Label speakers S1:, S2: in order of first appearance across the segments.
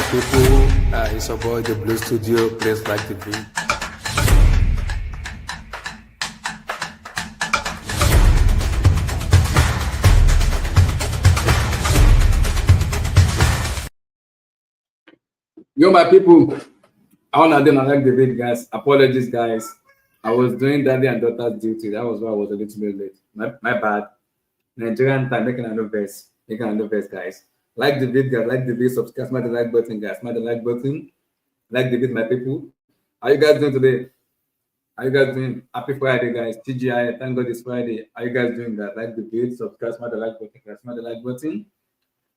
S1: People, it's your boy, the Blue Studio. Please like the beat.
S2: Yo, my people, I want to like the beat, guys. Apologies, guys. I was doing daddy and daughter's duty. That was why I was a little bit late. My bad. Nigerian time, making another verse. Making another verse, guys. Like the video, guys. Like the video, subscribe, smash the like button, guys. Smash the like button. Like the video, my people. How you guys doing today? How you guys doing? Happy Friday, guys. TGI, thank God it's Friday. How you guys doing, guys? Like the video, subscribe, smash the like button, guys. Smash the like button.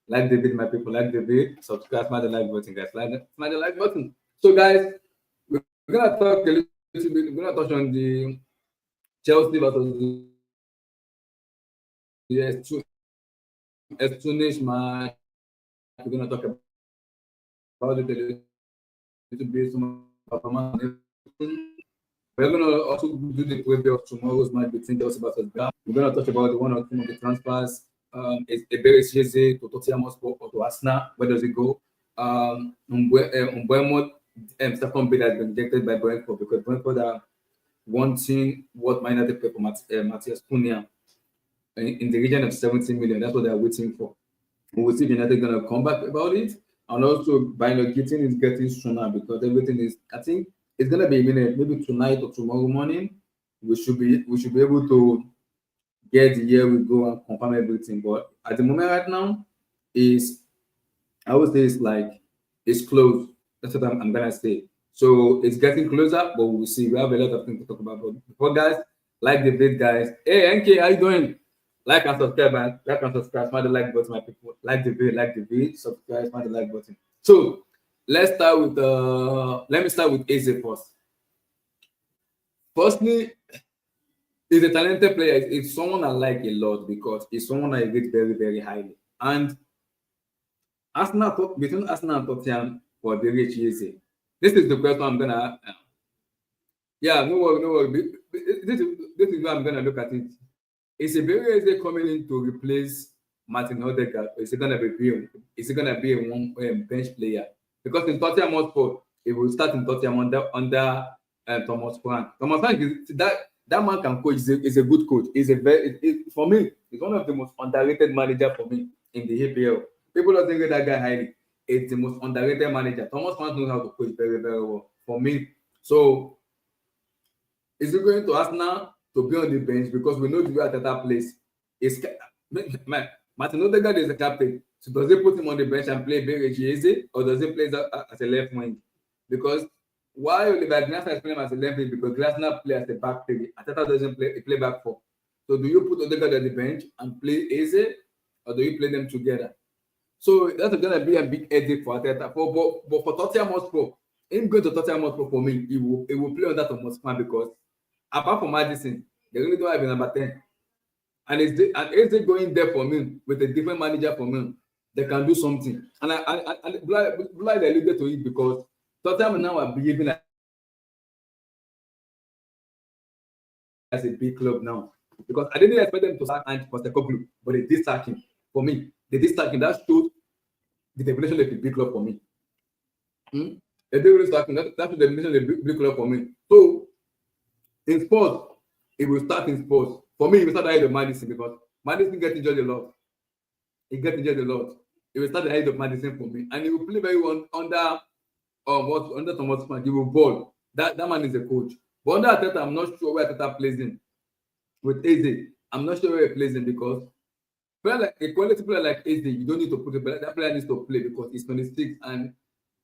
S2: Like the video, my people. Like the video, subscribe, smash the like button, guys. Smash the like button. So, guys, we're gonna talk a little bit. We're gonna touch on the Chelsea versus the Estonish match. We're gonna talk about it a little bit. Some performance. We're gonna also do the preview of tomorrow's match between Chelsea versus Ghana. We're gonna talk about the one or two of the transfers. Is R16 to Tottenham Hotspur or to Arsenal? Where does it go? Umbuemo second bid has been rejected by Benfoca because Benfoca are wanting what might not pay for Matthias Cunha in the region of 70 million. That's what they're waiting for. We'll see if United gonna come back about it. And also by getting is getting sooner because everything is, I think it's gonna be imminent, maybe tonight or tomorrow morning. We should be able to get the year we go and confirm everything. But at the moment right now, I would say it's close. That's what I'm gonna say. So it's getting closer, but we'll see. We have a lot of things to talk about. But before, guys, like the vid, guys. Hey NK, how you doing? Like and subscribe, man. Like and subscribe. Smash the like button, my people. Like the vid, subscribe, smash the like button. So let's start with let me start with Eze first. Firstly, he's a talented player. It's someone I like a lot because it's someone I rate very, very highly. And between Arsenal and Tottenham for very Eze. This is the question I'm gonna. Yeah, no worry. This is where I'm gonna look at it. Is it very easy coming in to replace Martin Odegaard? Is it gonna be a one bench player? Because in Tottenham Hotspur, it will start in Tottenham under Thomas Frank. Thomas Frank is that man can coach. Is a good coach. For me, he's one of the most underrated manager for me in the EPL. People don't think that guy highly. It's the most underrated manager. Thomas Frank knows how to coach very, very well for me. So is he going to Arsenal to be on the bench because we know the way Arteta plays? Martin Odegaard is the captain. So does he put him on the bench and play Eze, or does he play as a left wing? Because why Oliver Glasner is playing as a left wing? Because Glasner plays as a back three. Arteta doesn't play back four. So do you put Odegaard on the bench and play Eze, or do you play them together? So that's going to be a big headache for Arteta. But for Tottenham Hotspur, him going to Tottenham Hotspur for me, he will play on that Thomas Frank because apart from Madison, they really don't have a number 10. And is they going there for me with a different manager for me, they can do something. And I Blind alluded to it because Tottenham now are behaving as a big club now. Because I didn't expect them to sack Postecoglou, but they did sack him. For me, they did sack him. That showed the definition of a big club for me. They did really sack him. That's the definition of a big club for me. So in Spurs, it will start in Spurs. For me, it will start ahead of Madison because Madison gets injured a lot. He gets injured a lot. It will start ahead of Madison for me. And he will play very well under Thomas Frank. He will ball. That man is a coach. But under Arteta, I'm not sure where Arteta plays him. With Eze, I'm not sure where he plays him because a quality player like Eze, you don't need to put it, but that player needs to play because he's 26 and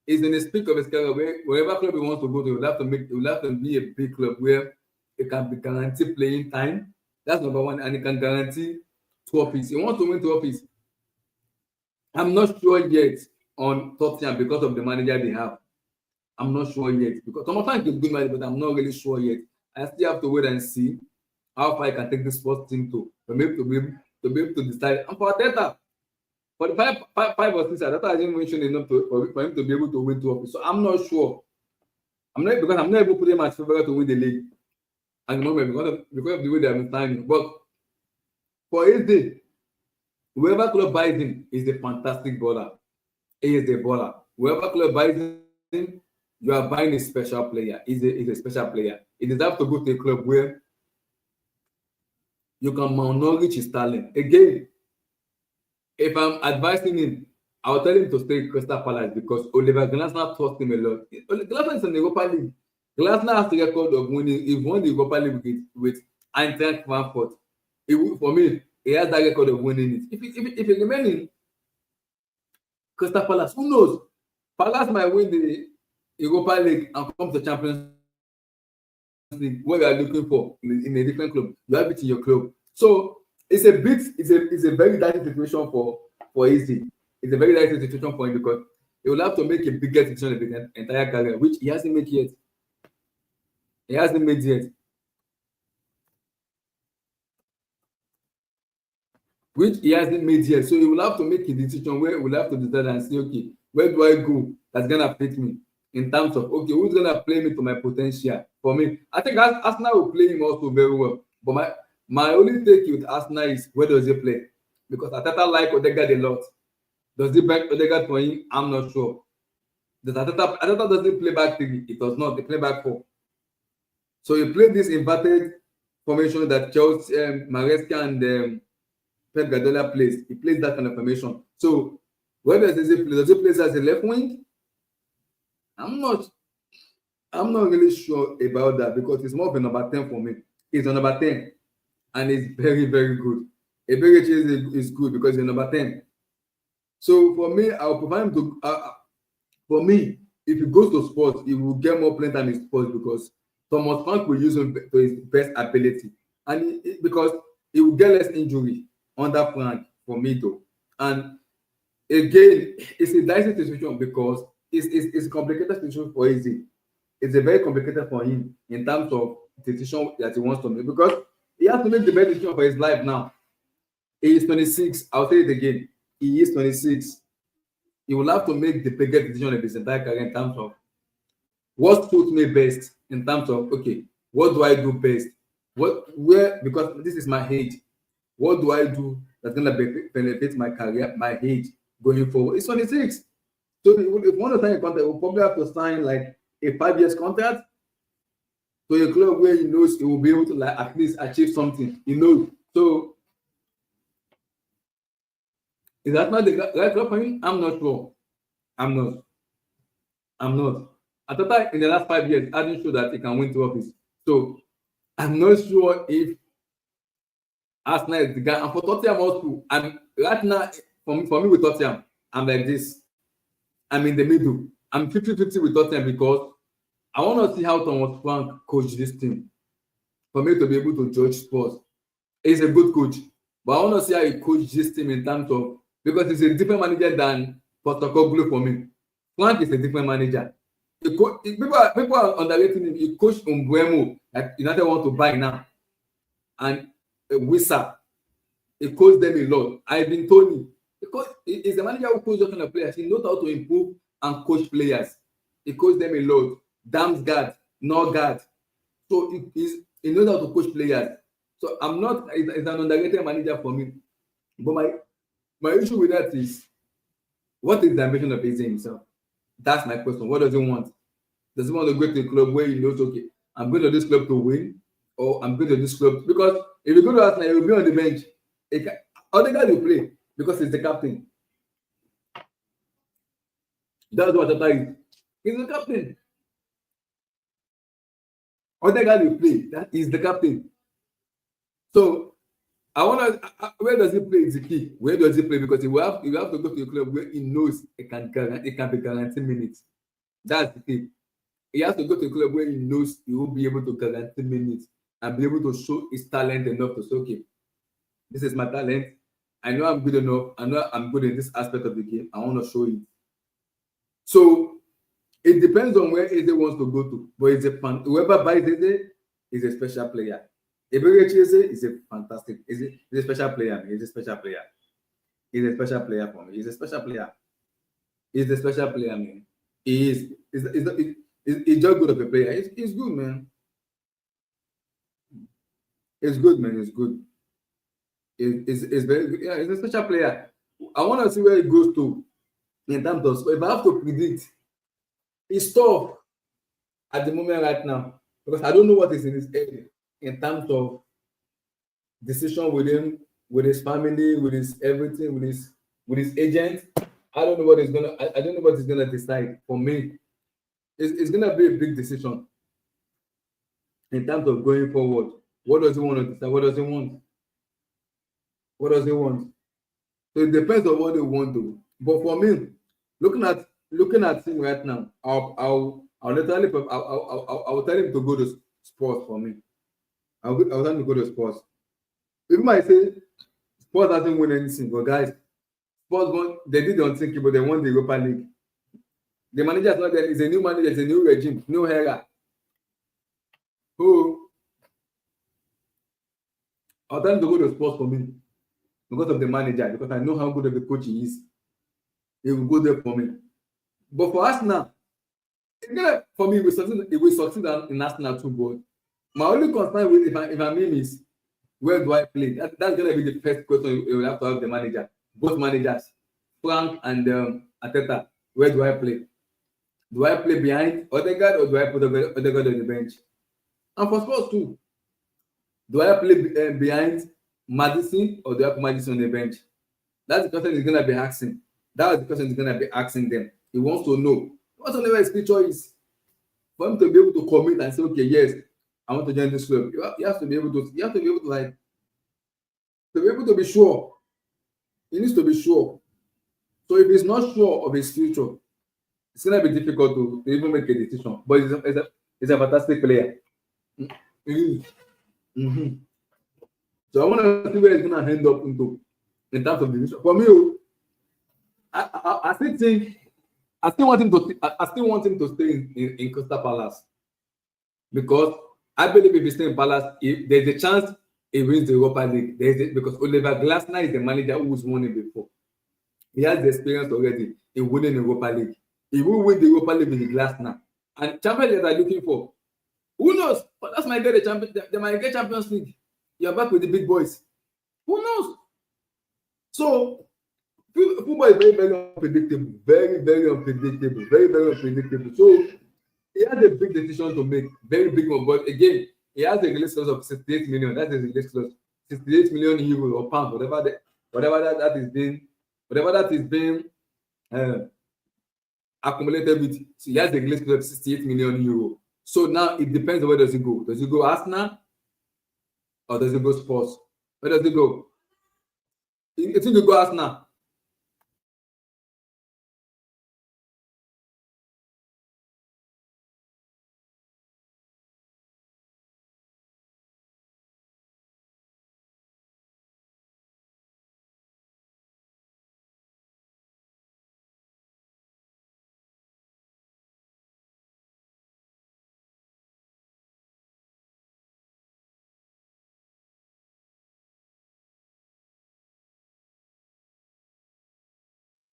S2: he's in the peak of his career where wherever club he wants to go to, he will have to be a big club where it can be guaranteed playing time. That's number one, and it can guarantee trophies. He wants to win trophies. I'm not sure yet on Tottenham because of the manager they have. I'm not sure yet because Thomas Frank is a good manager, but I'm not really sure yet. I still have to wait and see how far I can take this sports team to be able to decide. And for Arteta, for the five or six, Arteta hasn't mentioned enough for him to be able to win trophies. So I'm not sure. I'm not able to put him as favorite to win the league at the moment because of the way they have been signing. But for Eze, whoever club buys him is a fantastic baller. He is a baller. Whoever club buys him, you are buying a special player. He's a special player. He deserves to go to a club where you can malnourish his talent. Again, if I'm advising him, I'll tell him to stay at Crystal Palace because Oliver Glasner taught him a lot. Glasner is in the Europa League. Glasner has the record of winning. He won the Europa League with Eintracht Frankfurt. For me, he has that record of winning it. If he remains in Crystal Palace, who knows? Palace might win the Europa League and come to Champions League. What you are looking for in a different club, you have it in your club. So it's a very dicey situation for Easy. It's a very dicey situation for him because he will have to make a bigger decision of his entire career, which he hasn't made yet. He hasn't made yet. Which he hasn't made yet. So he will have to make a decision where he will have to decide and say, okay, where do I go that's gonna fit me in terms of okay, who's gonna play me to my potential? For me, I think Arsenal will play him also very well. But my only take with Arsenal is where does he play? Because Arteta like Odegaard a lot. Does he back Odegaard for him? I'm not sure. Does Arteta doesn't play back three? It does not. They play back four. So he played this inverted formation that Chelsea, Maresca and Pep Guardiola plays. He plays that kind of formation. So where does he play? Does he play as a left wing? I'm not really sure about that because it's more of a number 10 for me. He's a number 10 and it's very, very good. Eberechi is good because he's a number 10. So for me, I'll provide him to for me, if he goes to Spurs, he will get more playing time in Spurs because Thomas Frank will use him to his best ability. And because he will get less injury under Frank for me though. And again, it's a dicey situation because it's a complicated situation for Easy. It's a very complicated for him in terms of the decision that he wants to make because he has to make the best decision for his life now. He is 26. I'll say it again. He is 26. He will have to make the biggest decision of his entire career in terms of what suits me best in terms of okay, what do I do best? Because this is my age. What do I do that's gonna benefit my career, my age going forward? It's 26. So if you want to sign a contract, we'll probably have to sign like a 5 years contract to a club where he knows he will be able to like at least achieve something. He knows. So is that not the right club for him? I'm not sure. I'm not. Atata in the last 5 years hasn't shown that he can win trophies. So I'm not sure if Arsenal is the guy. And for Tottenham also, I'm right now for me with Tottenham, I'm like this. I'm in the middle. I'm 50-50 with Tottenham because I want to see how Thomas Frank coach this team for me to be able to judge Spurs. He's a good coach, but I want to see how he coach this team in terms of because he's a different manager than Postecoglou for me. Frank is a different manager. People are underrating him. He coached Umbuemo that United want to buy now, and Wissa. He coached them a lot. I've been told him because he's a manager who coaches those kind of players. He knows how to improve and coach players. He coached them a lot. Damsgaard, Norgard. So he knows how to coach players. So I'm not. He's an underrated manager for me. But my issue with that is, what is the ambition of Eze himself? That's my question. What does he want? Does he want to go to a club where he knows, okay, I'm going to this club to win, or I'm going to this club because if you go to Arsenal, he will be on the bench. Other guys will play because he's the captain. That's what Tata is. He's the captain. Other guys will play. That is the captain. So I want to. Where does he play is the key. Where does he play? Because he will have to go to a club where he knows it can be guaranteed minutes. That's the key. He has to go to a club where he knows he will be able to guarantee minutes and be able to show his talent enough to say, okay, this is my talent. I know I'm good enough. I know I'm good in this aspect of the game. I want to show it. So it depends on where Eze wants to go to. But whoever buys Eze is a special player. Eberechi Eze is a fantastic. He's a special player. He's a special player. He's a special player for me. He's a special player. He's a special player, man. He is. He's just good of a player. He's good, man. It's good, man. It's good. It's very good. Yeah, he's a special player. I want to see where he goes to in terms of if I have to predict, it's tough at the moment right now because I don't know what is in his head in terms of decision with him, with his family, with his everything, with his agent. I don't know what he's gonna. I don't know what he's gonna decide. For me, it's gonna be a big decision in terms of going forward. What does he want to decide? What does he want? What does he want? So it depends on what they want to do. But for me, looking at him right now, I'll literally I'll tell him to go to Spurs for me. I'll tell him to go to Spurs. People might say Spurs hasn't won anything, but guys, Spurs won. They did the unthinkable, but they won the Europa League. The manager is not there. It's a new manager. It's a new regime, new era. Who? I'll tell him to go to Spurs for me because of the manager, because I know how good of a coach he is. He will go there for me. But for Arsenal, for me, it will succeed in Arsenal too. But my only concern with if I'm him is where do I play? That's gonna be the first question you will have to have the manager. Both managers, Frank and Arteta. Where do I play? Do I play behind Odegaard or do I put Odegaard on the bench? And for Spurs too, do I play behind Madison or do I put Madison on the bench? That's the question he's gonna be asking. That's the question he's gonna be asking them. He wants to know what whatever his future is. For him to be able to commit and say, okay, yes, I want to join this club. You have to be able to. You have to be able to to be able to be sure. He needs to be sure. So if he's not sure of his future, it's gonna be difficult to even make a decision. But he's a fantastic player. Mm-hmm. So I want to see where he's gonna end up into in terms of division. For me, I still think I still want him to stay in Crystal Palace because I believe if he stays in Palace, there's a chance he wins the Europa League. Because Oliver Glasner is the manager who's won it before. He has the experience already in winning the Europa League. He will win the Europa League with Glasner. And champions that are looking for, who knows? But that's might get the champion. They might get Champions League. You're back with the big boys. Who knows? So football is very, very unpredictable. Very, very unpredictable. Very, very unpredictable. So he has a big decision to make. Very big one. But again, he has a release clause of 68 million. That's his release clause. 68 million euros or pounds, whatever that is being accumulated with. So he has a release clause of 68 million euros. So now it depends on where does he go. Does he go Arsenal or does he go Spurs? Where does he go? It seems to go Arsenal.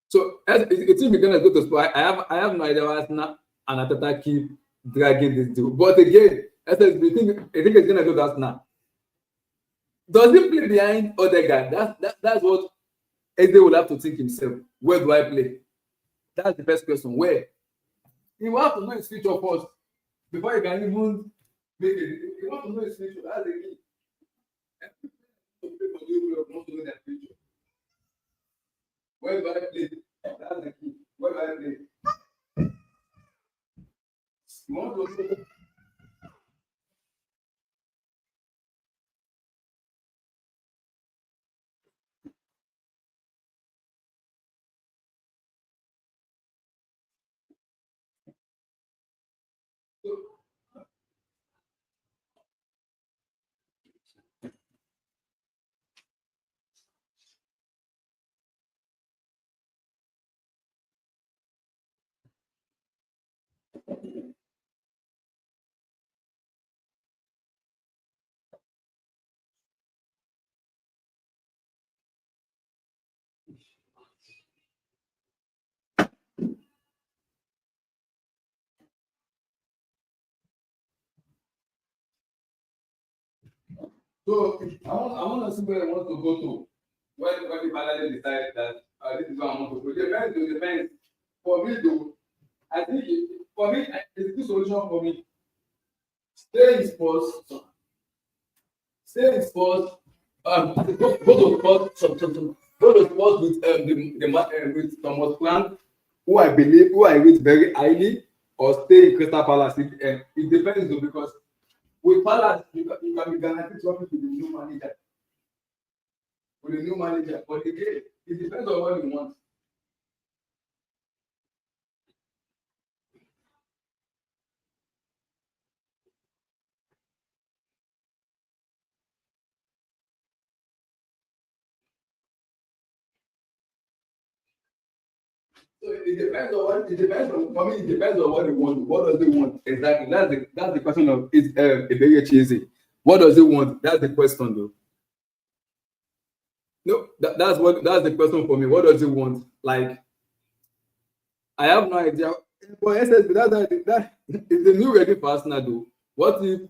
S2: So it seems we're gonna go to Spurs. I have no idea why Arsenal and Arteta keep dragging this deal. But again, I think it's gonna go to Arsenal. Does he play behind Odegaard? That's what Eze will have to think himself. Where do I play? That's the first question. Where? He will have to know his future first before he can even make it. He wants to know his future. That's the key. Want to know their future. Where do I play? That's the key. Where do I play? You want to know. So I want to see where I want to go to when we finally decide that this is what I want to do. It depends. for me though, I think for me it's a good solution for me. Stay in sports. Stay in sports. Go to sports. Go to sports with with Thomas Frank, who I rate very highly, or stay in Crystal Palace. It depends though, because with Palace you can be guaranteed trophies with the new manager. With the new manager, but again, it depends on what you want. So it depends on what it depends on. For me, it depends on what they want. What does they want exactly? That's the question of is a very cheesy. What does it want? That's the question though. No, that's the question for me. What does it want? Like I have no idea. But SSB, that is the new ready for Arsenal though. What if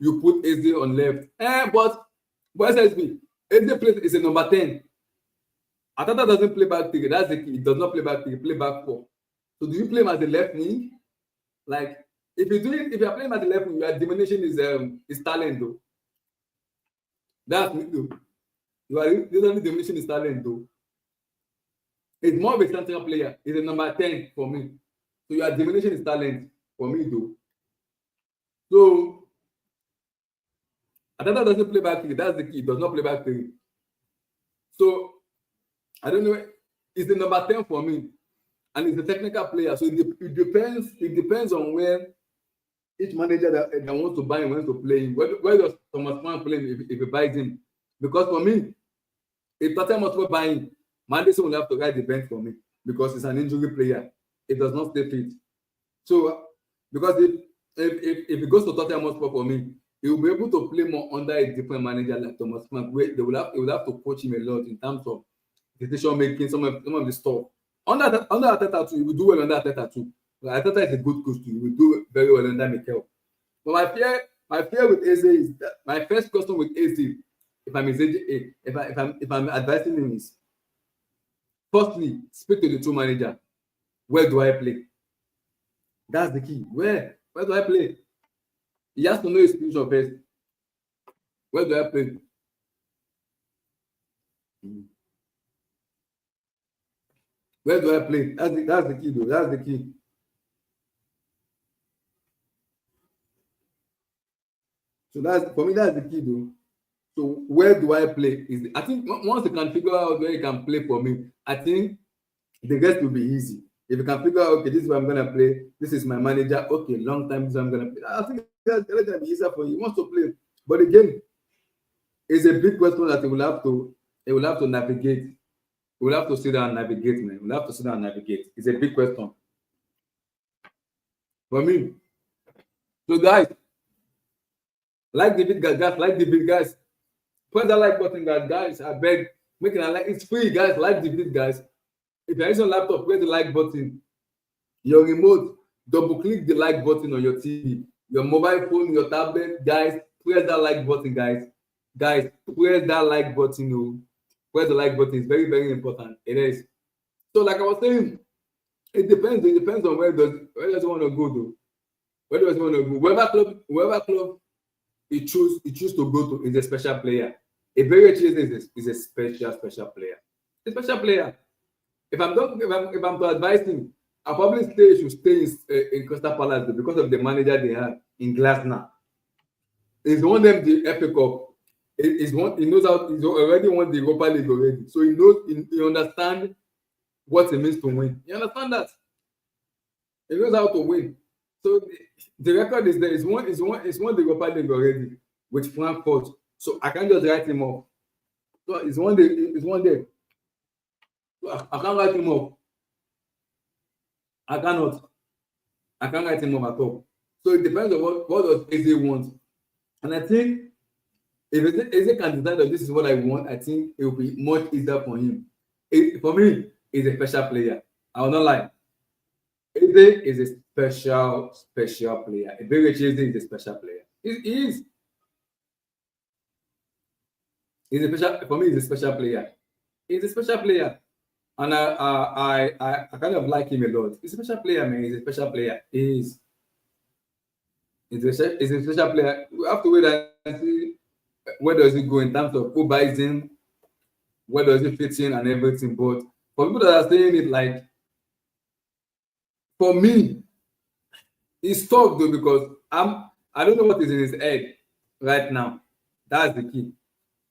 S2: you put AZ on left? But SSB, AZ plays is a number 10. Atata doesn't play back three. That's the key. It does not play back three. Play back four. So do you play him as a left wing? Like if you are playing as a left wing, your diminishing his talent though. That's me though. You are literally diminishing his talent though. It's more of a central player. He's a number 10 for me. So you are diminishing his talent for me though. So Atata doesn't play back three. That's the key. He does not play back three. So I don't know. It's the number 10 for me, and it's a technical player. So it depends. It depends on where each manager that wants to buy him wants to play him. Where does Thomas Frank play him if he buys him? Because for me, if Tottenham must buy him, Manderson will have to ride the bench for me because he's an injury player. It does not stay fit. So because if he goes to Tottenham Hotspur for me, he will be able to play more under a different manager like Thomas Frank. Where they will have to coach him a lot in terms of decision making, some of the stuff. Under Ateta too, he will do well under Ateta too. But Ateta is a good coach too. He will do very well under Mikel. But my fear with Eze is that my first question with Eze, if I'm advising him is, firstly, speak to the two manager. Where do I play? That's the key. Where do I play? He has to know his position first. Where do I play? Where do I play? That's the key though. That's the key. So that's for me, that's the key though. So where do I play? I think once you can figure out where you can play for me, I think the rest will be easy. If you can figure out, okay, this is where I'm gonna play, this is my manager, okay, long time this is where I'm gonna play. I think that's gonna be easier for you. He wants to play. But again, it's a big question that he will have to navigate. We'll have to sit down and navigate, man. We'll have to sit down and navigate. It's a big question for me. So, guys, like the big guys. Press that like button, guys. I beg, make it a like. It's free, guys. Like the big guys. If you're using a laptop, press the like button. Your remote, double click the like button on your TV. Your mobile phone, your tablet, guys. Press that like button, guys. Guys, press that like button. Oh. Press the like button. It's very, very important. It is. So, like I was saying, it depends. It depends on where does he want to go, though. Where does he want to go? Wherever club he choose to go to is a special player. A very is a special player. A special player. If I'm to advise him, I probably he should stay in Crystal Palace because of the manager they have in Glasner. He's won them the FA Cup. He knows how. He's already won the Europa League already, so he knows. He understands what it means to win. You understand that? He knows how to win. So the record is there. He's won the Europa League already with Frankfurt. So I can't just write him off. So he's won there. So I can't write him off. I can't write him off at all. So it depends on what does Eze want. And I think if Eze can decide that this is what I want, I think it will be much easier for him. For me, he's a special player. I will not lie. Eze is a special player. Eze is a special player. He is. For me, he's a special player. He's a special player. And I kind of like him a lot. He's a special player, man. He's a special player. He's a special player. We have to wait and see where does he go in terms of who buys him, where does he fit in and everything. But for people that are saying it, like, for me, it's tough though, because I don't know what is in his head right now. That's the key.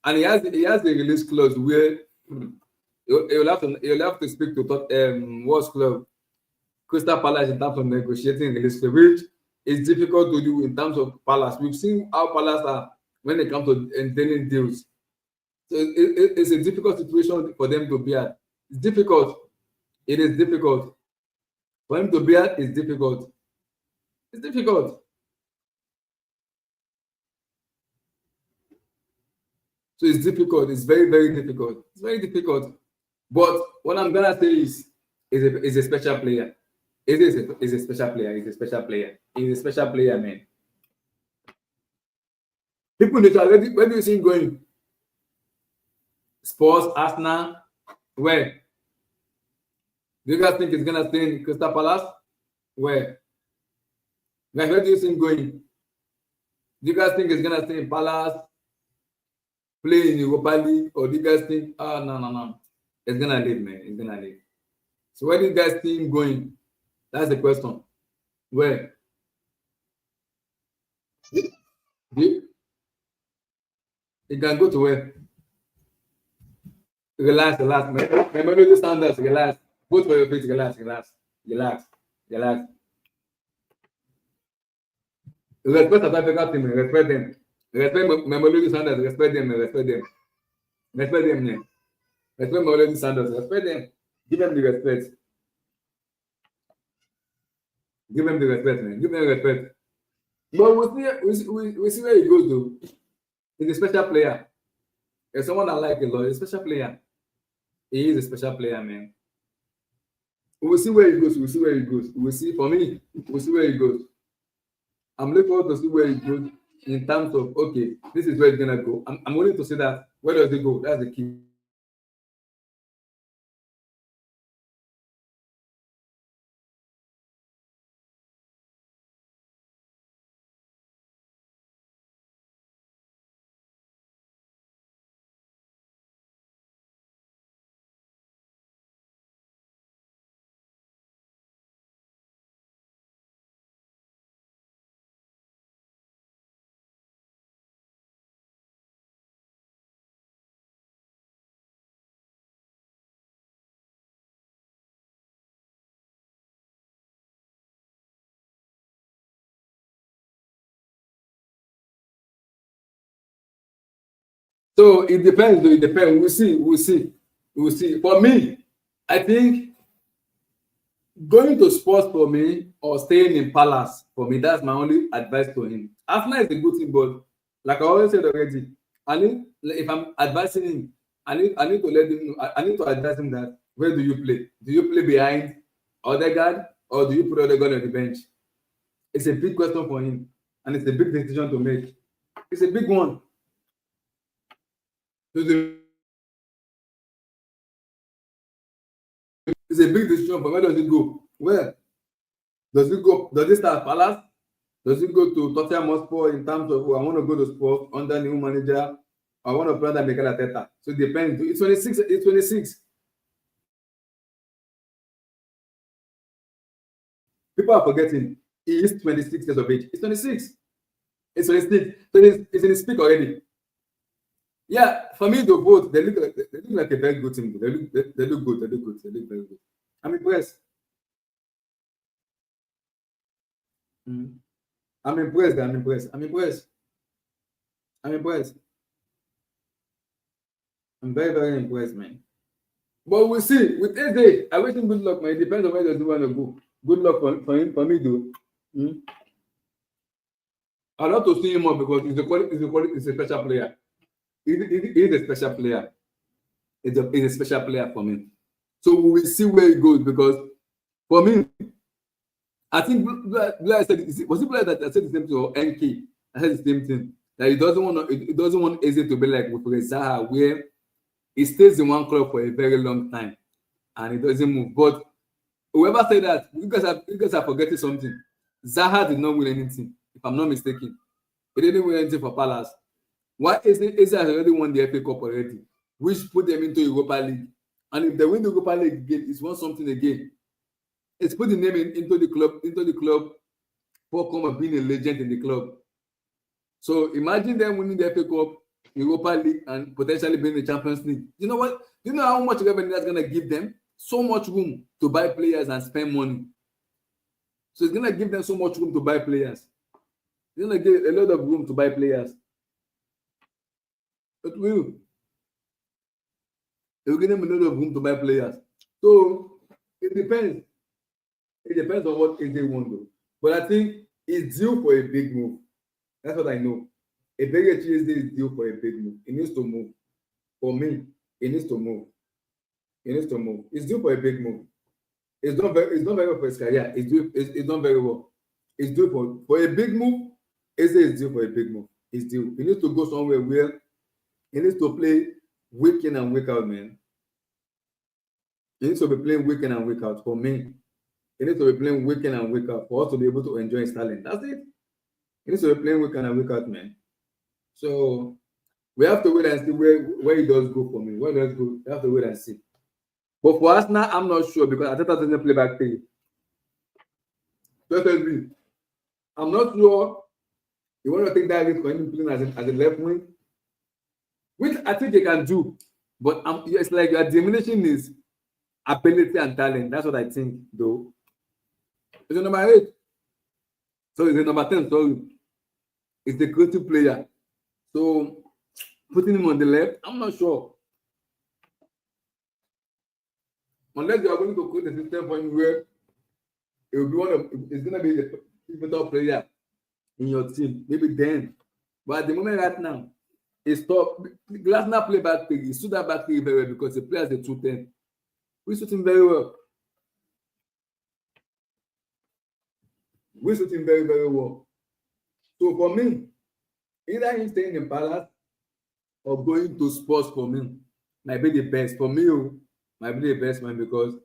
S2: And he has a release clause where he'll have to speak to what's club, Crystal Palace, in terms of negotiating release clause, which is difficult to do in terms of Palace. We've seen how Palace are when it comes to entailing deals. So it's a difficult situation for them to be at. It's difficult. It is difficult. For him to be at, it's difficult. It's difficult. So it's difficult. It's very, very difficult. It's very difficult. But what I'm gonna say is a special player. Is a special player. He's a special player. He's a special player, man. People in the chat, where do you see him going? Spurs, Arsenal, where? Do you guys think he's gonna stay in Crystal Palace? Where? Guys, where do you see him going? Do you guys think he's gonna stay in Palace, play in Europa League, or do you guys think, no. He's gonna leave, man. He's gonna leave. So where do you guys see him going? That's the question. Where? He can go to where? Relax, man. Remember the standards, relax. Both for your feet, relax. Respect South Africa team, respect them. Respect Mamelodi Sanders, respect them. Respect them. Respect Mamelodi Sanders, respect them. Give them the respect. Give them the respect, man. Give them the respect. But we see where he goes, though. He's a special player. There's someone I like a lot. He's a special player. He is a special player, man. We'll see where he goes. We'll see. For me, we'll see where he goes. I'm looking forward to see where he goes in terms of, okay, this is where he's gonna go. I'm willing to say that. Where does he go? That's the key. So it depends, though. It depends. We'll see. For me, I think going to Spurs for me or staying in Palace for me, that's my only advice to him. Arsenal is a good team, but like I always said already, if I'm advising him, I need to let him know, I need to advise him that, where do you play? Do you play behind Odegaard, or do you put Odegaard on the bench? It's a big question for him, and it's a big decision to make. It's a big one. It's a big decision. But where does it go? Where does it go? Does it start at Palace? Does it go to Tottenham Hotspur in terms of, I want to go to Spurs under new manager? I want to play under Mikel Arteta. So it depends. It's 26. It's 26. People are forgetting he is 26 years of age. It's 26. It's 26. So it's in his peak already. Yeah, for me, the both they look like a very good team. They look good. They look very good. I'm impressed. I'm impressed. I'm very, very impressed, man. But we'll see. With AJ, I wish him good luck, man. It depends on where does he want to go. Good luck for him, for me, though. I'd love to see him more because he's a special player. He's a special player. He's a special player for me. So we will see where he goes, because for me, I think Blair said, was it Blair that I said the same thing, or NK? I said the same thing. That he doesn't want Eze to be like with Zaha, where he stays in one club for a very long time. and it doesn't move. But whoever said that, you guys are forgetting something. Zaha did not win anything, if I'm not mistaken. He didn't win anything for Palace. Why Eze has already won the FA Cup already, which put them into Europa League. And if they win the Europa League again, it's won something again. It's put the name into the club for being a legend in the club. So imagine them winning the FA Cup, Europa League, and potentially being the Champions League. You know what? You know how much revenue that's gonna give them? So much room to buy players and spend money. So it's gonna give them so much room to buy players. It's gonna give a lot of room to buy players. It will. It will give them a lot of room to buy players. So it depends. It depends on what they want to. But I think it's due for a big move. That's what I know. A bigger Tuesday is due for a big move. It needs to move. For me, it needs to move. It needs to move. It's due for a big move. It's not very well for his career. It's done very well. It's due for a big move. Eze is due for a big move. It's due. He needs to go somewhere where he needs to play week in and week out, man. He needs to be playing week in and week out. For me, he needs to be playing week in and week out for us to be able to enjoy his talent. That's it. He needs to be playing week in and week out, man. So we have to wait and see where he does go for me. Where he does go, we have to wait and see. But for us now, I'm not sure because Arteta doesn't play back three. Definitely. I'm not sure you want to take that risk for him playing as a left wing, which I think he can do. But it's like you're diminishing his ability and talent. That's what I think, though. It's a number 8. So it's a number 10, sorry. It's the creative player. So putting him on the left, I'm not sure. Unless you are going to create a system for him where it will be it's gonna be the pivotal player in your team, maybe then. But at the moment right now, it's top. Glasner play back three. He stood that back three very well because he plays the 210. We suit him very well. We suit him very, very well. So for me, either him staying in Palace or going to Spurs for me might be the best. For me, might be the best man because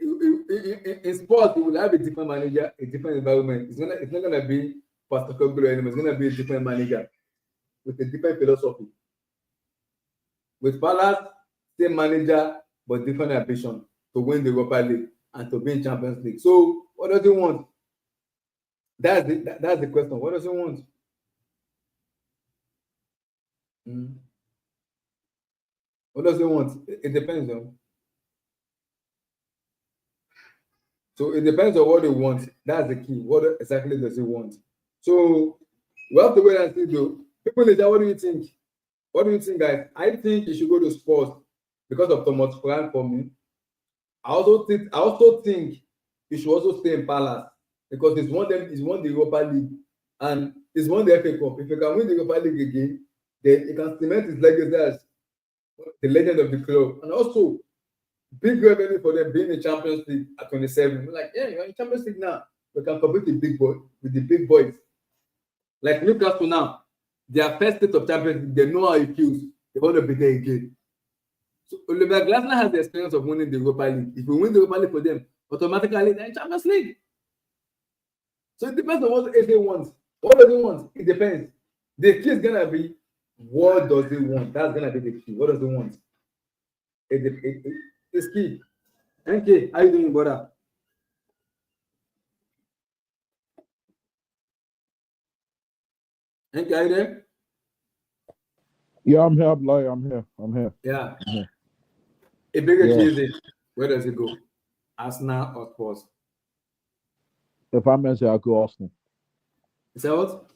S2: in sports, you will have a different manager, a different environment. It's not gonna be Pastor Pogba anymore. It's gonna be a different manager with a different philosophy. With Palace, same manager but different ambition to win the Europa League and to be in Champions League. So, what does he want? That's the question. What does he want? What does he want? It depends on. So it depends on what they want. That's the key. What exactly does he want? So we have to wait and see, though. People in there, what do you think? What do you think, guys? I think you should go to Spurs because of Thomas Frank for me. I also think you should also stay in Palace because he's won the Europa League and he's won the FA Cup. If he can win the Europa League again, then he can cement his legacy as the legend of the club. And also, big revenue for them being in Champions League at 27. We're like, yeah, you're in Champions League now. We can compete with the big boys. Like Newcastle now, their first state of Champions League, they know how it feels. They want to be there again. So Oliver Glasner has the experience of winning the Europa League. If we win the Europa League for them, automatically they're in Champions League. So it depends on what they want. What does he want? It depends. The key is gonna be what does he want? That's gonna be the key. What does he want? It's key. Okay, how you doing, brother? Okay, are you there?
S3: Yeah, I'm here, Abdullah. I'm here.
S2: Yeah.
S3: I'm here.
S2: A bigger Tuesday. Where does it go? Arsenal or Spurs?
S3: If I'm Eze, I go Arsenal.
S2: Is that what?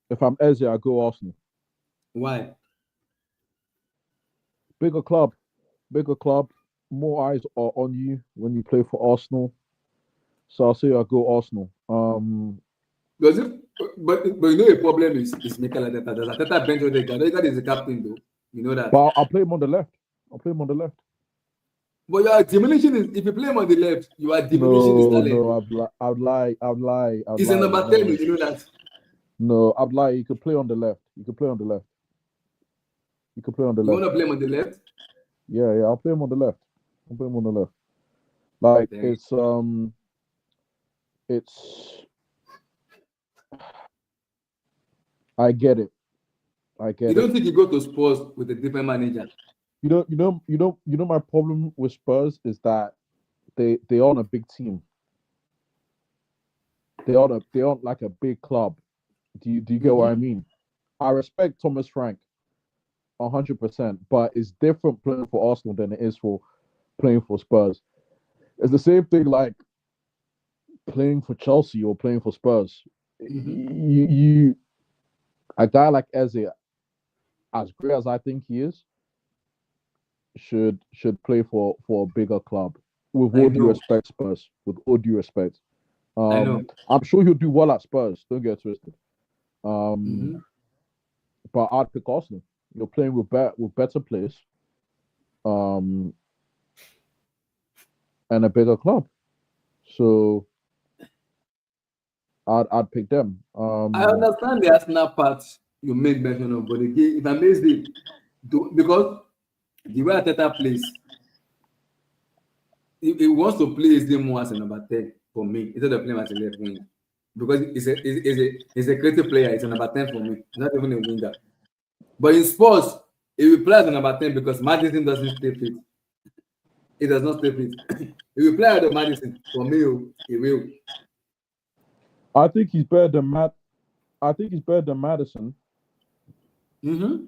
S3: If I'm Eze, I go Arsenal.
S2: Why?
S3: Bigger club. More eyes are on you when you play for Arsenal. So I'll say I go Arsenal.
S2: Does it? But you know the problem is Mikel Arteta. Does Arteta bench Odegaard? Odegaard is the captain, though. You know that.
S3: But I'll play him on the left.
S2: But you are diminishing his, if you play him on the left, you are diminishing his talent.
S3: No, I'd lie.
S2: He's a number 10, you know that.
S3: No, I'd lie. You could play on the left. You want to play him on the left? Yeah, I'll play him on the left. I'll play him on the left. Like
S2: Then
S3: it's I get it. I
S2: you
S3: get it.
S2: don't think you go to Spurs with a different manager?
S3: My problem with Spurs is that they aren't a big team. They aren't like a big club. Do you get what I
S2: Mm-hmm.
S3: mean? I respect Thomas Frank 100%, but it's different playing for Arsenal than it is for playing for Spurs. It's the same thing like playing for Chelsea or playing for Spurs.
S2: Mm-hmm.
S3: You a guy like Eze, as great as I think he is, should play for a bigger club. With
S2: I
S3: all due
S2: know.
S3: respect, Spurs. With all due respect,
S2: I know.
S3: I'm sure he'll do well at Spurs. Don't get it twisted.
S2: Mm-hmm.
S3: But I'd pick Arsenal. You're playing with better players, um, and a bigger club. So I'd pick them.
S2: I understand the Arsenal part you made mention of, but again, if I miss the because the way Ateta plays, he wants to play his game more as a number 10 for me instead of playing as a left wing. Because he's a creative player, he's a number 10 for me, not even a winger. But in sports, he will play as a number 10 because Madison doesn't stay fit. He does not stay fit. He will play out of Madison for me, he will.
S3: I think he's better than Matt. I think he's better than Madison.
S2: Mm-hmm.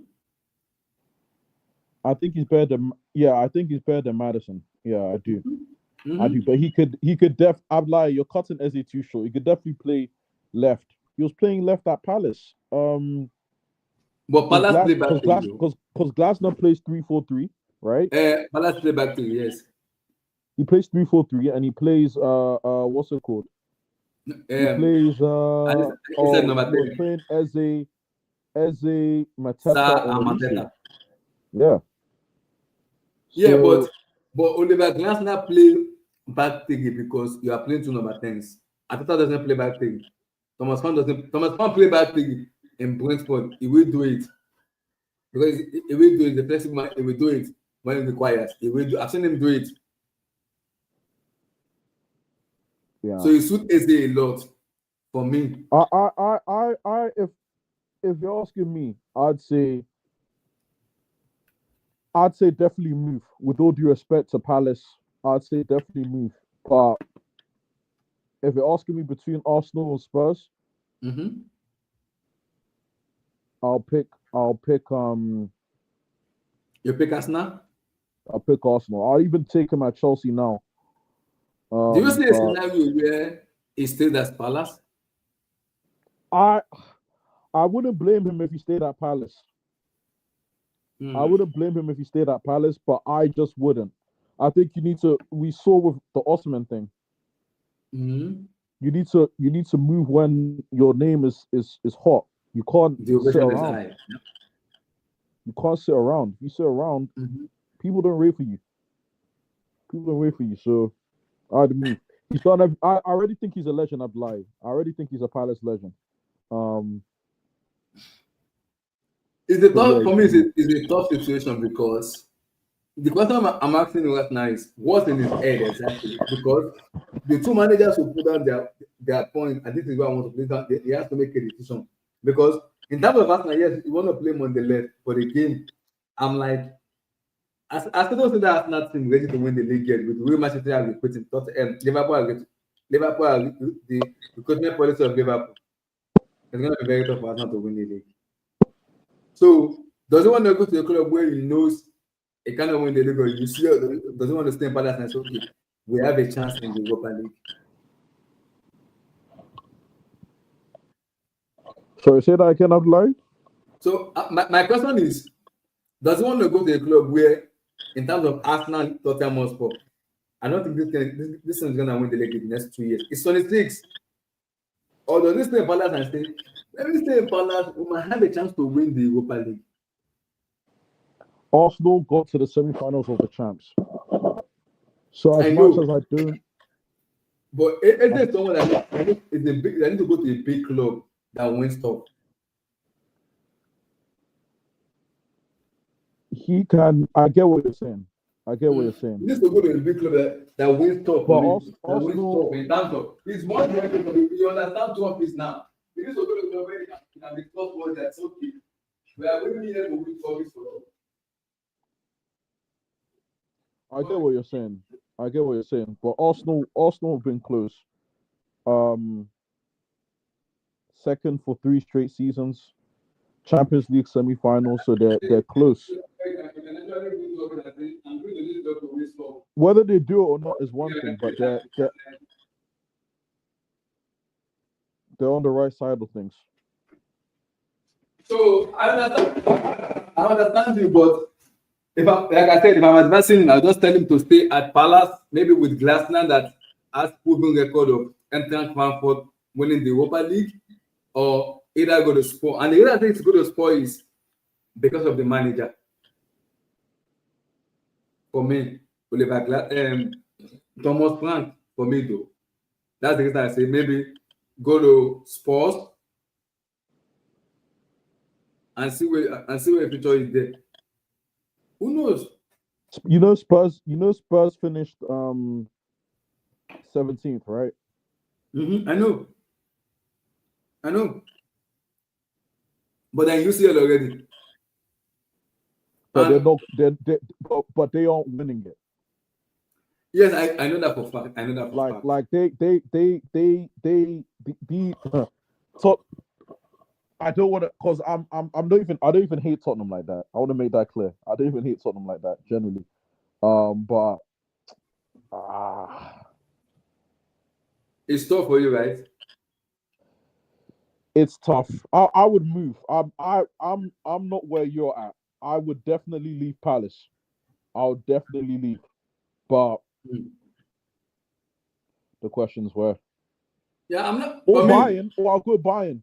S3: I think he's better than I think he's better than Madison. Yeah, I do. I
S2: Mm-hmm.
S3: do. But I'm like, you're cutting Eze too short. He could definitely play left. He was playing left at Palace.
S2: But Palace play back to you.
S3: Because Glasner plays 3-4-3, right?
S2: Palace play back to you, yes.
S3: He plays 3-4-3 and he plays what's it called? He plays
S2: He said number
S3: he was
S2: 10.
S3: playing Eze Mateta
S2: Sa
S3: or
S2: and
S3: Olise.
S2: Mateta.
S3: Yeah.
S2: Yeah,
S3: So
S2: but Oliver Glasner play back three because you are playing two number 10s. Ateta doesn't play back three. Thomas Mann play back three in Brentford. He will do it. Because he will do it, the flexible man, he will do it when it requires. He will do I've seen him do it.
S3: yeah.
S2: So he suit Eze a lot for me.
S3: If you're asking me, I'd say definitely move. With all due respect to Palace, I'd say definitely move. But if you're asking me between Arsenal and Spurs,
S2: Mm-hmm.
S3: I'll pick
S2: You pick Arsenal?
S3: Arsenal. I'll even take him at Chelsea now.
S2: Do you see a
S3: But
S2: scenario where he stayed at Palace?
S3: I wouldn't blame him if he stayed at Palace. I wouldn't blame him if he stayed at Palace, but I just wouldn't. I think you need to. We saw with the Osman thing.
S2: Mm-hmm.
S3: You need to move when your name is hot. You can't
S2: The
S3: sit
S2: ovation is
S3: around.
S2: high.
S3: You can't sit around. If you sit around,
S2: Mm-hmm.
S3: people don't wait for you. People don't wait for you. So I'd move. He's done. I already think he's a legend. I'd lie. I already think he's a Palace legend.
S2: It's a
S3: So yeah,
S2: tough for me. It's a tough situation because the question I'm asking right now is what's in his head exactly? Because the two managers will put down their point, and this is where I want to play down. He has to make a decision because in terms of Arsenal, yes, you want to play him on the left, but again, I'm like, as people say that Arsenal team ready to win the league yet with Real Manchester are recruiting, Liverpool are the recruitment policy of Liverpool. It's going to be very tough for Arsenal to win the league. So, does he want to go to a club where he knows he cannot win the league, or you see, does he want to stay in Palace and say, okay, we have a chance in the Europa League?
S3: Sorry, say that again, Abdullah.
S2: So, my question is, does he want to go to a club where, in terms of Arsenal, Tottenham Hotspur, I don't think this is going to win the league in the next 2 years. It's 26. Or does he stay in Palace and say, let me stay in Palace, we might have a chance to win the Europa League?
S3: Arsenal got to the semi-finals of the champs. So as
S2: I
S3: much
S2: know.
S3: as I don't,
S2: but there's someone that I need to go to a big club that wins stuff.
S3: he can. I get what you're saying. I get what you're
S2: He
S3: saying.
S2: needs to go to a big club that wins top.
S3: But
S2: For me. That wins
S3: Arsenal,
S2: top in terms of he's more than you understand top is now. He needs to go to a club where he can be top one that's okay. We are going here to win service for us.
S3: I get what you're saying. I get what you're saying. But Arsenal have been close. Second for 3 straight seasons. Champions League semi-final, so they're close. Whether they do it or not is one thing, but they're on the right side of things.
S2: So I understand you, but if I'm advancing him, I'll just tell him to stay at Palace, maybe with Glasner that has proven record of entering Frankfurt, winning the Europa League, or either go to Spurs. And the other thing to go to Spurs is because of the manager. For me, Thomas Frank, for me though. That's the reason I say maybe go to Spurs and see where the future is there. Who knows?
S3: Spurs finished 17th, right?
S2: I know. But then UCL already.
S3: But but they aren't winning it.
S2: Yes, I know that for fact.
S3: Like they so I don't want to, because I don't even hate Tottenham like that. I want to make that clear. I don't even hate Tottenham like that generally. But
S2: it's tough for you, right?
S3: It's tough. I would move. I'm not where you're at. I would definitely leave Palace. I would definitely leave. But the questions were.
S2: Yeah, I'm not.
S3: Or Bayern, or I'll go Bayern.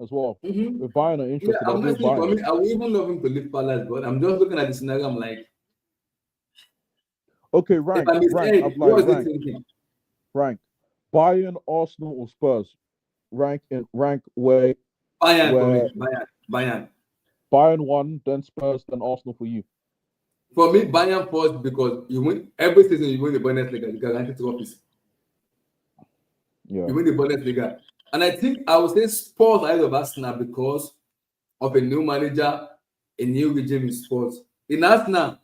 S3: As well. If Bayern are interested,
S2: I'm not saying for
S3: Bayern.
S2: me, I would even love him to leave Palace, but I'm just looking at the scenario. I'm like,
S3: okay, rank. Bayern, Arsenal, or Spurs? Rank where
S2: Bayern for me. Bayern.
S3: Bayern 1, then Spurs, then Arsenal for you.
S2: For me, Bayern first because you win every season. You win the Bundesliga, you guaranteed trophies.
S3: Yeah.
S2: You win the Bundesliga, and I think I would say Spurs ahead of Arsenal because of a new manager, a new regime in Spurs. In Arsenal,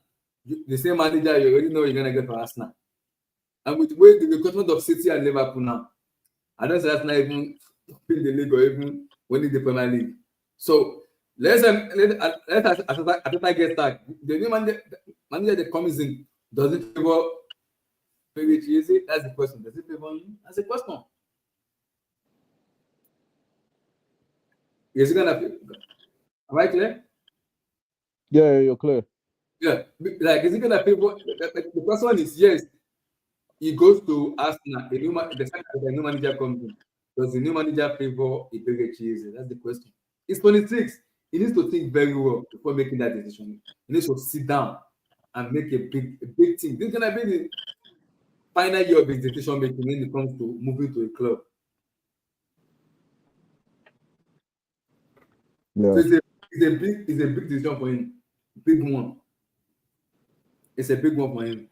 S2: the same manager you already know you're gonna get for Arsenal, and with the recruitment of City and Liverpool now, I don't see Arsenal even win the league or even winning the Premier League. So let's Arteta get started. The new manager that comes in doesn't favor very easy. That's the question. Does it favor him? That's the question. Is it gonna? Am I clear?
S3: Yeah, you're clear.
S2: Yeah, like is it gonna favor? The question is yes. He goes to Arsenal. The new manager comes in. Does the new manager favor Iberechi? That's the question. It's 26. He needs to think very well before making that decision. He needs to sit down and make a big thing. This is gonna be the final year of his decision making when it comes to moving to a club.
S3: Yeah.
S2: So it's a big decision for him. Big one. It's a big one for him.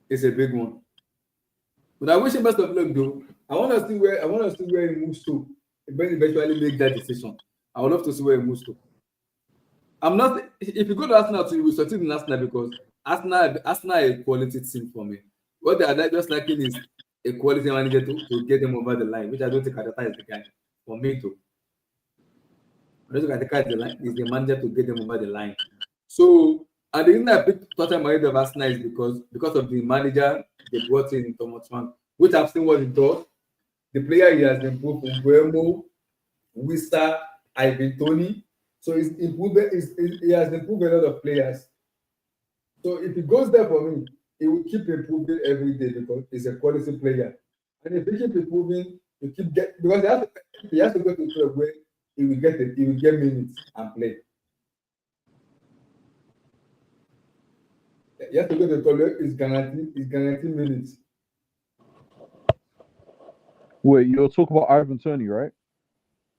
S2: It's a big one. But I wish him best of luck though. I want to see where he moves to when he eventually make that decision. I would love to see where he moves to. I'm not. If you go to Arsenal, you will succeed in Arsenal because Arsenal is a quality team for me. What they are just lacking is a quality manager to get them over the line, which I don't think Arteta is the guy for me to. I don't think Arteta is the manager to get them over the line. So, and the reason I picked Tottenham ahead of Arsenal is because of the manager they brought in Thomas Frank, which I've seen what he does. The player he has improved from Guillermo, Wissa, Ivan Toney. So he has improved a lot of players. So if he goes there for me, he will keep improving every day because he's a quality player. And if he keep improving, because he has to go to a club where he will get minutes and play. He has to go to a club where he's guaranteed minutes.
S3: Wait, you're talking about Ivan Toney, right?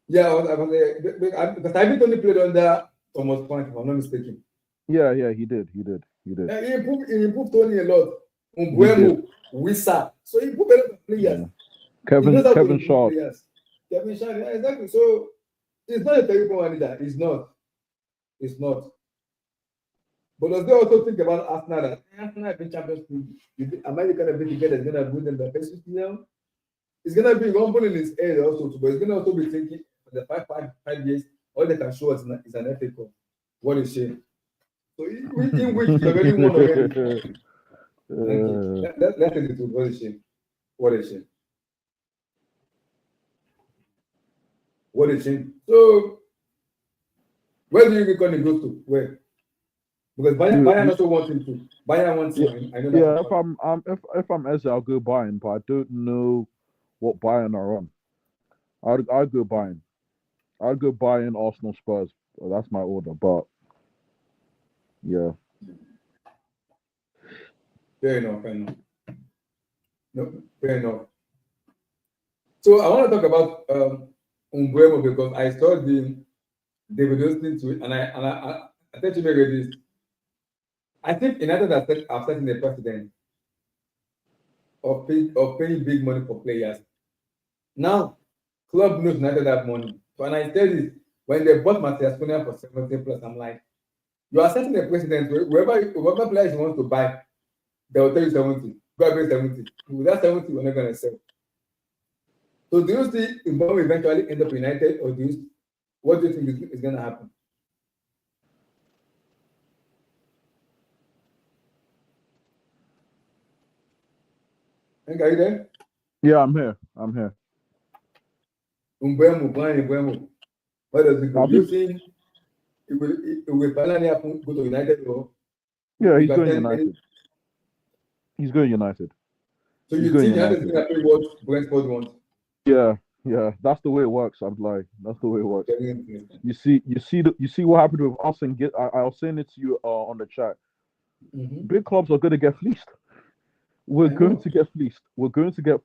S2: Yeah, because Ivan Toney played under Thomas Frank, if I'm not mistaken.
S3: Yeah, he did.
S2: He improved Tony a lot.
S3: He
S2: Umbuemo, Wissa. So he improved a lot of players.
S3: Yeah. Kevin Shaw.
S2: Players. Kevin Shaw, yeah, exactly. So it's not a terrible one either. It's not. But does they also think about Arsenal that Arsenal have been Champions League? Am I going to be together? It's going to win them the best year? It's going to be rumble in his head also, but it's going to also be thinking for the 5 years, all they can show us is an FA Cup. What a shame. So in which he already won already. Thank you. Let's take it to what a shame. What a shame. What a shame. So where do you reckon it goes to? Where? Because Bayern also wants him to. Bayern wants him. I know that.
S3: Yeah, if I'm Eze, I'll go Bayern, but I don't know what Bayern are on. I'll go Bayern. I'll go Bayern, Arsenal, Spurs. That's my order, but yeah.
S2: Fair enough. No, fair enough. So I want to talk about Umbuemo because I saw the video to it, and I think you made this. I think United have setting the precedent of paying big money for players. Now, club knows United have money. So when I tell this, when they bought Matthias Cunha for 70 plus, I'm like, you are setting a precedent. Whoever players you want to buy, they will tell you 70. Go pay 70. With that 70, we're not going to sell. So do you see Umbuemo eventually end up United, or what do you think is going to happen? Are you there?
S3: Yeah, I'm here.
S2: Umbuemo. What does it go? Do you think it will finally happen, go to United, or?
S3: Yeah, he's going United. He's going United.
S2: So you think United is going to play what Brentford wants?
S3: Yeah. That's the way it works. I'm like, that's the way it works. You see what happened with us and I was saying it to you on the chat. Mm-hmm. Big clubs are going to get fleeced. We're going to get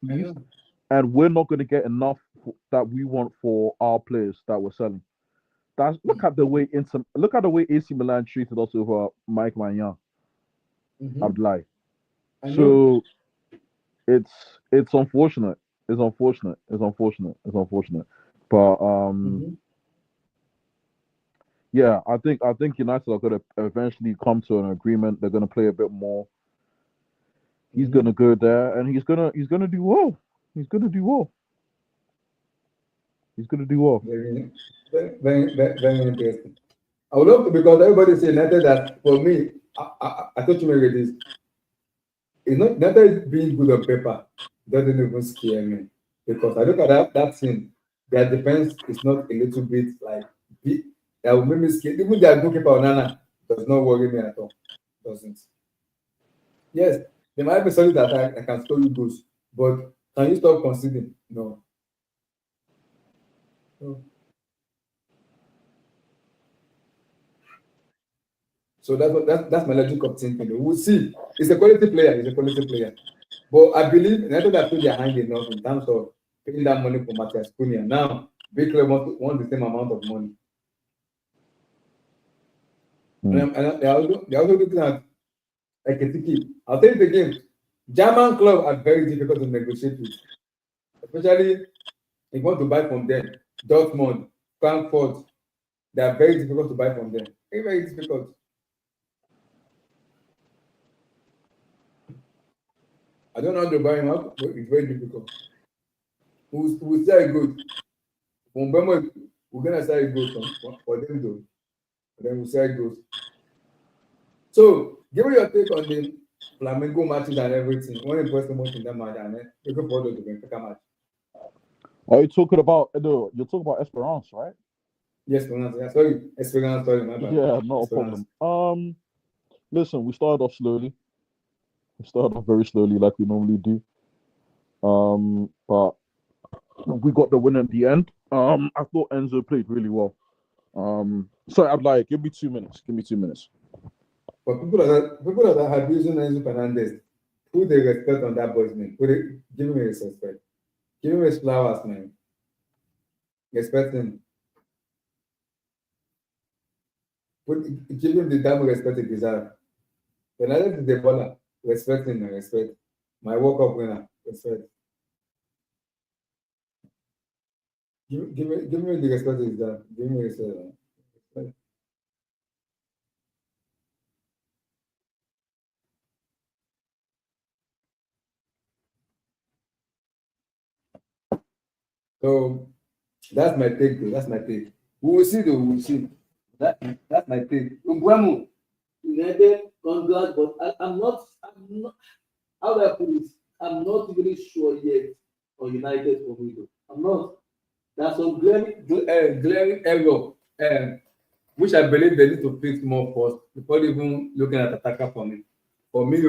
S3: fleeced, and we're not going to get enough that we want for our players that we're selling. Look at the way AC Milan treated us over Mike Maignan. Mm-hmm. I'd lie. So it's unfortunate. It's unfortunate. But mm-hmm. Yeah, I think United are going to eventually come to an agreement. They're going to play a bit more. He's going to go there, and he's going to do well. He's going to do well.
S2: Very, very interesting. I would love to, because everybody say United that for me, I thought you made this. It's not United being good on paper doesn't even scare me, because I look at that team. Their defense is not a little bit like that will make me scared. Even their goalkeeper Onana does not worry me at all. Doesn't. Yes, they might be solid attack that can score you goals, but can you stop conceding? No. So that's my logic of thinking. We'll see. It's a quality player. But I believe United have put their hand enough in terms of paying that money for Matthias Cunha. Now, big club want the same amount of money. And they're also looking at like a ticket. I'll tell you again, German clubs are very difficult to negotiate with, especially if you want to buy from them. Dortmund, Frankfurt, they are very difficult to buy from them. Very, very difficult. I don't know how to buy him out, but it's very difficult. We'll say it good. From Benfoca, we're going to say it good for them though. Then we'll say it good. So, give me your take on the Flamengo matches and everything. What impressed the most in that match, and then looking forward to the Benfica match.
S3: Are you talking about you're talking about Esperance, right?
S2: Yes, Esperance. Sorry, Esperance. Sorry, my bad.
S3: Yeah, not Esperance. A problem. Listen, we started off slowly. We started off very slowly, like we normally do. But we got the win at the end. I thought Enzo played really well. Sorry, I'd like give me 2 minutes.
S2: But people that have used Enzo Fernandez, who they respect on that boy's name? Give him his respect. Give him his flowers, man. Respect him. give him the damn respect he deserves. United is the baller. Respect him, respect. My World Cup winner, respect. Give me the respect he deserves. Give me respect. So that's my take, though. That's my take. We will see, though. We will see. That's my take. Umbuemo, United, congrats, but I'm not. How do I put this? I'm not really sure yet on United for me, though. I'm not. There's some glaring error, which I believe they need to fix more first before even looking at attacker for me. For me,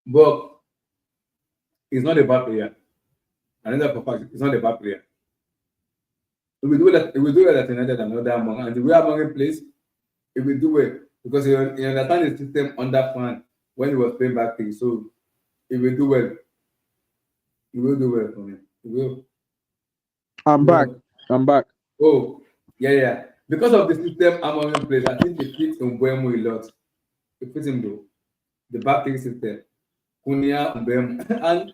S2: but he's not a bad player. Another for fact, he's not a bad player. If we do that, at United another among, and the way Among plays, it will do well because he understand the system under Fran when he was playing back things. So it will do well. He will do well for me. He will.
S3: I'm back.
S2: Oh, yeah. Because of the system Among plays, I think it fits Umbuemo a lot. It fits him though. The back thing system. Kunia, Umbuemo. And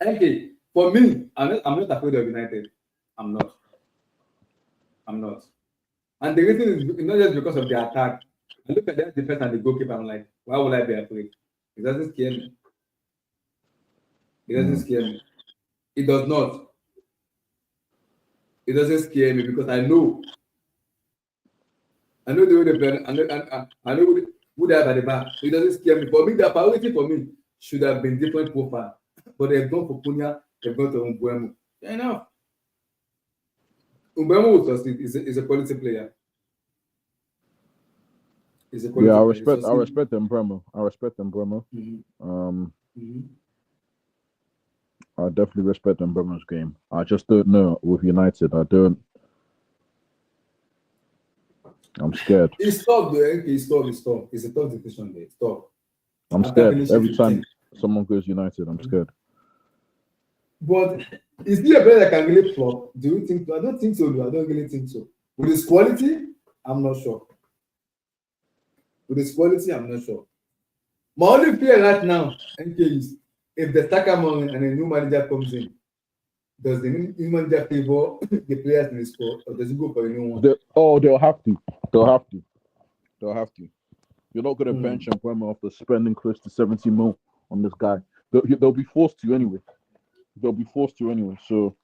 S2: okay, for me, I'm not afraid of United. I'm not. And the reason is not just because of the attack. I look at that defense and the goalkeeper, I'm like, why would I be afraid? It doesn't scare me. It doesn't scare me. It does not. It doesn't scare me because I know the way they play. I know who they have at the back. It doesn't scare me. For me, the priority for me should have been different profile. But they've gone for Cunha, they've gone to Umbuemo. Fair enough. Umbuemo will succeed. Is a quality player.
S3: I respect them, Bremo. I definitely respect them, Bremo's game. I just don't know with United. I'm scared.
S2: It's tough, though. It's tough. It's a tough decision there. It's tough.
S3: I'm scared. Every time someone goes United, I'm scared.
S2: But is he a player that can really flop? Do you think? I don't think so. I don't really think so. With his quality, I'm not sure. My only fear right now, NK, is if the Sakaman and a new manager comes in, does the new manager favor the players in the squad, or does he go for a new one?
S3: They'll have to. You're not going to bench Mbeumo after spending close to 70 mil on this guy. They'll be forced to anyway. So.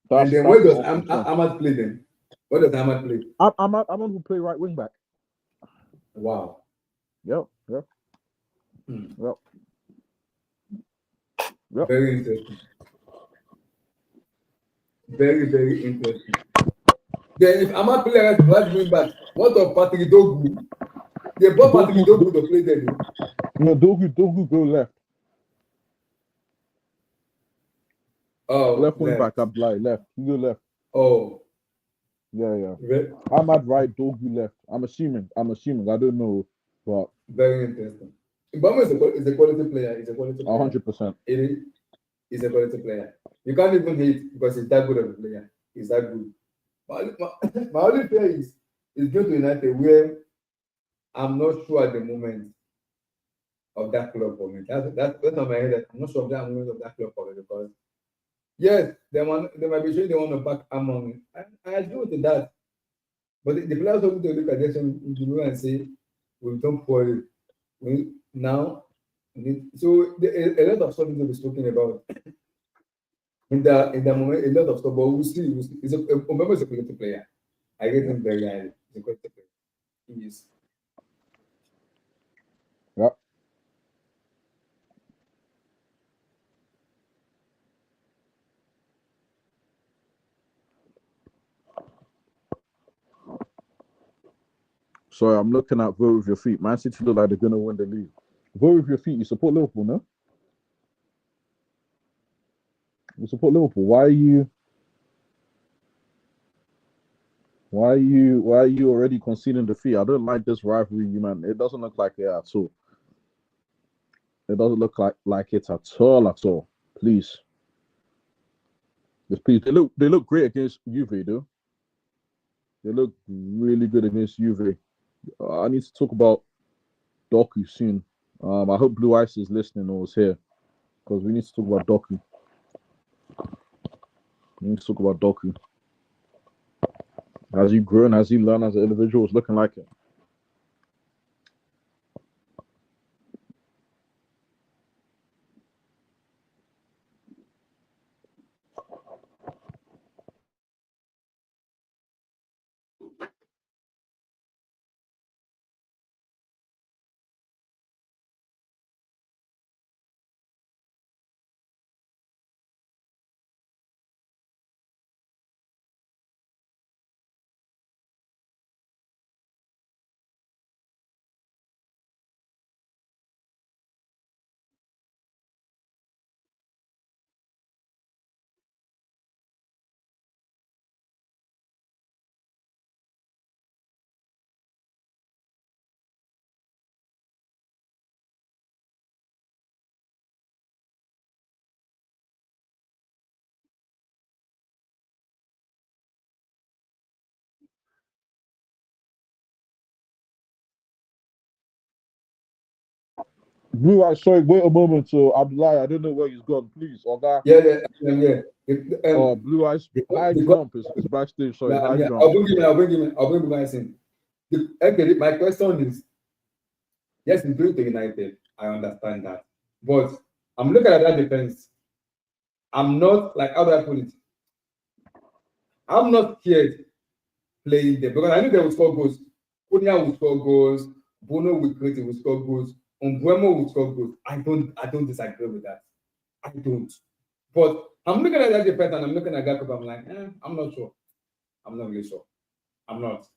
S2: And then where does Ahmad play then? Where does Ahmad play?
S3: Ahmad will play right wing back.
S2: Wow.
S3: Yep.
S2: Very interesting. Very, very interesting. Then if Ahmad play right wing back, what of Patrick Dogu? They brought Patrick Dogu to play there.
S3: No, Dogu go left.
S2: Oh,
S3: left wing back, Abdullah, left. You go left.
S2: Oh.
S3: Yeah. Ahmad right, Dogu left. I'm assuming. I don't know, but
S2: very interesting. Mbama is a quality player.
S3: 100%.
S2: It is a quality player. You can't even hate because he's that good of a player. He's that good. My only fear is going to United where I'm not sure at the moment of that club for me. That's on my head. I'm not sure of that moment of that club for me because yes, they might be showing they want to back Amon. I agree with that. But the players want to look at this and say, we've done poorly. Now, so a lot of stuff to be spoken about. In the moment, a lot of stuff, but we'll see. He's a quality player. I get him very highly. He's a quality player. He is.
S3: Yeah. Sorry, I'm looking at vote with your feet. Man City look like they're gonna win the league. Vote with your feet. You support Liverpool, no? You support Liverpool. Why are you already conceding defeat? I don't like this rivalry, man. It doesn't look like it at all. It doesn't look like it at all. Please. They look great against Juve, though. They look really good against Juve. I need to talk about Doku soon. I hope Blue Ice is listening or is here because we need to talk about Doku. We need to talk about Doku. Has he grown? Has he learned as an individual? It's looking like it. Blue Ice, sorry, wait a moment. So Abdullah, I don't know where he's gone. Please, Oga.
S2: Yeah.
S3: Blue Ice, high jump is backstage. Sorry, high jump.
S2: I'll bring you guys in. Okay, my question is, yes, he's going to United. I understand that. But I'm looking at that defense. I'm not, like, how do I put it? I'm not scared playing them because I know they will score goals. Cunha will score goals. Bono will create, will score goals. Umbuemo will score goals. I don't disagree with that. I don't. But I'm looking at that defense and I'm looking at Gakpo. I'm like, I'm not sure. I'm not really sure. I'm not.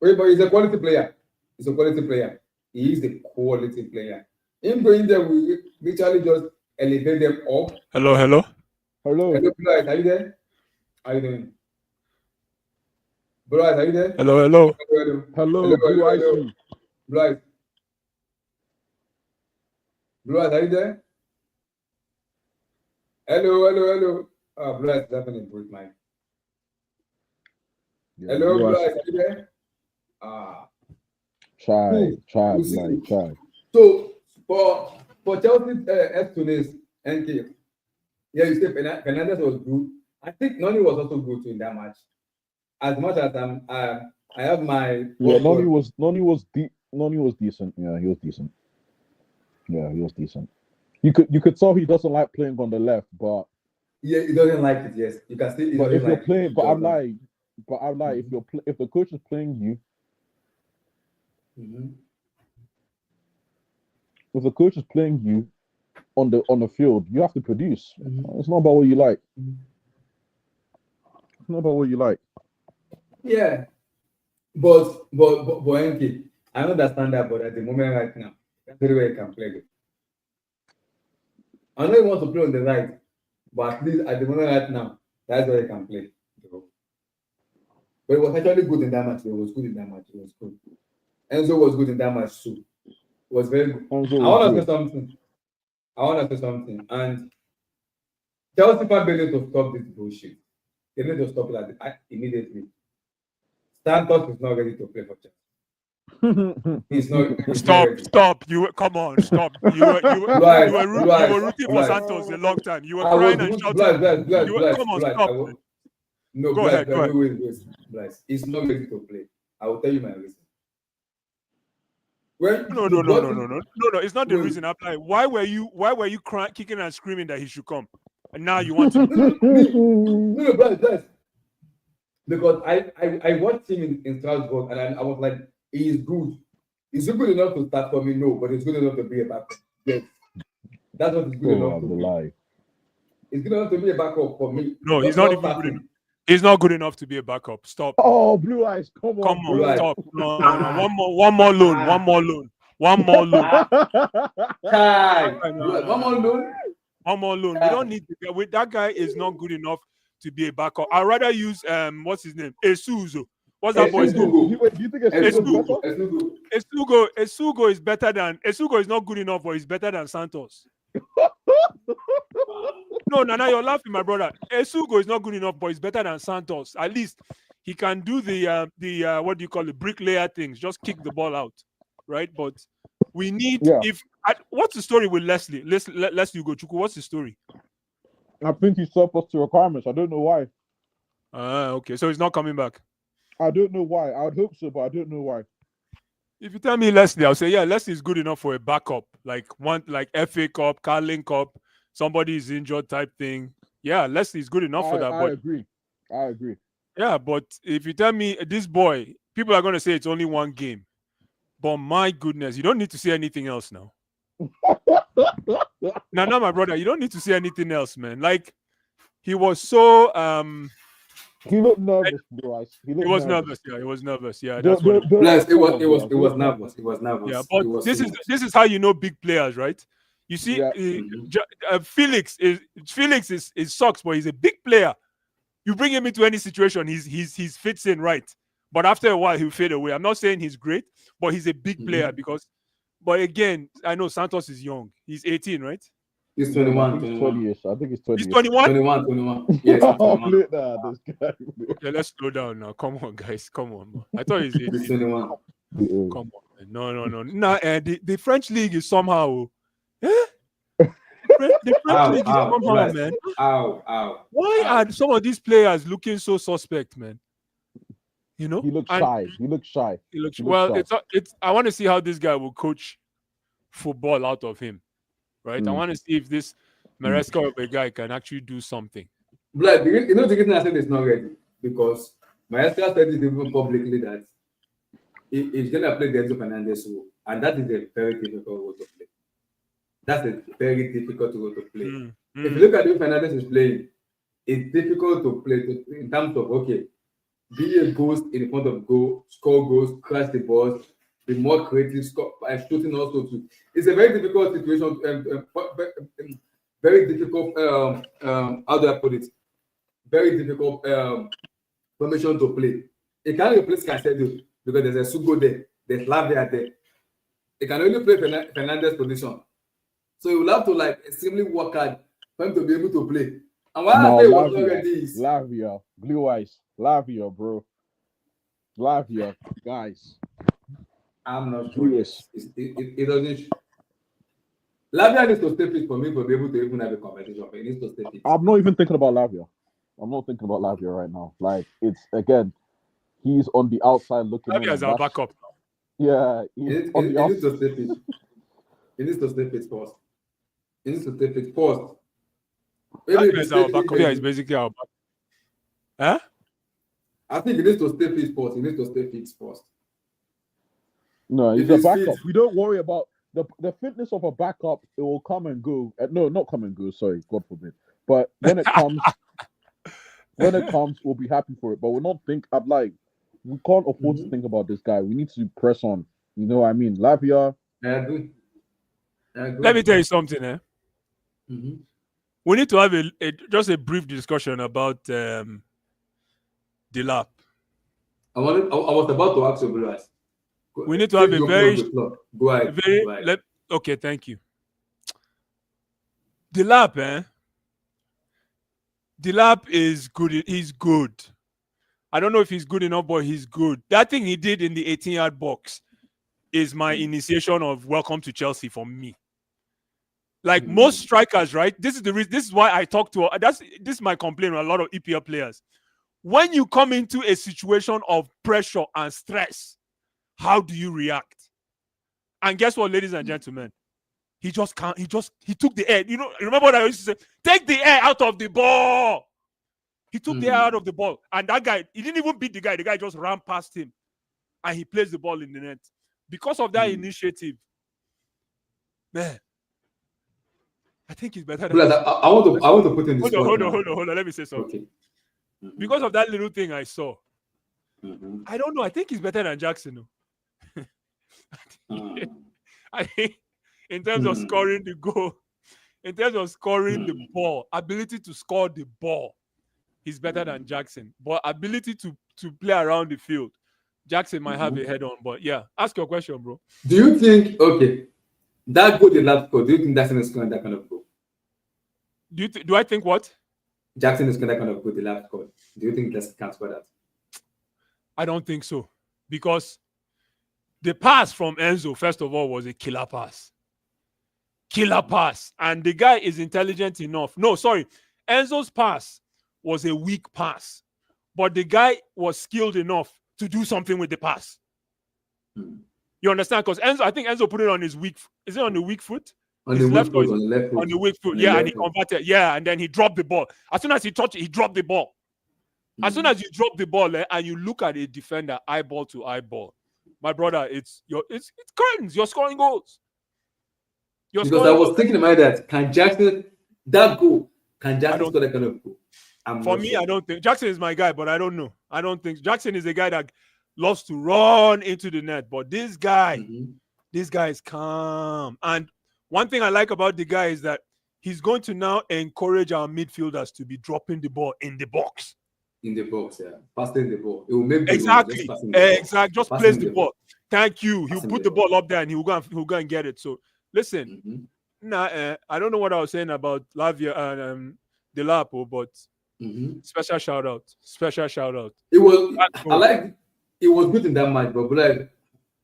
S2: Wait, but he's a quality player. He's a quality player. He is a quality player. Him going there will literally just elevate them up.
S4: Hello.
S2: Hello, guys. Are you there? How are you doing? Bro, are you there?
S4: Hello.
S3: Blue Ice.
S2: Blue Eyes, are you there? Hello. Blue Eyes is having a great mic. Hello, Blue Eyes, are you there?
S3: Try.
S2: So for Chelsea, Tunis, NK, yeah, you say Fernandez was good. I think Noni was also good too in that match. As much as I have my
S3: Noni was decent. Yeah, he was decent. You could tell he doesn't like playing on the left, but
S2: yeah, he doesn't like it. Yes, you can see.
S3: But if you're playing, I'm like, if the coach is playing you, if the coach is playing you on the field, you have to produce. It's not about what you like. It's not about what you like.
S2: Yeah, but NK, I understand that, but at the moment right now, that's very well you can play it. I know you want to play on the right, but at least at the moment right now, that's where you can play. But it was actually good in that match. It was good in that match. It was good. Enzo was good in that match too. It was very good. I want to say something. And Chelsea fans need to stop this bullshit. They need to stop it immediately. Santos is not ready to play for Chelsea. He's not.
S4: Stop! Come on, stop! You were rooting for Santos a long time. You were crying and shouting. Come on, stop!
S2: No,
S4: go ahead.
S2: Wait. He's not ready to play. I will tell you my reason.
S4: No. It's not the reason. I'm like, why were you crying, kicking and screaming that he should come, and now you want to?
S2: No, bless. Because I watched him in Strasbourg and I was like, he is good. Is he good enough to start for me? No, but he's good enough to be a backup. Yes, that's what he's good enough to be. He's good enough to be a backup for me.
S4: No, he's not even good enough. He's not good enough to be a backup. Stop.
S3: Oh, Blue Eyes, come on,
S4: stop. No. One more loan.
S2: One more loan. One more loan.
S4: We don't need to. That guy is not good enough to be a backup. I'd rather use what's his name? Esugo. What's that boy's name?
S3: Do you think
S4: Esugo is better than Esugo is not good enough, but he's better than Santos. No, Nana, you're laughing, my brother. Esugo is not good enough, but he's better than Santos. At least he can do the what do you call it, bricklayer things. Just kick the ball out, right? But we need what's the story with Leslie? Leslie Ugochukwu, what's the story?
S3: I think he's surplus to requirements. I don't know why.
S4: Okay, so he's not coming back.
S3: I don't know why. I would hope so, but I don't know why.
S4: If you tell me Leslie, I'll say, yeah, Leslie is good enough for a backup, like FA Cup, Carling Cup, somebody is injured type thing. Yeah, Leslie is good enough for that.
S3: I agree.
S4: Yeah, but if you tell me this boy, people are going to say it's only one game. But my goodness, you don't need to see anything else now. No, my brother, you don't need to see anything else, man. Like, he was so...
S3: He looked nervous, bro.
S4: He was nervous. Yeah, he was nervous. Yeah,
S2: that's what. Plus, it was nervous. He was nervous.
S4: Yeah, but this is how you know big players, right? You see, Felix is sucks, but he's a big player. You bring him into any situation, he's fits in right. But after a while, he'll fade away. I'm not saying he's great, but he's a big player because. But again, I know Santos is young. He's 18, right?
S2: He's 21.
S3: He's 20-ish. I think he's 20.
S4: He's 21?
S2: 21. Yes, 21.
S3: This guy.
S4: Okay, let's slow down now. Come on, guys. Come on, man. I thought he's 18.
S2: He's 21.
S4: Come on, man. No. The French league is somehow... The French league is somehow, man. Why are some of these players looking so suspect, man? You know?
S3: He looks shy. He looks shy.
S4: It's. I want to see how this guy will coach football out of him. Right, I want to see if this Maresca of a guy can actually do something.
S2: But you know, the reason I said it's not ready because Maresca said it even publicly that he's gonna play Enzo Fernandez role, and that is a very difficult role to play. That's a very difficult role to play. If you look at the way Fernandez is playing, it's difficult to play in terms of be a ghost in front of goal, score goals, crash the balls. Be more creative, shooting also too. It's a very difficult situation. Very difficult. How do I put it? Very difficult formation to play. It can't replace Caicedo because there's a Sugo there, there's Lavia there. It can only play Fernandez position. So you will have to extremely work hard for him to be able to play. And why I say was already is
S3: Lavia, blue eyes, Lavia, bro, Lavia, guys.
S2: I'm not sure. It doesn't. Lavia needs to stay fit for me to be able to even have a conversation. He needs to stay fit.
S3: I'm not even thinking about Lavia. I'm not thinking about Lavia right now. Like, it's again, he's on the outside looking.
S4: Lavia is our backup.
S3: Yeah,
S2: he needs to stay fit. He needs to stay fit first.
S4: Lavia is our backup. Yeah, it's basically our backup. Huh?
S2: I think he needs to stay fit first.
S3: No, he's a backup. We don't worry about the fitness of a backup. It will come and go. No, not come and go. Sorry, God forbid. But when it comes, we'll be happy for it. But we're not we can't afford to think about this guy. We need to press on. You know what I mean? Lavia.
S2: I agree.
S4: Let me tell you something, We need to have just a brief discussion about the lap.
S2: I was about to ask you, guys.
S4: We need to have a very...
S2: Go ahead.
S4: Okay, thank you. The lap, The lap is good. He's good. I don't know if he's good enough, but he's good. That thing he did in the 18-yard box is my initiation of welcome to Chelsea for me. Like most strikers, right? This is the reason. This is why I talk to... This is my complaint with a lot of EPL players. When you come into a situation of pressure and stress, how do you react? And guess what, ladies and gentlemen? He just can't. He took the air. You know, remember what I used to say? Take the air out of the ball. He took the air out of the ball. And that guy, he didn't even beat the guy. The guy just ran past him. And he placed the ball in the net. Because of that initiative, man, I think he's better than...
S2: I want to put in this...
S4: Hold on. Let me say something. Okay. Because of that little thing I saw, I don't know. I think he's better than Jackson. I think in terms of scoring the goal, in terms of scoring the ball, ability to score the ball, he's better than Jackson. But ability to play around the field, Jackson might have a head on. But yeah, ask your question, bro.
S2: Do you think, that goal the last goal, do you think that's going to score that kind of goal?
S4: Do I think what?
S2: Jackson is gonna kind of put the last score. Do you think that's can score that?
S4: I don't think so. Because the pass from Enzo, first of all, was a killer pass. Killer pass. And the guy is intelligent enough. No, sorry. Enzo's pass was a weak pass. But the guy was skilled enough to do something with the pass. You understand? Because I think Enzo put it on his weak. Is it on the weak foot?
S2: On the left foot, on the left foot.
S4: On the weak foot, yeah, and he converted. Yeah, and then he dropped the ball. As soon as he touched it, he dropped the ball. As soon as you drop the ball and you look at a defender eyeball to eyeball, my brother, it's curtains. You're scoring goals.
S2: Because I was thinking about that. Can Jackson score that kind of goal?
S4: For me, I don't think Jackson is my guy, but I don't know. I don't think Jackson is a guy that loves to run into the net. But this guy is calm. And one thing I like about the guy is that he's going to now encourage our midfielders to be dropping the ball in the box.
S2: In the box, yeah. Passing the ball. It will make
S4: exactly. Just place the ball. Thank you. He'll put the ball up there and he'll go and get it. So listen, I don't know what I was saying about Lavia and Delapo, but special shout out. Special shout out.
S2: It was it was good in that match, but like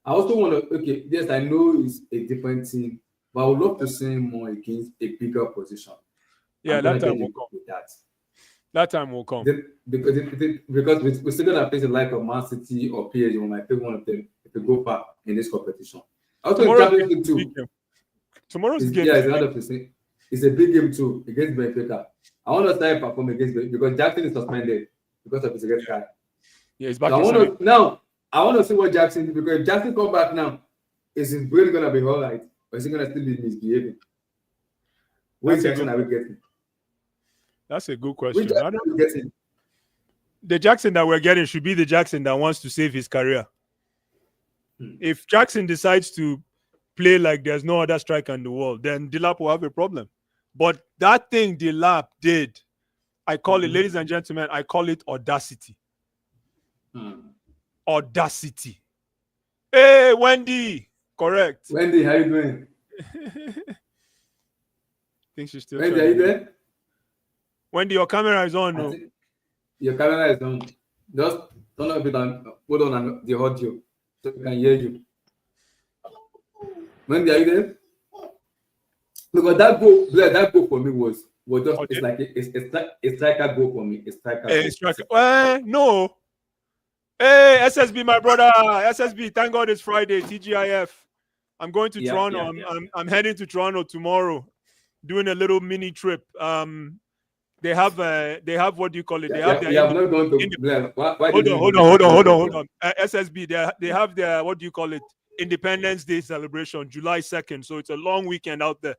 S2: I also want to yes, I know it's a different team, but I would love to see him more against a bigger position.
S4: Yeah, that time will come. That time will come.
S2: Because we're still gonna face the like of Man City or PSG. We might pick one of them if we go far in this competition. Also, Champions League too.
S4: Tomorrow's game.
S2: Yeah, it's another percent. It's a big game too against Benfoca. I want to start perform against Benfica because Jackson is suspended because of his red card.
S4: Yeah, he's back.
S2: So I want to see what Jackson do, because if Jackson come back now, is his brain gonna be all right, or is he gonna still be misbehaving? Which Jackson are we getting?
S4: That's a good question.
S2: The
S4: Jackson that we're getting should be the Jackson that wants to save his career. If Jackson decides to play like there's no other striker in the world, then Delap will have a problem. But that thing Delap did, I call it, ladies and gentlemen, I call it audacity. Audacity. Hey, Wendy. Correct.
S2: Wendy, how you doing?
S4: Think she's still
S2: Wendy, are you there?
S4: Wendy, your camera is on. No?
S2: Your camera is on. Just turn off it and put on the audio so we can hear you. Wendy, are you there? Because that goal for me was just it's like a striker goal for me. A striker.
S4: No. Hey, SSB, my brother. SSB, thank God it's Friday. TGIF. I'm going to Toronto. I'm heading to Toronto tomorrow, doing a little mini trip. They have what do you call it? They have their.
S2: I'm not going to.
S4: Hold on. SSB, they have their, what do you call it? Independence Day celebration, July 2nd. So it's a long weekend out there.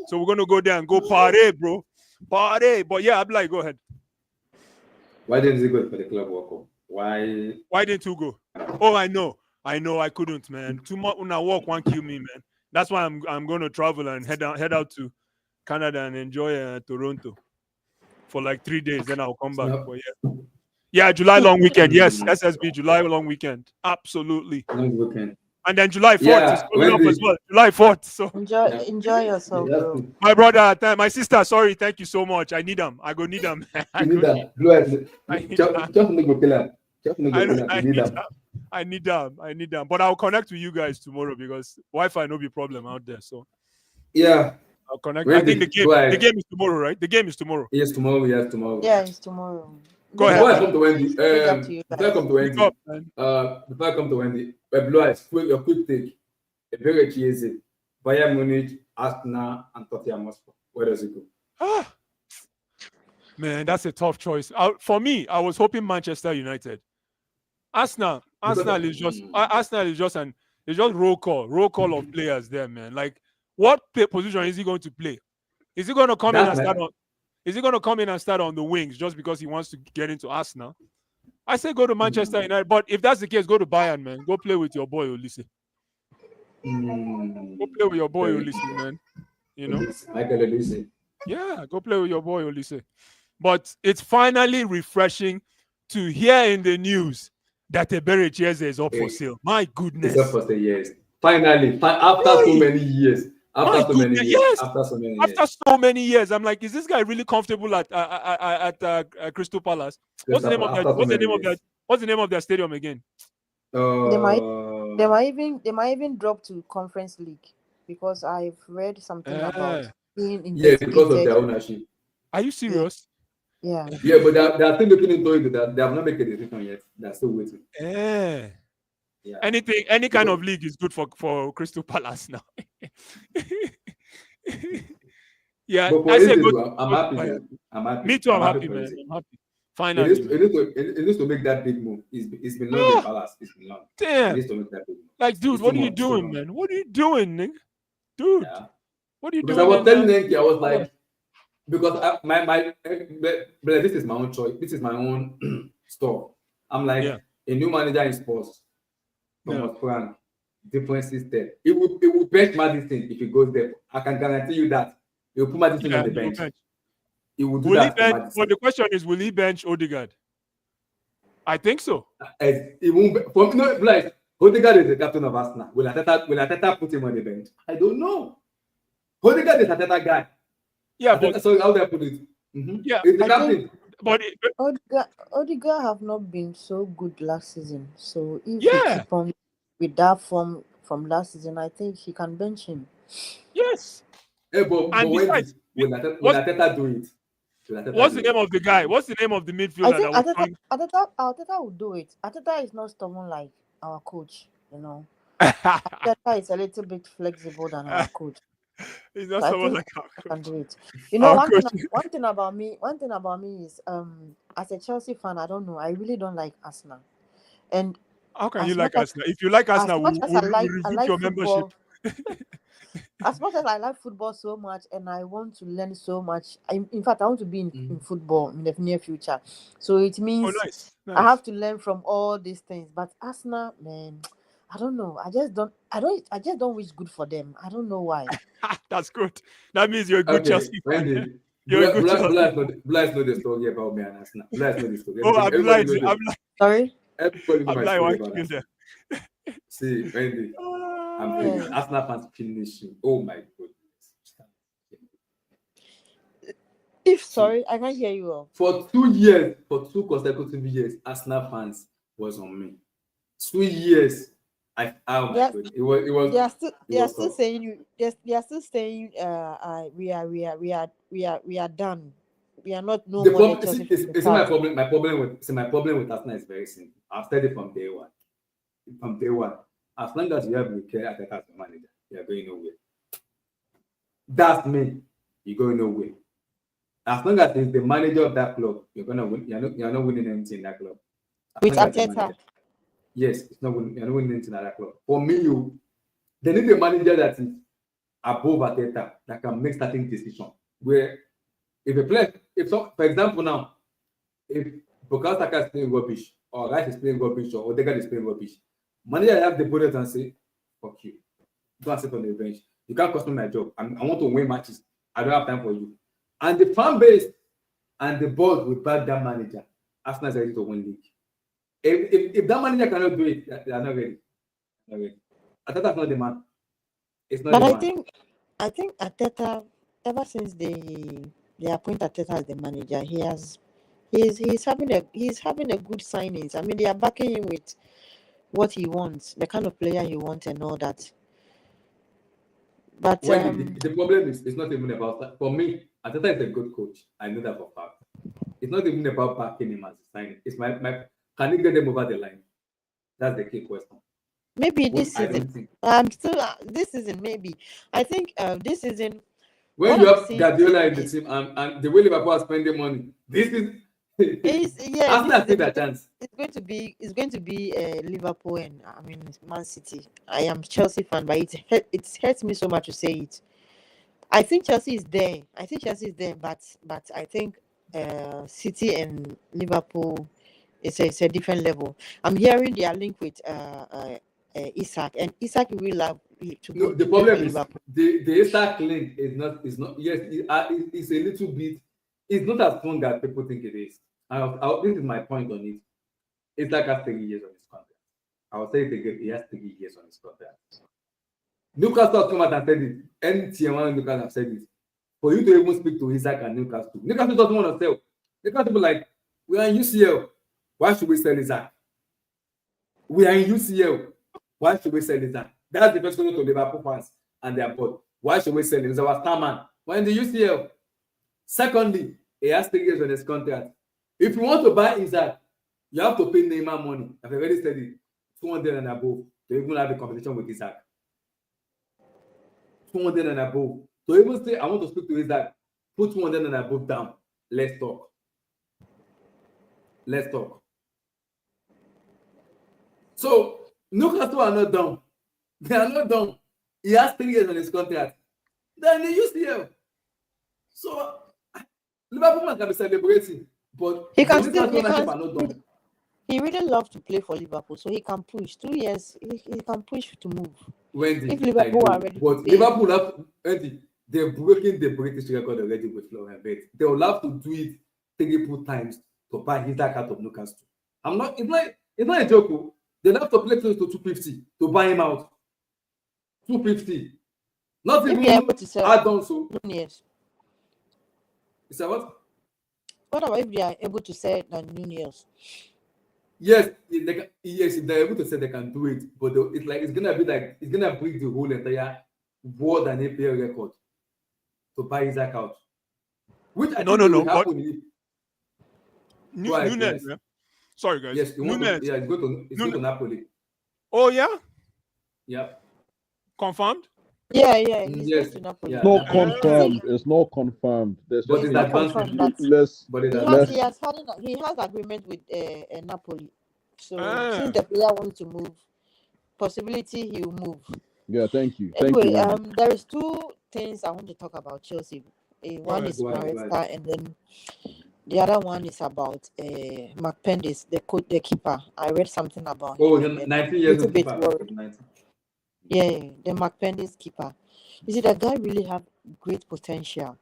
S4: So we're gonna go there and go party, bro. Party. But yeah, Abdullah, go ahead.
S2: Why didn't he go for the club walk? Why
S4: didn't you go? Oh, I know, I couldn't, man. Too much when I walk won't kill me, man. That's why I'm going to travel and head out to Canada and enjoy Toronto for like 3 days. Then I'll come back. But yeah, July long weekend. Yes, SSB July long weekend. Absolutely.
S2: Long weekend.
S4: And then July 4th is coming up as well. July 4th. So
S5: enjoy yourself, bro.
S4: My brother, my sister, sorry, thank you so much. I need them. I go need them.
S2: I
S4: need them. But I'll connect with you guys tomorrow because Wi-Fi no be problem out there. So
S2: yeah,
S4: I'll connect. I think the game is tomorrow, right? The game is tomorrow.
S2: Yes, tomorrow. Yes, tomorrow.
S5: Yeah, it's tomorrow.
S4: Go ahead.
S2: Before I come to Wendy, Blue Eyes, your quick take. A very easy. Bayern Munich, Arsenal, and Tottenham Hotspur. Where does it go?
S4: Man, that's a tough choice. For me, I was hoping Manchester United. Arsenal is just roll call of players there, man. Like, what position is he going to play? Is he going to come in and start on? Is he going to come in and start on the wings just because he wants to get into Arsenal? I say go to Manchester United, but if that's the case, go to Bayern, man. Go play with your boy Olise. Go play with your boy Olise, man. You know,
S2: Michael Olise.
S4: Yeah, go play with your boy Olise. But it's finally refreshing to hear in the news that Ebere Chieze is up for sale. My goodness.
S2: It's up for sale, yes. Finally, after so many years. After
S4: My
S2: so many
S4: goodness,
S2: years.
S4: yes.
S2: After so many
S4: After
S2: years.
S4: so many years, I'm like, is this guy really comfortable at Crystal Palace? What's the name of
S2: After
S4: that?
S2: so many years.
S4: What's the name of their stadium again?
S5: They might
S2: Uh,
S5: they might even drop to Conference League because I've read something about being
S2: yeah, because of their
S5: investigated.
S2: ownership.
S4: Are you serious?
S5: Yeah.
S2: Yeah, but they are still looking into it. That they have not made a decision yet. They're still waiting.
S4: Yeah.
S2: Yeah.
S4: Any kind of league is good for Crystal Palace now. Yeah,
S2: But for
S4: I say
S2: Eze,
S4: go
S2: I'm
S4: to
S2: happy.
S4: Bayern.
S2: I'm happy.
S4: Me too, I'm
S2: happy
S4: happy,
S2: for
S4: man.
S2: Eze.
S4: I'm happy.
S2: It
S4: Finally,
S2: needs,
S4: man.
S2: it needs to make that big move. It's been long in
S4: Ah,
S2: Palace. It's been long. It
S4: damn.
S2: needs to make that big move.
S4: Like, dude,
S2: It's
S4: what
S2: too
S4: are you
S2: much. It's too
S4: doing,
S2: long.
S4: man? What are you doing, nigga? Dude,
S2: Yeah.
S4: what are you
S2: Because I
S4: doing?
S2: was telling
S4: man?
S2: Nenki, I was like, because but this is my own choice. This is my own stuff. I'm like
S4: Yeah.
S2: a new manager in sports.
S4: Yeah.
S2: Thomas Frank, different system. It will bench Madison if he goes there. I can guarantee you that. He will put Madison on the
S4: he will
S2: bench. He will do
S4: Will he
S2: that for
S4: bench?
S2: Madison.
S4: Well, the question is, will he bench Odegaard? I think so.
S2: He won't. For no, like Odegaard is the captain of Arsenal. Will Arteta put him on the bench? I don't know. Odegaard is Arteta guy.
S4: Yeah,
S2: Arteta,
S4: but
S2: so how do I put it?
S4: yeah,
S2: He's the
S5: I
S2: captain.
S5: think
S4: but
S5: Odegaard have not been so good last season. So if he
S4: yeah,
S5: keep on with that form from last season, I think he can bench him.
S4: yes.
S2: But
S4: And besides,
S2: will
S4: what's
S2: Arteta do it? Will Arteta
S4: what's the
S2: do
S4: name
S2: it?
S4: of the guy? What's the name of the
S5: I
S4: midfielder
S5: think
S4: that was going?
S5: Arteta will do it. Arteta is not stubborn like our coach, you know. Arteta is a little bit flexible than our coach.
S4: He's not
S5: So I
S4: someone
S5: think
S4: like our
S5: I can
S4: coach.
S5: do it. You know,
S4: Our coach.
S5: one thing about me is as a Chelsea fan, I don't know. I really don't like Arsenal. And
S4: How can you
S5: as
S4: like
S5: much as
S4: Arsenal? If you like
S5: as
S4: Arsenal,
S5: much as
S4: we'll
S5: I
S4: revoke
S5: like
S4: your membership.
S5: football, as much as I like football so much and I want to learn so much, in fact I want to be in football in the near future. So it
S4: Oh,
S5: means
S4: nice,
S5: I
S4: nice.
S5: have to learn from all these things. But Arsenal, man, I don't know. I just don't wish good for them. I don't know why.
S4: That's good. That means you're a good
S2: Okay,
S4: Chelsea fan.
S2: Wendy.
S4: You're a good Chelsea.
S2: Blast know the story about me and Arsenal. Blast know the story.
S4: Oh,
S2: Everybody knows
S5: Sorry?
S2: everybody know
S4: I'm
S2: my
S4: like,
S2: story
S4: why
S2: about
S4: you
S2: Arsenal.
S4: there?
S2: See, Wendy, I'm finished.
S5: Yeah.
S2: Arsenal fans finishing. Oh my goodness.
S5: Sorry, I can't hear you all.
S2: For 2 years, for 2 consecutive years, Arsenal fans was on me. 2 years. Oh my
S5: Yes.
S2: goodness. It was
S5: They are still
S2: tough.
S5: saying they are still saying we are done. We are not no
S2: The
S5: more the
S2: problem,
S5: Chelsea
S2: see,
S5: from the
S2: my
S5: start.
S2: problem. My problem with Arsenal is very simple. I've said it from day one. From day one, as long as you have Mikel Arteta as the manager, you are going nowhere. That's me. You're going nowhere. As long as he's the manager of that club, you're gonna win. You're not winning anything in that club. As
S5: With
S2: long as the
S5: Arteta.
S2: manager- Yes, it's not winning. You're not winning anything in that club. For me, they need a manager that is above Arteta that can make certain decisions. Where if a player, for example now, if Bukayo Saka is playing rubbish, or Rice is playing rubbish, or Odegaard is playing rubbish, manager have the bullet and say, "Fuck you, go and sit on the bench. You can't cost me my job. I want to win matches. I don't have time for you." And the fan base and the board will back that manager. Arsenal is ready to win league. If that manager cannot do it, they are not ready. Not ready. Arteta's not the man. It's not
S5: But
S2: the
S5: I
S2: man.
S5: think Arteta, ever since they appoint Arteta as the manager, he's having a good signings. I mean, they are backing him with what he wants, the kind of player he wants, and all that. But
S2: When the problem is, it's not even about that. For me, Arteta is a good coach. I know that for a fact. It's not even about backing him as a signing. It's my can he get them over the line? That's the key question.
S5: maybe this
S2: I
S5: season,
S2: don't think.
S5: I'm still this season maybe. I think this season.
S2: When
S5: What
S2: you
S5: I'm
S2: have
S5: seeing
S2: Guardiola in the
S5: is
S2: team and the way Liverpool are spending money, this is Arsenal still a chance.
S5: it's going to be Liverpool and Man City. I am Chelsea fan, but it hurts me so much to say it. I think Chelsea is there. But I think City and Liverpool it's a different level. I'm hearing they are linked with Isaac, and Isaac will love to go
S2: No, the
S5: to play for
S2: problem is
S5: Liverpool.
S2: the Isaac link is not yes it's a little bit it's not as strong as people think it is. This is my point on it. Isaac has 3 years on his contract. I will say it again, he has 3 years on his contract. Newcastle have come out and said it. NTM1 Newcastle have said it. For you to even speak to Isaac and Newcastle doesn't want to sell. Newcastle be like, we are in UCL. Why should we sell Isaac? We are in UCL. Why should we sell Isaac? That's the first question to Liverpool fans and their board. Why should we sell him? He's our star man. We're in the UCL. Secondly, he has 3 years on his contract. If you want to buy Isaac, you have to pay Neymar money. I've already said it. 200 and above to even have a competition with Isaac. 200 and above. So even say I want to speak to Isaac, put 200 and above down. Let's talk. Let's talk. So Newcastle are not down. They are not down. He has 3 years on his contract. Then the UCL. So Liverpool can be celebrating, but
S5: He can still.
S2: are not done.
S5: He really loves to play for Liverpool, so he can push. 2 years, he can push to move.
S2: Wendy,
S5: If Liverpool are ready,
S2: but Liverpool have Wendy, they're breaking the British record already with Florian Wirtz. They will have to do it 3 times to buy his out of Newcastle. It's not a joke. They'll have to play close to 250 to buy him out. 250. Not
S5: if
S2: even
S5: you're able to sell
S2: add on so.
S5: Nunez.
S2: Is that what?
S5: What about if they are able to sell Nunez?
S2: Yes, if they're able to say they can do it, but it's gonna break the whole entire world and APL record to buy Isaac out. Which I think will happen if
S4: Nunez. Yeah. Sorry, guys.
S2: Yes,
S4: Nunez.
S2: It's going to Napoli.
S4: Oh yeah,
S2: Yeah.
S4: confirmed.
S5: Yeah, he's
S2: Yes,
S5: going to Napoli.
S2: yeah.
S3: It's not confirmed. It's not confirmed. There's
S2: But
S3: just
S2: it's
S5: not
S2: advanced.
S5: confirmed, but
S2: But it's
S5: He
S2: advanced.
S5: has agreement with Napoli. So
S4: Ah.
S5: since the player wants to move, possibility he will move.
S3: yeah. Thank you. Thank
S5: Anyway,
S3: you. Wendy.
S5: there is 2 things I want to talk about Chelsea. One is
S2: Go ahead.
S5: Maresca, and then the other one is about McPendis, the keeper. I read something about
S2: Oh,
S5: him.
S2: you're
S5: And
S2: 19
S5: I'm a
S2: years
S5: little
S2: old.
S5: bit
S2: keeper.
S5: worried.
S2: 19.
S5: Yeah, the McPendis keeper. You see, that guy really have great potential.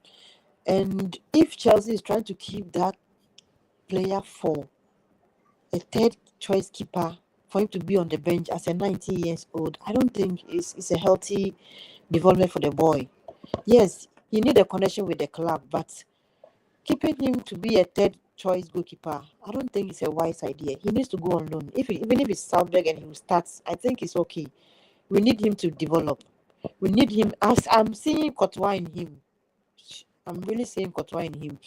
S5: And if Chelsea is trying to keep that player for a third choice keeper, for him to be on the bench as a 19 years old, I don't think it's a healthy development for the boy. Yes, he need a connection with the club, but keeping him to be a third choice goalkeeper, I don't think it's a wise idea. He needs to go on loan. Even if it's Southberg and he will start, I think it's okay. We need him to develop. We need him. As I'm seeing Courtois in him. I'm really seeing Courtois in him.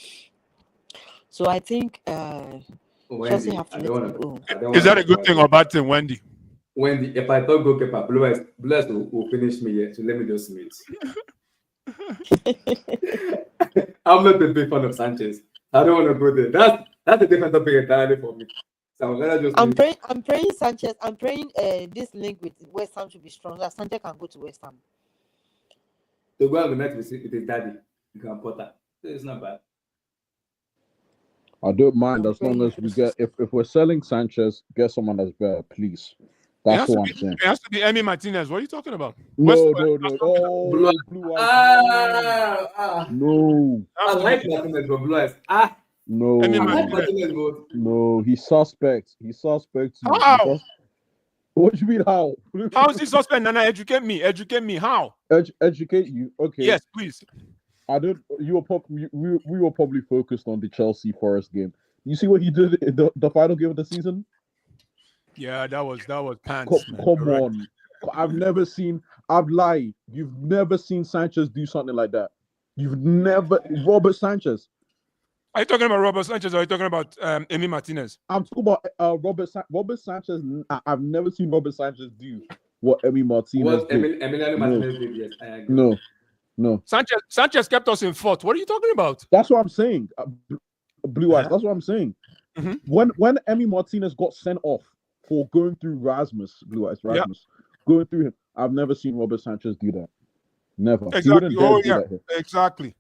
S5: So I think Chelsea
S2: Wendy,
S5: have to
S2: I
S5: let
S2: don't
S5: him
S2: want
S5: go.
S2: to.
S4: Is that a good thing or bad thing, Wendy?
S2: Wendy, if I thought goalkeeper, Blue will finish me here. So let me just mute. I'm not a big fan of Sanchez. I don't want to go there. That's a different topic entirely for me. So I'm gonna just.
S5: I'm praying Sanchez. I'm praying this link with West Ham should be strong. That Sanchez can go to West Ham.
S2: To go on the net with his daddy, Graham Potter. It's not bad.
S3: I don't mind as
S5: Okay.
S3: long as we get if we're selling Sanchez, get someone that's better, please. That's what I'm saying.
S4: It has to be Emi Martinez. What are you talking about?
S3: No. Oh,
S2: Blue-
S3: Blue Eyes. No.
S2: I like Martinez, but Blue Eyes.
S3: No.
S4: Emi
S2: I like
S4: Martinez.
S2: Martinez, but
S3: No. He's suspect. He's suspect.
S4: How?
S3: What do you mean how?
S4: How is he suspect? Nana, educate me. Educate me. How?
S3: Educate you. Okay.
S4: Yes, please.
S3: I don't. You were probably we were probably focused on the Chelsea Forest game. You see what he did in the final game of the season?
S4: Yeah, that was pants. man.
S3: Come
S4: Correct.
S3: on. I've lied. You've never seen Sanchez do something like that. You've never Robert Sanchez.
S4: Are you talking about Robert Sanchez or are you talking about Emi Martinez?
S3: I'm talking about Robert Sanchez. I've never seen Robert Sanchez do what Emi Martinez
S2: what
S3: did.
S2: Emiliano Martinez did, yes, I agree.
S3: No.
S4: Sanchez kept us in fourth. What are you talking about?
S3: That's what I'm saying. Blue Eyes.
S4: Uh-huh.
S3: That's what I'm saying.
S4: Mhm.
S3: When Emi Martinez got sent off for going through Rasmus, going through him, I've never seen Robert Sanchez do that. Never. He
S4: Exactly.
S3: wouldn't dare
S4: Oh
S3: do
S4: yeah.
S3: that here.
S4: Exactly.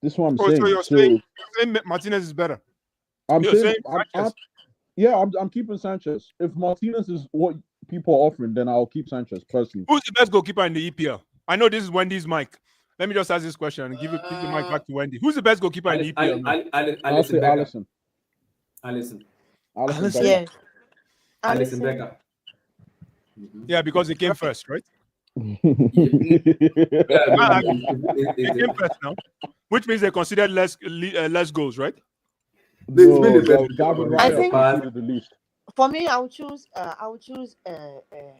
S3: This is what I'm
S4: Oh,
S3: saying.
S4: so you're saying Martinez is better.
S3: I'm
S4: you're
S3: saying,
S4: saying Sanchez.
S3: I'm keeping Sanchez. If Martinez is what people are offering, then I'll keep Sanchez personally.
S4: Who's the best goalkeeper in the EPL? I know this is Wendy's mic. Let me just ask this question and give the mic back to Wendy. Who's the best goalkeeper in the EPL? now?
S3: I'll say Alisson.
S2: Alisson.
S3: Alisson.
S5: Yeah.
S2: Alisson Becker.
S4: Yeah, because he came first, right? Ah,
S2: It's
S4: they came first now, which means they considered less goals, right?
S2: been the best
S3: David
S2: result.
S5: I
S3: Raya
S5: think-
S3: conceded the least.
S5: For me, I would choose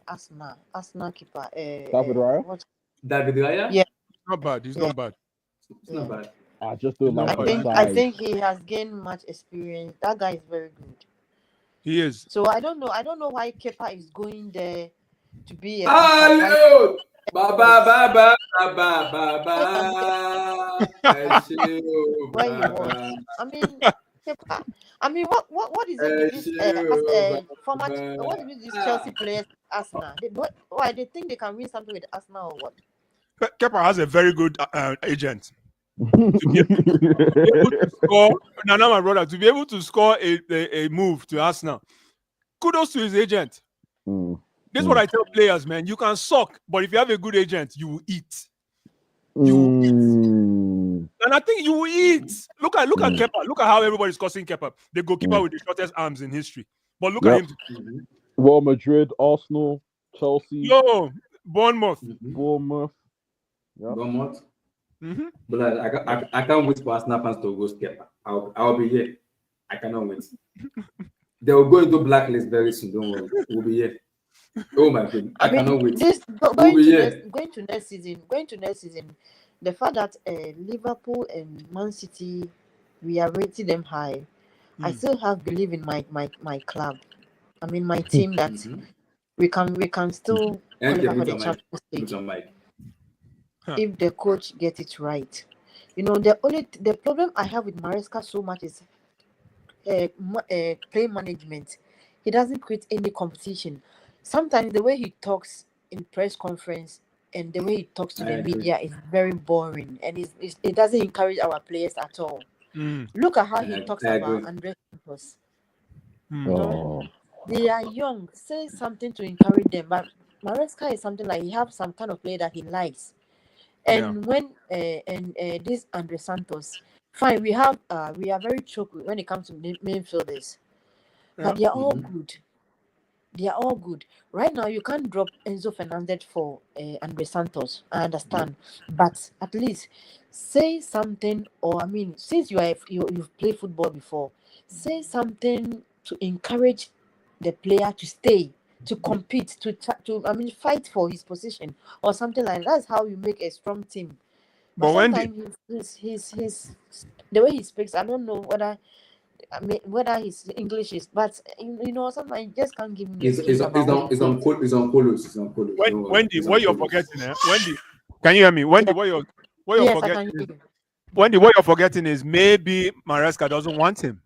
S5: Arsenal keeper.
S3: David Raya?
S5: What?
S2: David Raya?
S5: Yeah.
S4: Not bad. He's
S5: Yeah.
S4: not bad.
S2: It's not bad.
S3: I just don't
S4: No,
S3: like
S5: I
S3: his
S5: think
S3: size.
S5: he has gained much experience. That guy is very good.
S4: He is.
S5: So I don't know why Kepa is going there to be a
S2: Hello! Baba.
S5: where he was. I mean, Kepa. I mean, what is it with this former? What is it with these Chelsea players? Arsenal. Why they think they can win something with Arsenal or what?
S4: Kepa has a very good agent. To be able to score, Nana, my brother, to be able to score a move to Arsenal. Kudos to his agent.
S3: Mm.
S4: This is what I tell players, man. You can suck, but if you have a good agent, you will eat.
S3: Mm.
S4: And I think you will eat. Look at Kepa. Look at how everybody's cursing Kepa. The goalkeeper with the shortest arms in history. But look at him.
S3: Real Madrid, Arsenal, Chelsea,
S4: Yo, Bournemouth.
S3: Bournemouth. Yep.
S2: Bournemouth.
S4: Mhm.
S2: But I can't wait for Arsenal fans to go Kepa. I'll be here. I cannot wait. They will go into blacklist very soon. Don't worry. We'll be here. Oh my God. I cannot wait.
S5: Going to next season, the fact that Liverpool and Man City, we are rating them high. I still have belief in my club. I mean my team that we can still qualify for the Champions League if the coach gets it right. You know, the problem I have with Maresca so much is play management. He doesn't create any competition. Sometimes the way he talks in press conference and the way he talks to the media is very boring, and it doesn't encourage our players at all. Look at how he talks about Andre Santos.
S3: Oh.
S5: They are young. Say something to encourage them. But Maresca is something like he has some kind of player that he likes. And when this Andre Santos, fine, we are very choked when it comes to midfielders, but they are all good. They are all good. Right now, you can't drop Enzo Fernandez for Andre Santos. I understand, but at least say something. Or I mean, since you've played football before, say something to encourage the player to stay, to compete, to fight for his position or something like that. That's how you make a strong team.
S4: But
S5: sometimes he's the way he speaks, I don't know whether his English is, but you know, sometimes you just can't give him.
S2: It's on Colos.
S4: Wendy, what you're forgetting, Wendy, can you hear me? Wendy, what you're forgetting? Wendy, what you're forgetting is maybe Maresca doesn't want him.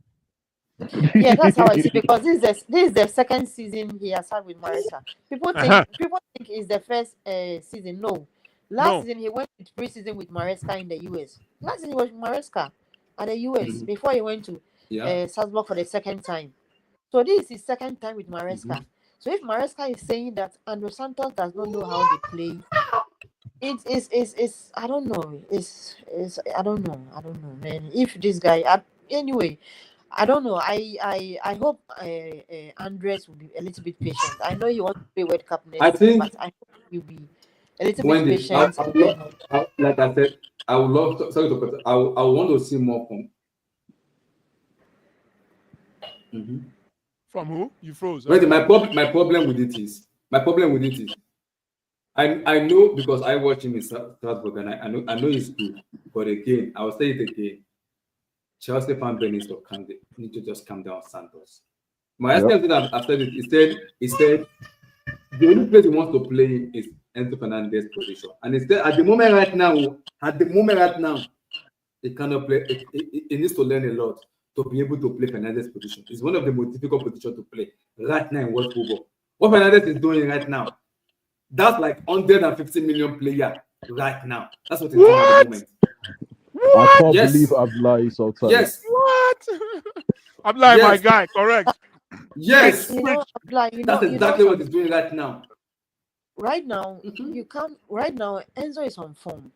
S5: Yeah, that's how I see. Because this is the second season he has had with Maresca. People think it's the first season. No, last season he went with pre-season with Maresca in the US. Last season he was with Maresca at the US before he went to Salzburg for the second time. So this is his second time with Maresca. So if Maresca is saying that Andre Santos does not know how they play, it's I don't know. I don't know, man. If this guy anyway, I don't know. I hope Andres will be a little bit patient. I know he wants to play World Cup next year, but I hope he'll be a little bit patient.
S2: Like I said, I would love to, sorry to cut. I want to see more from.
S4: From who? You froze.
S2: Wait, my problem with it is I know because I watch him in Strasbourg and I know he's good, but again, I will say it again. Chelsea fan needs to just calm down Santos. My thing I've said it. He said the only place he wants to play is Enzo Fernandez's position, and instead at the moment right now, he cannot play. He needs to learn a lot to be able to play Fernandez's position. It's one of the most difficult positions to play right now in world football. What Fernandez is doing right now, that's like 150 million player right now. That's what he's doing at the moment.
S3: I can't believe Abdullah is so tired.
S2: Yes.
S4: What? Abdullah, my guy, correct.
S2: Yes.
S5: That's
S2: exactly what he's doing right now.
S5: Right now, you can't. Right now, Enzo is on form.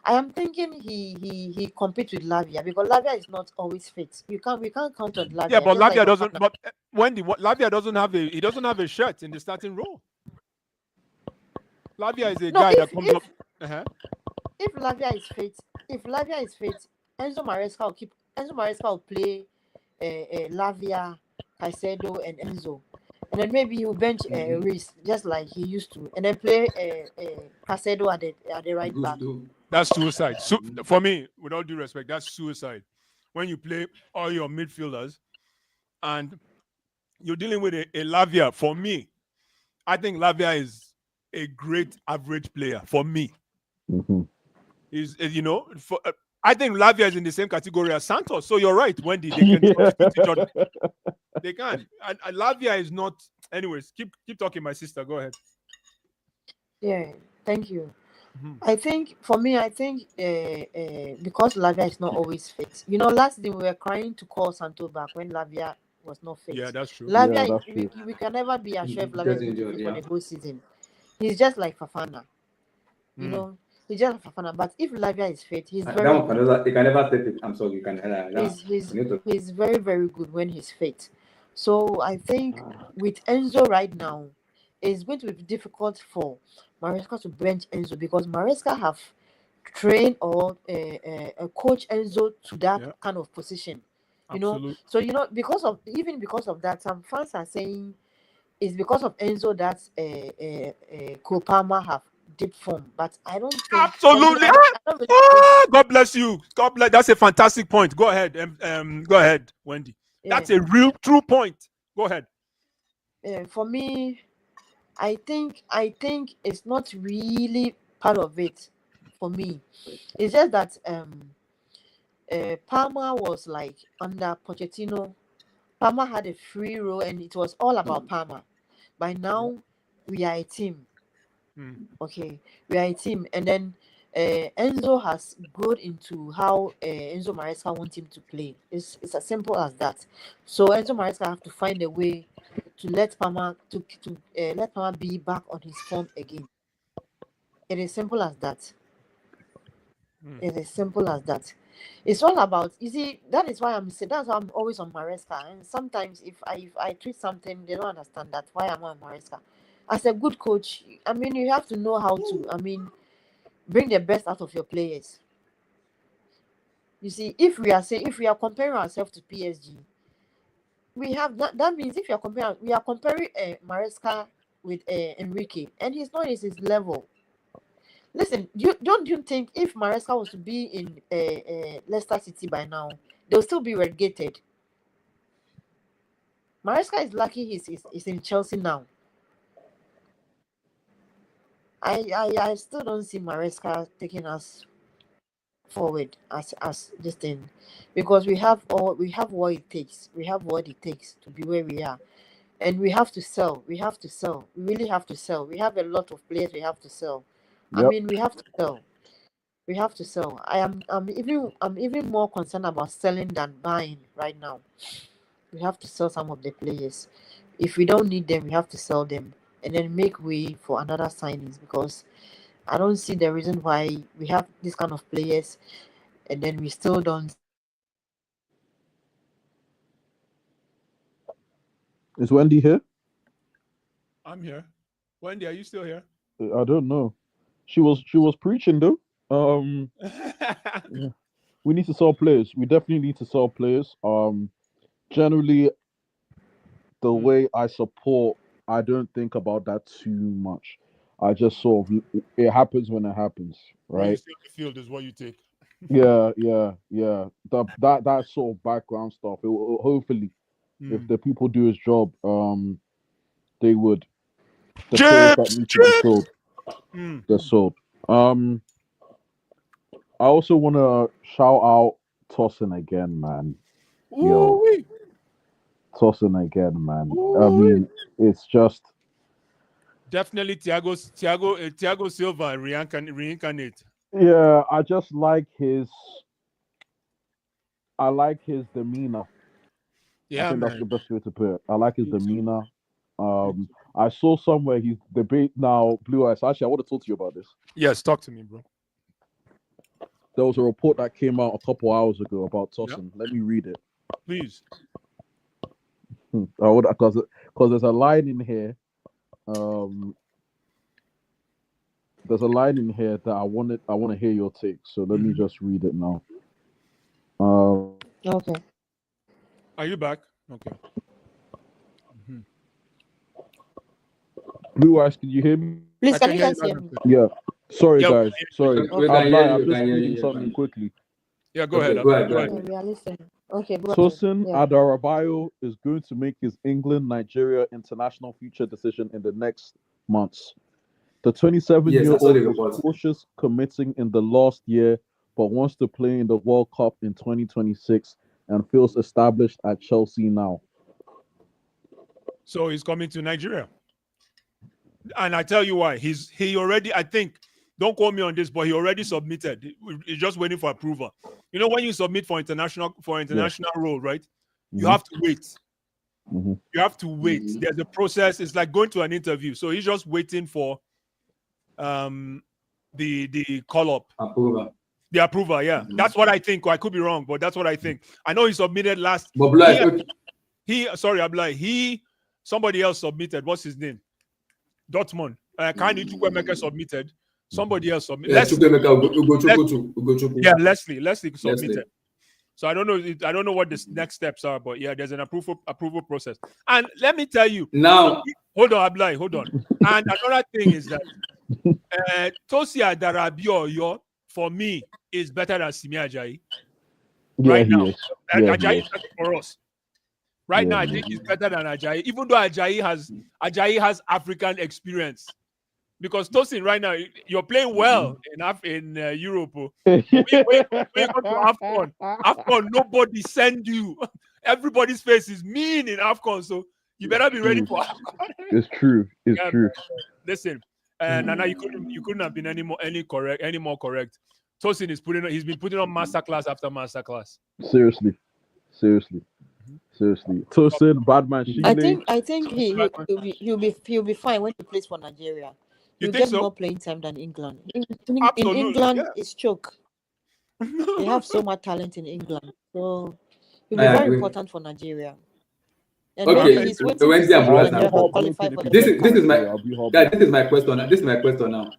S5: I am thinking he competes with Lavia because Lavia is not always fit. We can't count on Lavia.
S4: Yeah, but Lavia doesn't. But Wendy, Lavia doesn't have a shirt in the starting role. Lavia is a
S5: No,
S4: guy that
S5: if
S4: comes
S5: if
S4: up. Uh-huh.
S5: if Lavia is fit, Enzo Maresca will play Lavia, Caicedo, and Enzo, and then maybe he'll bench Reece just like he used to, and then play Caicedo at the right back.
S2: Good too.
S4: That's suicide. So for me, with all due respect, that's suicide. When you play all your midfielders and you're dealing with a Lavia, for me, I think Lavia is a great average player. For me,
S3: Mhm.
S4: I think Lavia is in the same category as Santos. So you're right, Wendy. They can substitute each other. They can. And Lavia is not. Anyways, keep talking, my sister. Go ahead.
S5: Yeah, thank you.
S4: Mhm.
S5: I think for me, because Lavia is not always fit. Last day we were trying to call Santo back when Lavia was not fit.
S4: Yeah, that's true.
S3: Yeah,
S5: Lavia,
S3: that's
S5: we,
S3: true.
S5: we can never be assured if
S2: He
S5: Lavia is
S2: gets
S5: going to
S2: injured,
S5: fit for
S2: yeah.
S5: the whole season. He's just like Fafana, you
S4: Mm.
S5: know. He's just like Fafana. But if Lavia is fit, he's
S2: That
S5: very
S2: one
S5: good.
S2: you can never take it. I'm sorry, you can.
S5: He's
S2: You need to.
S5: he's very, very good when he's fit. So I think with Enzo right now, it's going to be difficult for Maresca to bench Enzo because Maresca have trained or coach Enzo to that
S4: Yeah,
S5: kind of position.
S4: absolutely.
S5: So because of that, some fans are saying it's because of Enzo that Cole Palmer have deep form, but I don't think. For me,
S4: Absolutely.
S5: I don't really think.
S4: God bless you. God bless. That's a fantastic point. Go ahead. Go ahead, Wendy.
S5: Yeah,
S4: That's a real true point. Go ahead.
S5: for me, I think it's not really part of it. For me, it's just that Palmer was like under Pochettino. Palmer had a free role, and it was all about Palmer. By now, we are a team.
S4: Mm.
S5: Okay, we are a team, and then Enzo has grown into how Enzo Maresca wants him to play. It's as simple as that. So Enzo Maresca have to find a way to let Palmer be back on his form again. It is simple as that.
S4: Mm.
S5: It is simple as that. It's all about, you see, that is why I'm saying that's why I'm always on Maresca. And sometimes if I treat something, they don't understand that why I'm on Maresca. As a good coach, I mean, you have to know how to, bring the best out of your players. You see, if we are comparing ourselves to PSG, we have that means if we are comparing Maresca with Enrique, and he's not his level. Listen, don't you think if Maresca was to be in Leicester City by now, they'll still be relegated? Maresca is lucky he's in Chelsea now. I still don't see Maresca taking us forward as this thing, because we have what it takes. We have what it takes to be where we are, and we have to sell. We really have to sell. We have a lot of players we have to sell.
S3: Yep.
S5: We have to sell. We have to sell. I'm even more concerned about selling than buying right now. We have to sell some of the players. If we don't need them, we have to sell them and then make way for another signings, because I don't see the reason why we have this kind of players and then we still don't.
S3: Is Wendy here?
S4: I'm here. Wendy, are you still here?
S3: I don't know. She was preaching though. Yeah. We need to sell players. We definitely need to sell players. Generally, the
S4: Mm.
S3: way I support, I don't think about that too much. I just sort of it happens when it happens,
S4: When you
S3: right?
S4: see on the field is what you take.
S3: Yeah, yeah, yeah. That sort of background stuff. Hopefully, if
S4: Mm.
S3: the people do his job, they would. The players that
S4: Chips,
S3: need to be
S4: chips.
S3: sold,
S4: Mm.
S3: they're sold. I also want to shout out Tosin again, man. Yo,
S4: Ooh-wee.
S3: Tosin again, man. I
S4: Ooh-wee.
S3: mean, it's just
S4: Definitely Thiago Silva reincarnate.
S3: yeah. I like his demeanor. I
S4: Yeah,
S3: think that's the
S4: man.
S3: best way to put it. I like his
S4: Me too.
S3: demeanor.
S4: Me too.
S3: I saw somewhere he's debate now. Blue Eyes. Actually, I want to talk to you about this.
S4: Yes, talk to me, bro.
S3: There was a report that came out a couple hours ago about
S4: Yeah,
S3: Tosin. Let me read it.
S4: please.
S3: Because there's a line in here. there's a line in here that I want to hear your take. So let me just read it now.
S5: Okay.
S4: Are you back? Okay.
S3: Blue Eyes, can you hear me?
S5: Please,
S4: I
S5: can
S4: can
S5: you
S4: hear
S5: guys
S4: you
S5: hear
S4: loud and
S5: me?
S4: clear.
S3: Yeah. Sorry,
S4: Yeah,
S3: guys. Sorry.
S2: We can hear
S3: I'm
S2: you.
S3: just
S2: Can hear
S3: reading
S2: you.
S3: something
S2: Fine.
S3: quickly.
S4: yeah, go
S2: Okay,
S4: ahead.
S2: go ahead.
S4: Go
S2: Go
S4: ahead.
S2: ahead.
S5: We are listening. Okay, go ahead.
S3: Tosin
S5: Yeah.
S3: Adarabayo is going to make his England-Nigeria international future decision in the next months. The
S2: Yes, I saw the
S3: 27-year-old was
S2: report.
S3: cautious committing in the last year, but wants to play in the World Cup in 2026 and feels established at Chelsea now.
S4: So he's coming to Nigeria. And I tell you why. He already, I think, don't quote me on this, but he already submitted. He's just waiting for approval. You know, when you submit for international role, right? You
S3: Mhm.
S4: have to wait.
S3: Mhm.
S4: You have to wait.
S2: Mhm.
S4: There's a process. It's like going to an interview. So he's just waiting for the call up.
S2: Approval.
S4: The approval, yeah.
S2: Mhm.
S4: That's what I think. I could be wrong, but that's what I think. I know he submitted last.
S2: But Blue,
S4: Sorry, Ablai. Somebody else submitted. What's his name? Dortmund. Kanye Chukwemeka submitted. Somebody else submitted. Leslie submitted. So I don't know what the next steps are, but yeah, there's an approval process. And let me tell you,
S2: now,
S4: hold on, Ablai, hold on. And another thing is that Tosi Adarabioyo for me is better than Simi Ajayi.
S3: Yeah,
S4: Right
S3: he
S4: now.
S3: is. Yeah, he
S4: Ajayi
S3: is.
S4: is better for us. Right now, I think he's better than Ajayi, even though Ajayi has African experience. Because Tosin, right now, you're playing well in Europe. When you go to AFCON, nobody send you. Everybody's face is mean in AFCON, so you better be ready for AFCON.
S3: It's true. It's
S4: Yeah,
S3: true.
S4: listen, Nana, you couldn't have been any more correct. Tosin he's been putting on masterclass after masterclass.
S3: Seriously. Tosin, Badman, Sheely.
S5: I think he'll be fine when he plays for Nigeria.
S4: You
S5: He'll
S4: think
S5: get
S4: so?
S5: more playing time than England. In
S4: Absolutely,
S5: England,
S4: yeah.
S5: it's choke. They have so much talent in England, so he'll
S2: I
S5: be very
S2: agree.
S5: important for Nigeria. And
S2: Okay,
S5: maybe he's waiting to
S2: Wendy
S5: see
S2: and
S5: if
S2: Blue Eyes
S5: Nigeria
S2: now.
S5: can qualify for the
S2: This
S5: World
S2: is
S5: Cup.
S2: my guys. This is my question. This is my question now.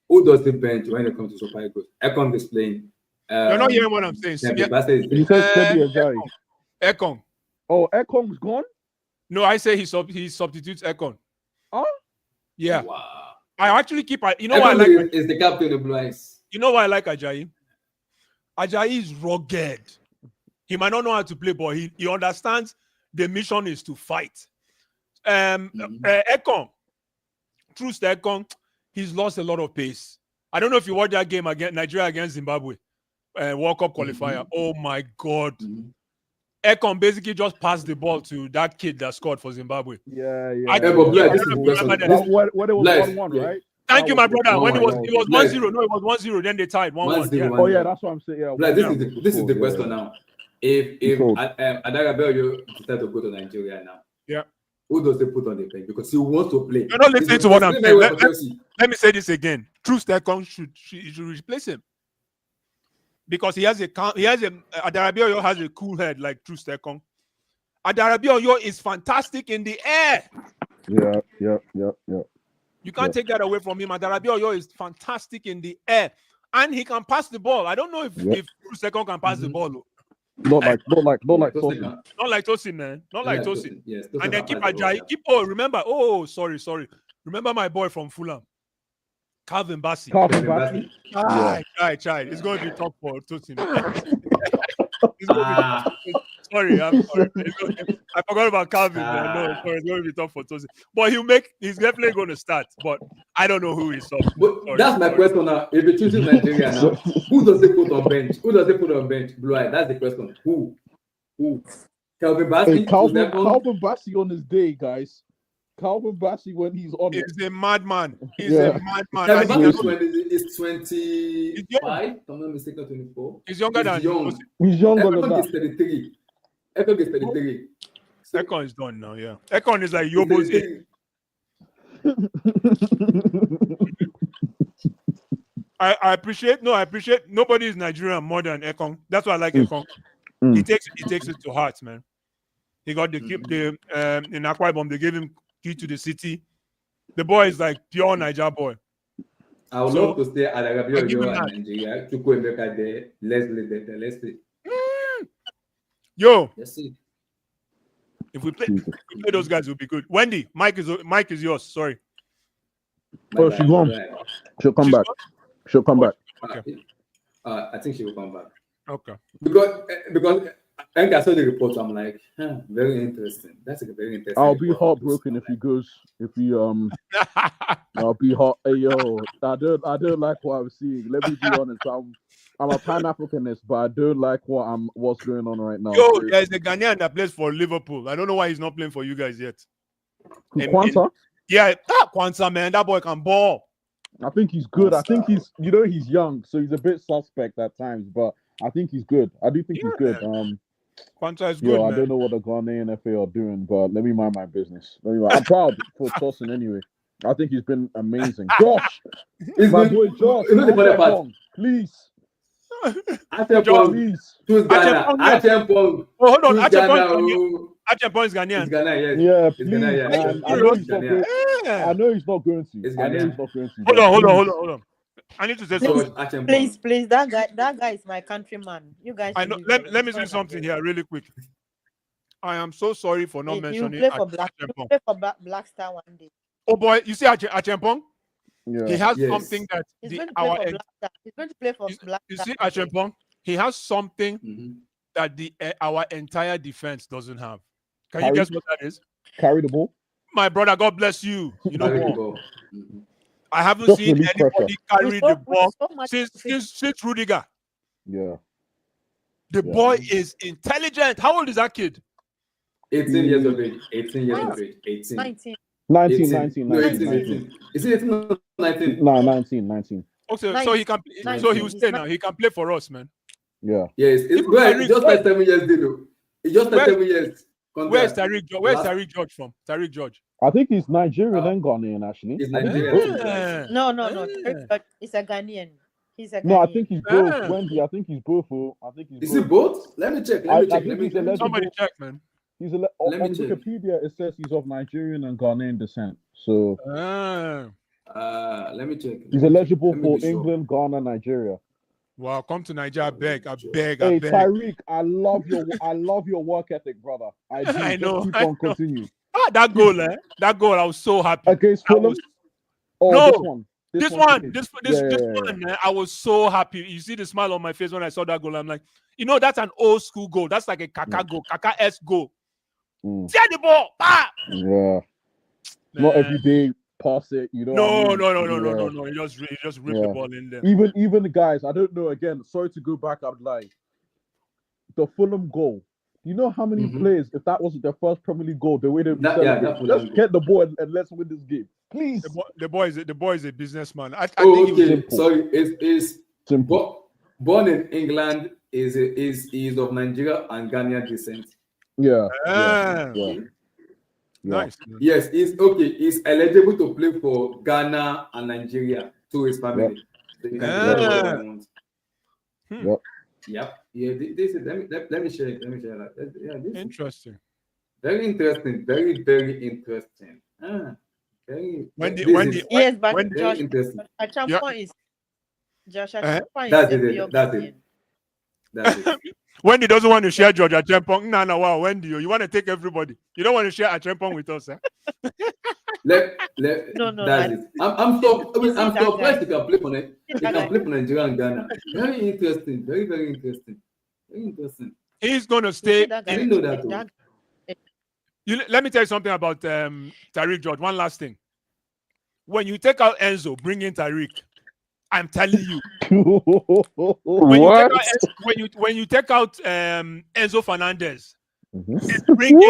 S2: Who does the bench when it comes to Super Eagles? Ekong is playing.
S4: You're not hearing what I'm saying.
S3: He said Sebi Ajayi.
S4: Ekong.
S3: Oh, Ekong's gone?
S4: No, I say he substitutes Ekong.
S3: Oh?
S4: Yeah.
S2: Wow.
S4: I actually keep. You know why I
S2: Ekong
S4: like.
S2: is the captain of Blue Eyes.
S4: You know why I like Ajayi? Ajayi is rugged. He might not know how to play, but he understands the mission is to fight. Ekong, true to Ekong, he's lost a lot of pace. I don't know if you watched that game against Nigeria against Zimbabwe, World Cup qualifier. Oh my God. Ekong basically just passed the ball to that kid that scored for Zimbabwe.
S3: Yeah.
S2: But Blue, this is the question.
S3: When it was 1-1, right?
S4: Thank you, my brother. When it was 1-0. No, it was 1-0. Then they tied 1-1. Yeah.
S3: Oh yeah, that's what I'm saying. Yeah.
S2: Like, this is the question now. If Adarabayo decided to go to Nigeria now,
S4: yeah,
S2: who does they put on the bench? Because he wants to play.
S4: You're not listening to what I'm saying. Let me say this again. True Stekong should replace him because Adarabayo has a cool head like True Stekong. Adarabayo is fantastic in the air.
S3: Yeah.
S4: You can't take that away from him. Adarabayo is fantastic in the air, and he can pass the ball. I don't know if True Stekong can pass the ball.
S3: Not like Tosin.
S4: Not like Tosin, man. Not like Tosin.
S2: Yes,
S4: and then keep Ajayi. Remember. Sorry. Remember my boy from Fulham, Calvin Bassey. Child. It's going to be tough for Tosin. Sorry, I'm sorry. I forgot about Calvin. No, sorry, it's going to be tough for Tosin. But he's definitely going to start. But I don't know who he's up.
S2: That's my question now. If you're choosing Nigeria now, who does they put on bench? Blue Eye. That's the question. Who? Calvin Bassey?
S3: Calvin Bassey on his day, guys. Calvin Bassey when he's on it.
S4: He's a madman. He's a madman.
S2: Calvin Bassey is 25. If I'm not mistaken, 24.
S4: He's younger than
S3: you. He's younger than that.
S2: Ekong is 33.
S4: Ekong is done now, yeah. Ekong is like Yobo's age. I appreciate nobody is Nigerian more than Ekong. That's why I like Ekong. He takes it to heart, man. He got in Akwa Ibom, they gave him key to the city. The boy is like pure Niger boy.
S2: I would
S4: So,
S2: love to stay at Arabia
S4: I give him
S2: and
S4: that.
S2: Nigeria. To go and look at the let's see.
S4: Yo,
S2: Let's see.
S4: if we play
S3: Jesus.
S4: those guys, will be good. Wendy, Mike is yours. Sorry.
S3: Oh, she's gone. She'll come
S4: She's
S3: back. She'll come back.
S4: Okay.
S2: I think she will come back.
S4: Okay.
S2: Because I saw the report, I'm like, very interesting. That's a very interesting.
S3: I'll be
S2: report.
S3: heartbroken if he goes. I'll be hot. Hey yo, I don't like what I'm seeing. Let me be honest. I'm a Pan Africanist, but I don't like what's going on right now.
S4: Yo, there's a Ghanaian that plays for Liverpool. I don't know why he's not playing for you guys yet.
S3: Kwanzaa?
S4: Yeah, Kwanzaa, man, that boy can ball.
S3: I think he's good. I think he's young, so he's a bit suspect at times, but I think he's good. I do think he's good.
S4: Kwanzaa is good,
S3: I
S4: man.
S3: don't know what the Ghanaian FA are doing, but let me mind my business. I'm proud for Tosin anyway. I think he's been amazing. Josh, my boy Josh, please.
S2: Please. Choose Ghana.
S4: Oh, hold on. Achempong is
S2: Ghana.
S4: Ghanaian.
S2: It's Ghana, yes.
S3: Yeah,
S2: It's
S3: please.
S2: Ghana, yes.
S3: Man. I know he's not going.
S4: Yeah.
S3: I know he's not going to.
S2: It's
S3: I know
S2: Ghanaian.
S3: he's not going to.
S4: Hold on. I need to say something.
S5: Please, that guy is my countryman. You guys.
S4: I know. Let me say something here really quick. I am so sorry for not mentioning
S5: You play for Black Star one day.
S4: Oh boy, you see Achempong?
S3: Yeah.
S4: He has something that
S5: He's going to play for Black Star.
S4: You see Achempong? He has something that our entire defense doesn't have. Can you guess what that is?
S3: Carry the ball.
S4: My brother, God bless you. You know what? I haven't
S3: Just
S4: seen
S3: release
S4: anybody carry the ball
S5: since
S4: since Rudiger.
S3: Yeah.
S4: The boy is intelligent. How old is that kid?
S2: 18 years of age. 18 years of age. 18.
S5: 19.
S3: 19.
S2: No, 18. Is it 18 or 19?
S3: No, 19.
S4: Okay, so he can. So he will stay now. He can play for us, man.
S3: Yeah.
S2: Yes. It's just like 7 years, though. It's just like 7 years.
S4: Where's Tariq George from? Tariq George.
S3: I think he's Nigerian and Ghanaian, actually.
S2: He's Nigerian.
S4: Yeah.
S5: No. But it's a Ghanaian. He's a Ghanaian.
S3: No, I think he's both.
S4: Yeah.
S3: Wendy, I think he's both.
S2: Is it both? Let me check.
S4: Somebody check, man.
S3: He's on Wikipedia. It says he's of Nigerian and Ghanaian descent. So
S2: let me check.
S3: He's eligible for England, Ghana, Nigeria.
S4: Wow, come to Nigeria. I beg.
S3: Hey, Tariq, I love your work ethic, brother.
S4: I know.
S3: Keep on continue.
S4: That goal, I was so happy.
S3: Against Fulham? This one,
S4: man, I was so happy. You see the smile on my face when I saw that goal. I'm like, that's an old school goal. That's like a Kaka goal, Kaka-esque goal. See the ball.
S3: Yeah. Not every day. Pass it,
S4: No. He just ripped the ball in there.
S3: Even the guys, I don't know. Again, sorry to go back. I'm like, the Fulham goal. You know how many players, if that wasn't their first Premier League goal, they would have let's get the ball and let's win this game, please.
S4: The boy is a businessman. I
S2: think
S4: okay.
S2: Sorry, is
S3: simple.
S2: Born in England, is of Nigeria and Ghanaian descent.
S3: Yeah.
S4: Nice.
S2: Yes, he's eligible to play for Ghana and Nigeria to his family. Yep. Yeah. This is let me share it. That.
S4: Interesting.
S2: Very interesting. Very, very interesting.
S5: Yes, but
S2: Wendy,
S5: Josh,
S2: interesting.
S5: Achempong is Josh.
S2: That's it.
S4: Wendy doesn't want to share George Achempong. No, wow, Wendy, you want to take everybody. You don't want to share Achempong with us, eh?
S5: No.
S2: That's it. I'm surprised you can play for it. You can play for Nigeria and Ghana. Very interesting. Very, very interesting. Very interesting.
S4: He's gonna stay.
S2: I didn't know that.
S4: Let me tell you something about Tariq George. One last thing. When you take out Enzo, bring in Tariq. I'm telling you. When you take out Enzo Fernandez, bring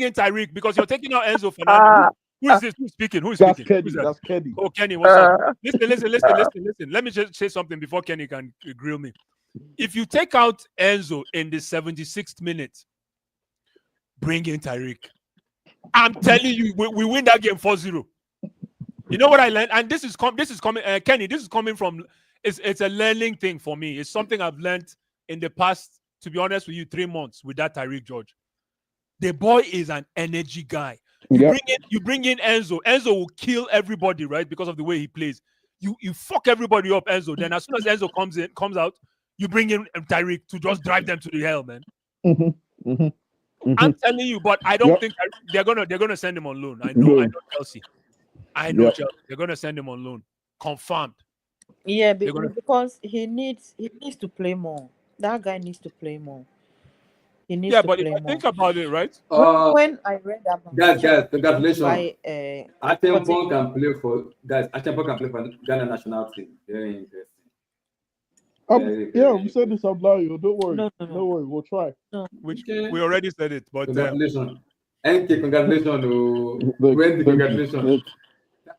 S4: in Tariq because you're taking out Enzo Fernandez. Who is this? Who's speaking?
S3: That's
S4: speaking?
S3: That's Kenny.
S4: Oh, Kenny, what's up? Listen. Let me just say something before Kenny can grill me. If you take out Enzo in the 76th minute, bring in Tariq. I'm telling you, we win that game 4-0. You know what I learned? And this is coming, Kenny, this is coming from, it's a learning thing for me. It's something I've learned in the past, to be honest with you, 3 months with that Tariq George. The boy is an energy guy. You bring in Enzo. Enzo will kill everybody, right? Because of the way he plays. you fuck everybody up, Enzo. Then as soon as Enzo comes out, you bring in Tyreek to just drive them to the hell, man. I'm telling you, but I don't think they're gonna send him on loan. I know Chelsea. I know Chelsea. They're gonna send him on loan. Confirmed.
S5: Yeah, because he needs to play more. That guy needs to play more. He needs to play more.
S4: If I think about it, right?
S5: When I read about
S2: guys, congratulations. Acheampong
S5: can
S2: play for Ghana national team. Very interesting.
S3: We said this up loud. Don't worry. No worry. We'll try.
S4: We already said it, but
S2: congratulations. Congratulations. Congratulations.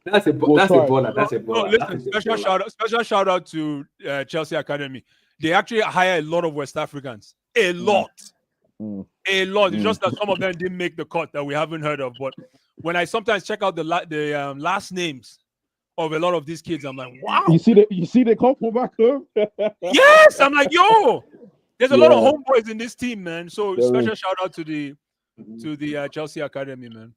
S2: That's a baller. That's a baller.
S4: No, listen, special shout out to Chelsea Academy. They actually hire a lot of West Africans. A lot. It's just that some of them didn't make the cut that we haven't heard of. But when I sometimes check out the last names of a lot of these kids, I'm like, wow.
S3: You see they come from back home.
S4: Yes, I'm like, yo. There's a lot of homeboys in this team, man. So special shout out to the Chelsea Academy, man.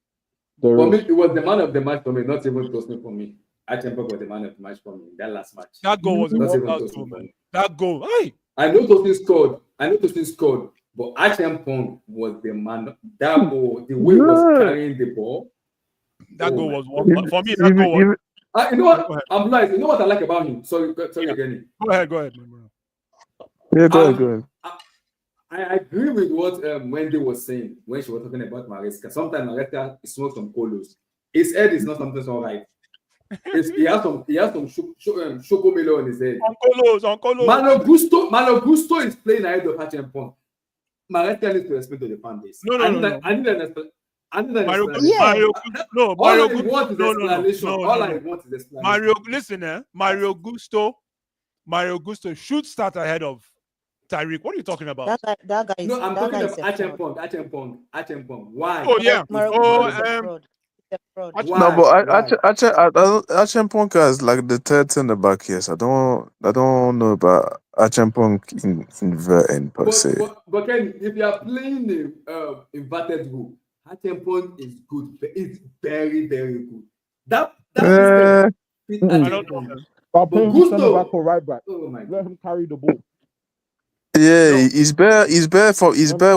S2: For me, it was the man of the match for me, not even Tosmi for me. Acheampong was the man of the match for me. That last match.
S4: That goal was not even Tosmi, man. That goal. Hey.
S2: I know Tosmi scored. But Acheampong was the man. That goal, the way he was carrying the ball.
S4: That goal was one. For me, that goal was.
S2: You know what? I'm like, you know what I like about him? Sorry again.
S4: Go ahead. Go ahead.
S3: Go ahead.
S2: I agree with what Wendy was saying when she was talking about Maresca. Sometimes Maresca smokes some colos. His head is not something so right. He has some chocomelo on his head.
S4: On colos.
S2: Malo Gusto is playing ahead of Acheampong. Maresca needs to explain to the fan base.
S4: No.
S2: I need an explanation. All I want is explanation.
S4: Mario Gusto should start ahead of Tyreek. What are you talking about?
S5: That guy is.
S2: No, I'm talking about Acheampong. Why?
S4: Oh yeah.
S2: Why?
S6: No, but Acheampong is like the third center back. Yes, I don't know about Acheampong in per se.
S2: But Ken, if you are playing the inverted group, Acheampong is good. It's very, very good. That
S4: I don't know.
S3: I'll play him center back or right back.
S2: Oh my God.
S3: Let him carry the ball.
S6: Yeah, he's better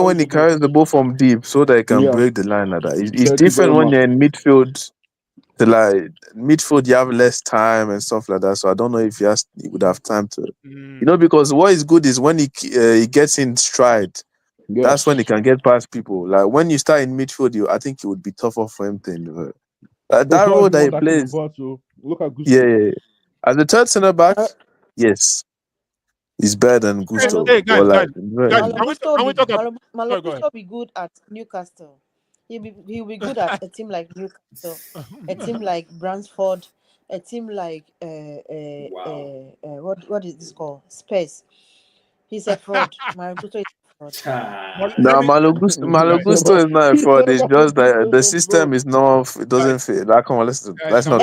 S6: when he carries the ball from deep so that he can break the line like that. It's different when you're in midfield. Midfield, you have less time and stuff like that. So I don't know if he would have time to, because what is good is when he gets in stride. Yeah. That's when he can get past people. Like when you start in midfield, I think it would be tougher for him to that role that he plays.
S3: Look at Gusto.
S6: Yeah. As the third center back, yes. He's better than Gusto.
S4: Hey, guys, can we talk about
S5: Malo Gusto be good at Newcastle. He'll be good at a team like Newcastle, a team like Brentford, a team like what is this called? Spurs. He's a fraud. Malo Gusto is a fraud.
S6: No, Malo Gusto is not a fraud. It's just that the system is not. It doesn't fit. Like, come on, let's not.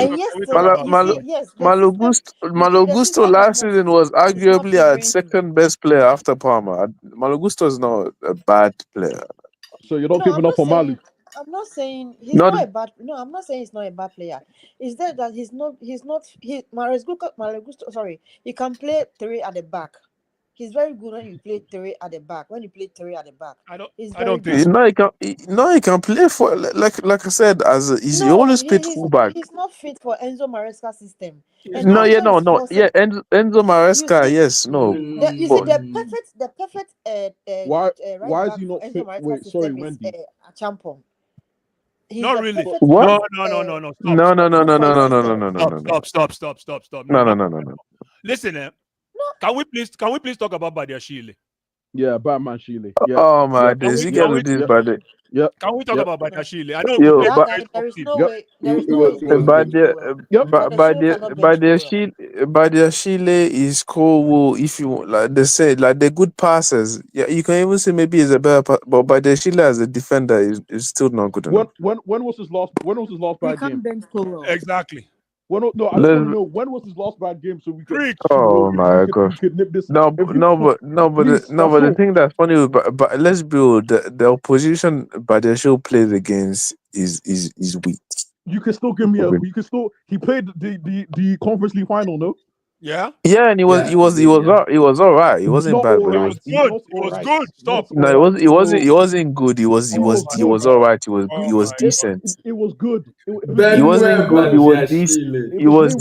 S6: Malo Gusto last season was arguably our second best player after Palmer. Malo Gusto is not a bad player.
S3: So you're not giving up on Malu?
S5: I'm not saying he's not a bad. No, I'm not saying he's not a bad player. It's that Malo Gusto. Sorry, he can play three at the back. He's very good when you play three at the back.
S4: I don't think.
S6: He can play for like I said. He always played fullback.
S5: He's not fit for Enzo Maresca's system.
S6: No. Enzo Maresca, yes, no.
S5: The perfect.
S3: Why is he not fit? Wait, sorry, Wendy.
S5: Acheampong.
S4: Not really.
S6: What?
S4: No. Stop.
S6: No.
S4: Listen, Can we please talk about Badiashile?
S3: Yeah, Batman Shile. Yeah.
S6: Oh my days, you get with this, buddy.
S3: Yeah.
S4: Can we talk about Badiashile? I know.
S5: There is no way.
S6: Badiashile is cool. If you like, they say like the good passes. Yeah, you can even say maybe he's a better, but Badiashile as a defender is still not good enough.
S3: When was his last bad game?
S4: Exactly.
S3: I just want to know when was his last bad game so we could.
S6: Oh my God! We could nip this. No, but the thing that's funny, but let's be real, the opposition Badiashile plays against is weak.
S3: you can still give me a. You can still. He played the Conference League final, no?
S4: Yeah.
S6: Yeah, and he was all right. He wasn't
S3: Not
S6: bad,
S3: all
S6: but
S3: right.
S4: Good.
S3: Not
S4: It
S3: all
S4: was
S3: right.
S4: good. Stop.
S3: Not
S6: no,
S3: all right.
S6: he wasn't good. He was
S3: good.
S6: all right.
S4: Oh
S6: He was
S4: my
S6: decent.
S3: It was good.
S6: He
S2: Ben
S6: wasn't good. He was decent.
S2: Chile.
S6: He was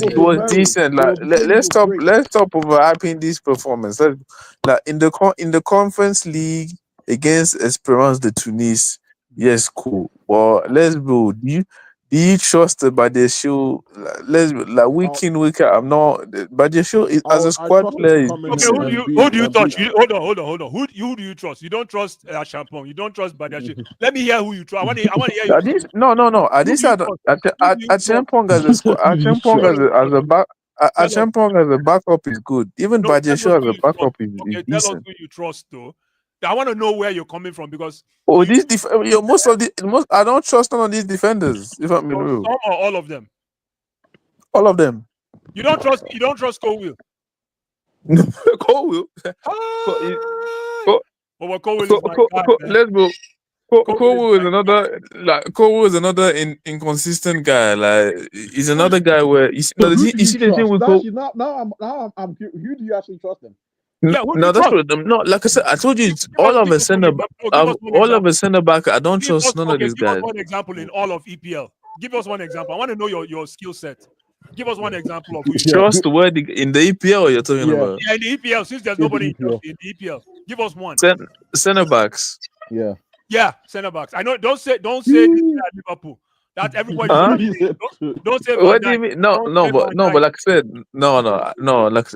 S6: decent. Like let's stop overhyping this performance. Like in the conference league against Esperance de Tunis, yes, cool. But let's go. Do you trust the Badiashile? Like week in week out. I'm not. Badiashile as a
S3: I
S6: squad
S3: trust him
S6: player
S3: to
S6: is
S3: come in
S4: Okay,
S6: decent.
S4: who do you touch? Hold on. Who do you trust? You don't trust Champon. You don't trust Badiashile. Let me hear who you trust. I want to hear you.
S6: At this, no. At
S4: Who
S6: this,
S4: do you
S6: at
S4: trust?
S6: at
S4: Who do you
S6: at
S4: trust?
S6: Champong as a squad, at Champong as a back, at
S4: Tell us.
S6: Champong as a backup is good. Even
S4: No, tell us
S6: Badiashile as
S4: who
S6: a
S4: you trust.
S6: backup is
S4: Okay, tell us
S6: decent.
S4: who you trust, though. I want to know where you're coming from because
S6: Oh,
S4: you
S6: most I don't trust none of these defenders. If I'm being
S4: some
S6: real,
S4: or all of them.
S6: all of them.
S4: You don't trust Cole Will.
S6: Cole will.
S4: Cole Will is my guy, man.
S6: Let's go.
S4: Cole
S6: Cole
S4: is
S6: is another inconsistent guy. Like he's another guy where you see,
S3: So who
S6: you
S3: do you
S6: see the thing
S3: trust?
S6: with Cole.
S3: Actually, now I'm curious. Who do you actually trust him?
S4: Yeah, who do
S6: No,
S4: you
S6: that's
S4: trust?
S6: what. No, like I said, I told you, it's
S4: Give
S6: all
S4: us
S6: of a
S4: one
S6: center.
S4: example. No, give us one
S6: All of
S4: example.
S6: a center back. I don't trust none of these
S4: Give us
S6: guys.
S4: one example in all of EPL. Give us one example. I want to know your skill set. Give us one example of who you trust.
S6: Trust word in the EPL you're talking
S3: Yeah.
S6: about.
S4: Yeah, in the EPL, since there's
S3: In the
S4: nobody
S3: EPL.
S4: in the EPL. Give us one.
S6: Center backs.
S3: Yeah.
S4: Yeah, center backs. I know. Don't say this guy at Liverpool. That everybody.
S6: Huh?
S4: Don't say Van
S6: What do you
S4: Dijk.
S6: mean? No,
S4: Don't
S6: no,
S4: say
S6: but
S4: Van
S6: no,
S4: Dijk.
S6: but like I said, no. Like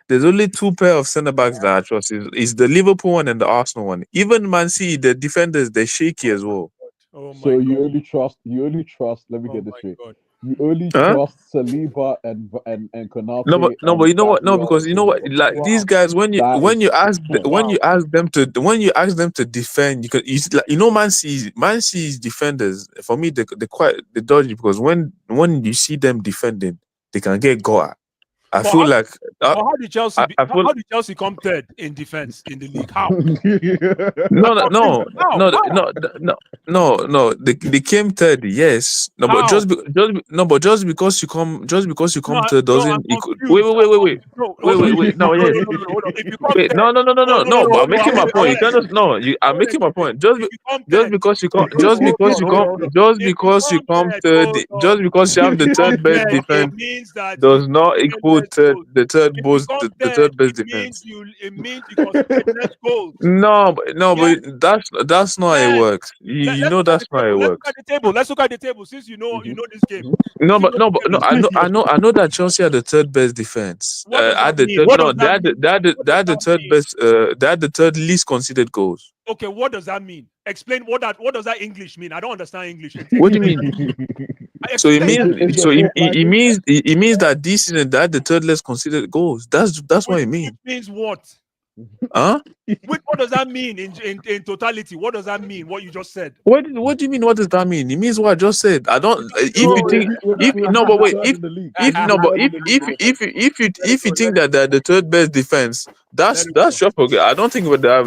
S6: there's only two pair of center backs that I trust. Is the Liverpool one and the Arsenal one. Even Man City, the defenders they're shaky as well.
S4: Oh my
S3: So
S4: God.
S3: you only trust. Let me
S4: Oh
S3: get this
S4: my
S3: straight.
S4: God.
S3: You only
S6: Huh?
S3: trust Saliba and Konate.
S6: But you know what? No, because you know what? Like these guys, when you ask them to defend, Man City's defenders for me they quite dodgy because when you see them defending, they can get got at. I
S4: But
S6: feel like
S4: how did Chelsea?
S6: I feel
S4: How did Chelsea come third in defense in the league? How?
S6: no. They came third, yes. No, but
S4: How?
S6: just because you come
S4: No,
S6: third
S4: no, I'm
S6: doesn't equal.
S4: confused.
S6: Wait.
S4: No, hold on.
S6: Wait. No, yeah.
S4: No, hold on. If you come
S6: Wait,
S4: third,
S6: no. But I'm making my point. You can't just no. I'm
S4: Hold
S6: making my point.
S4: If you come third,
S6: Because you come,
S4: hold on. If you come third,
S6: third,
S4: hold on.
S6: just because you have the
S4: If you come
S6: third best
S4: third,
S6: defense
S4: it means that
S6: does not equal
S4: goals. If you come
S6: the
S4: third,
S6: third best
S4: it means
S6: defense.
S4: you conceded less goals.
S6: No,
S4: Yes.
S6: but that's not how it
S4: Yes.
S6: works. You know
S4: Let's
S6: that's not how it
S4: look
S6: works.
S4: at the table. Let's look at the table. Since you know this game.
S6: No,
S4: See
S6: but
S4: what the table is.
S6: I know that Chelsea had the third best defense.
S4: What does that
S6: At the
S4: mean?
S6: third,
S4: What
S6: no,
S4: does that mean?
S6: they had the third best. They had the third least conceded goals.
S4: Okay, what does that mean? Explain what does that English mean? I don't understand English.
S6: What do you mean? So it means that this season they had the third less conceded goals. That's what it means.
S4: It means what?
S6: Huh?
S4: What does that mean in totality? What does that mean? What you just said?
S6: What do you mean? What does that mean? It means what I just said. I don't. If you think, if you think that they're the third best defense, that's your forget. I don't think we have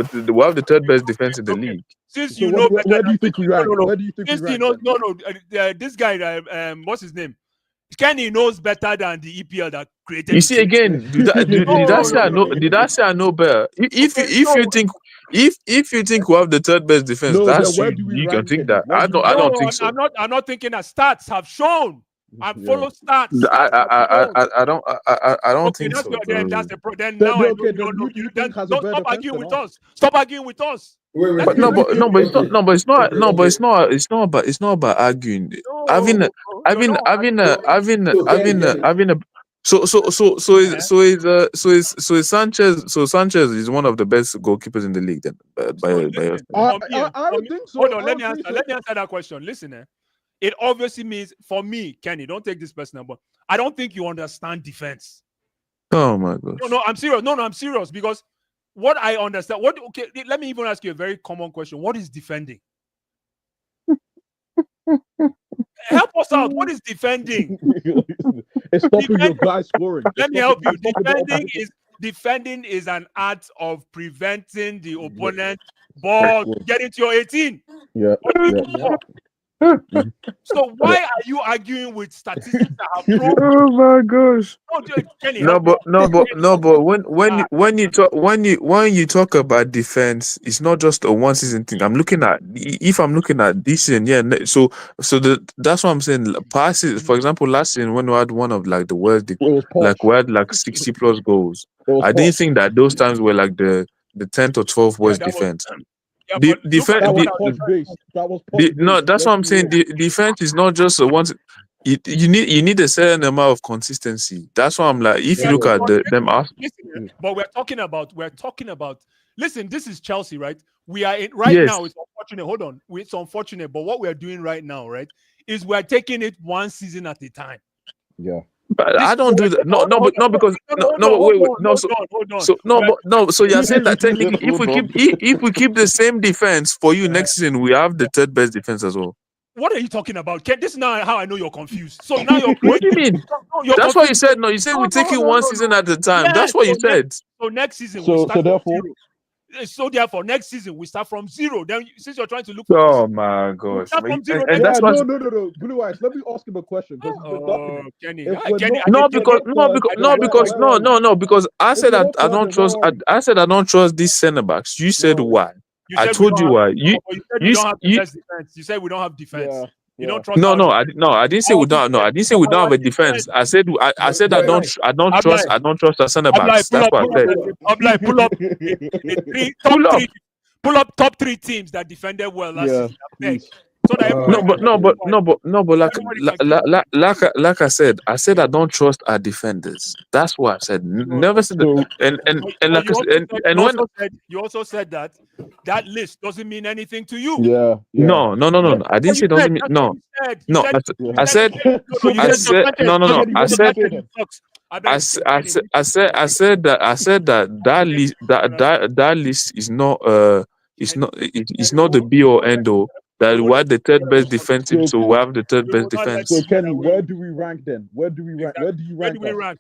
S6: the third best defense in the league.
S4: Since you know better,
S3: where do you think we rank?
S4: no.
S3: Where do you think we
S4: Since you
S3: rank?
S4: know, this guy, what's his name? Kenny knows better than the EPL that created.
S6: You see again, did I say I know? Did I say I know better? If you think we have the third best defense,
S3: No,
S6: that's
S3: where
S6: you.
S3: do we
S6: You can
S3: rank
S6: think
S3: him?
S6: that.
S3: Where
S6: I
S3: do we
S6: don't think so.
S4: I'm not thinking that stats have shown. I follow stats.
S6: I don't think so.
S4: Then that's the pro. Then
S3: Then,
S4: now I
S3: okay,
S4: know
S3: then who do you
S4: then
S3: think has a
S4: don't
S3: better
S4: stop
S3: defense
S4: arguing
S3: than
S4: with
S3: us?
S4: us. Stop arguing with us.
S2: Wait.
S6: But it's not about arguing. Having Sanchez. So Sanchez is one of the best goalkeepers in the league. Then,
S3: I don't think so.
S4: Hold on, let me answer that question. Listen, it obviously means for me, Kenny. Don't take this personal, but I don't think you understand defense.
S6: Oh my gosh.
S4: No, I'm serious. No, I'm serious because what I understand. Okay, let me even ask you a very common question. What is defending? Help us out. What is defending?
S3: It's stopping your guy scoring.
S4: Let me help you. Defending is an art of preventing the opponent ball getting to your 18.
S3: Yeah.
S4: So why are you arguing with statistics that have proven?
S6: Oh my gosh.
S4: Kenny,
S6: No,
S4: help me
S6: but
S4: out.
S6: when you talk about defense, it's not just a one season thing. I'm looking at this season, yeah. That's what I'm saying. Passes, for example, last season when we had one of like the worst,
S3: It was
S6: like
S3: posh.
S6: we had like 60 plus goals.
S3: It was
S6: I didn't
S3: posh.
S6: think that those times were like the 10th or 12th worst
S4: that was-
S6: defense.
S4: Yeah,
S6: The
S4: but look
S6: defense,
S4: at
S3: That was
S4: what I
S3: posh
S4: was trying
S3: base. That was posh base.
S6: no, that's what I'm
S3: Let's be
S6: saying.
S3: real.
S6: The defense is not just a one. You need a certain amount of consistency. That's why I'm like, if you look at them,
S4: Listen, but we're talking about. Listen, this is Chelsea, right? We are in
S6: Yes.
S4: now. It's unfortunate. Hold on, it's unfortunate. But what we're doing right now, right, is we're taking it one season at a time.
S3: Yeah.
S6: But I don't do that. No, wait. So you're saying that technically, if we keep the same defense for you next season, we have the third best defense as well.
S4: What are you talking about, Ken? This is not how I know you're confused. So now you're.
S6: What do you mean?
S4: You're
S6: That's what you
S4: confused.
S6: said. No, you said we take it one season at a time.
S4: Yeah,
S6: That's what you
S4: so
S6: said.
S4: So next season we
S3: So
S4: start from
S3: therefore,
S4: zero. So therefore, next season we start from zero. Then since you're trying to look for
S6: Oh my gosh!
S4: start from zero.
S6: And that's what.
S3: no. Blue Eyes. Let me ask him a question because he's been ducking it.
S4: Kenny,
S3: If
S4: I-
S3: we're
S4: Kenny,
S3: not-
S4: I
S6: No,
S4: didn't-
S6: because I said
S3: If we're
S6: I
S3: not
S6: don't
S3: third,
S6: trust.
S3: why?
S6: I said I don't trust these centre backs. You said
S3: No.
S6: why?
S4: You
S6: I
S4: said
S6: told you why.
S4: you said we don't have the
S6: you
S4: best defense. You said we don't have defense.
S3: Yeah.
S4: You don't trust.
S6: no,
S4: our
S6: I didn't say we don't. No, I didn't say we don't have a defense. I said I said I don't trust our centre backs. That's what I said.
S4: pull up pull up top three teams that defended well last
S3: Yeah.
S4: season. I beg.
S3: Please.
S4: So that
S6: Like I said I don't trust our defenders. That's what I said. Never said that. And like I said, and when
S4: you also said that list doesn't mean anything to you.
S3: Yeah.
S6: no. I didn't say it doesn't mean no. No, I said that list is not it's not the be or end all. That we had the third best defensive, so we have the third best defense.
S3: So Kenny, where do we rank then? Where do you rank? Us?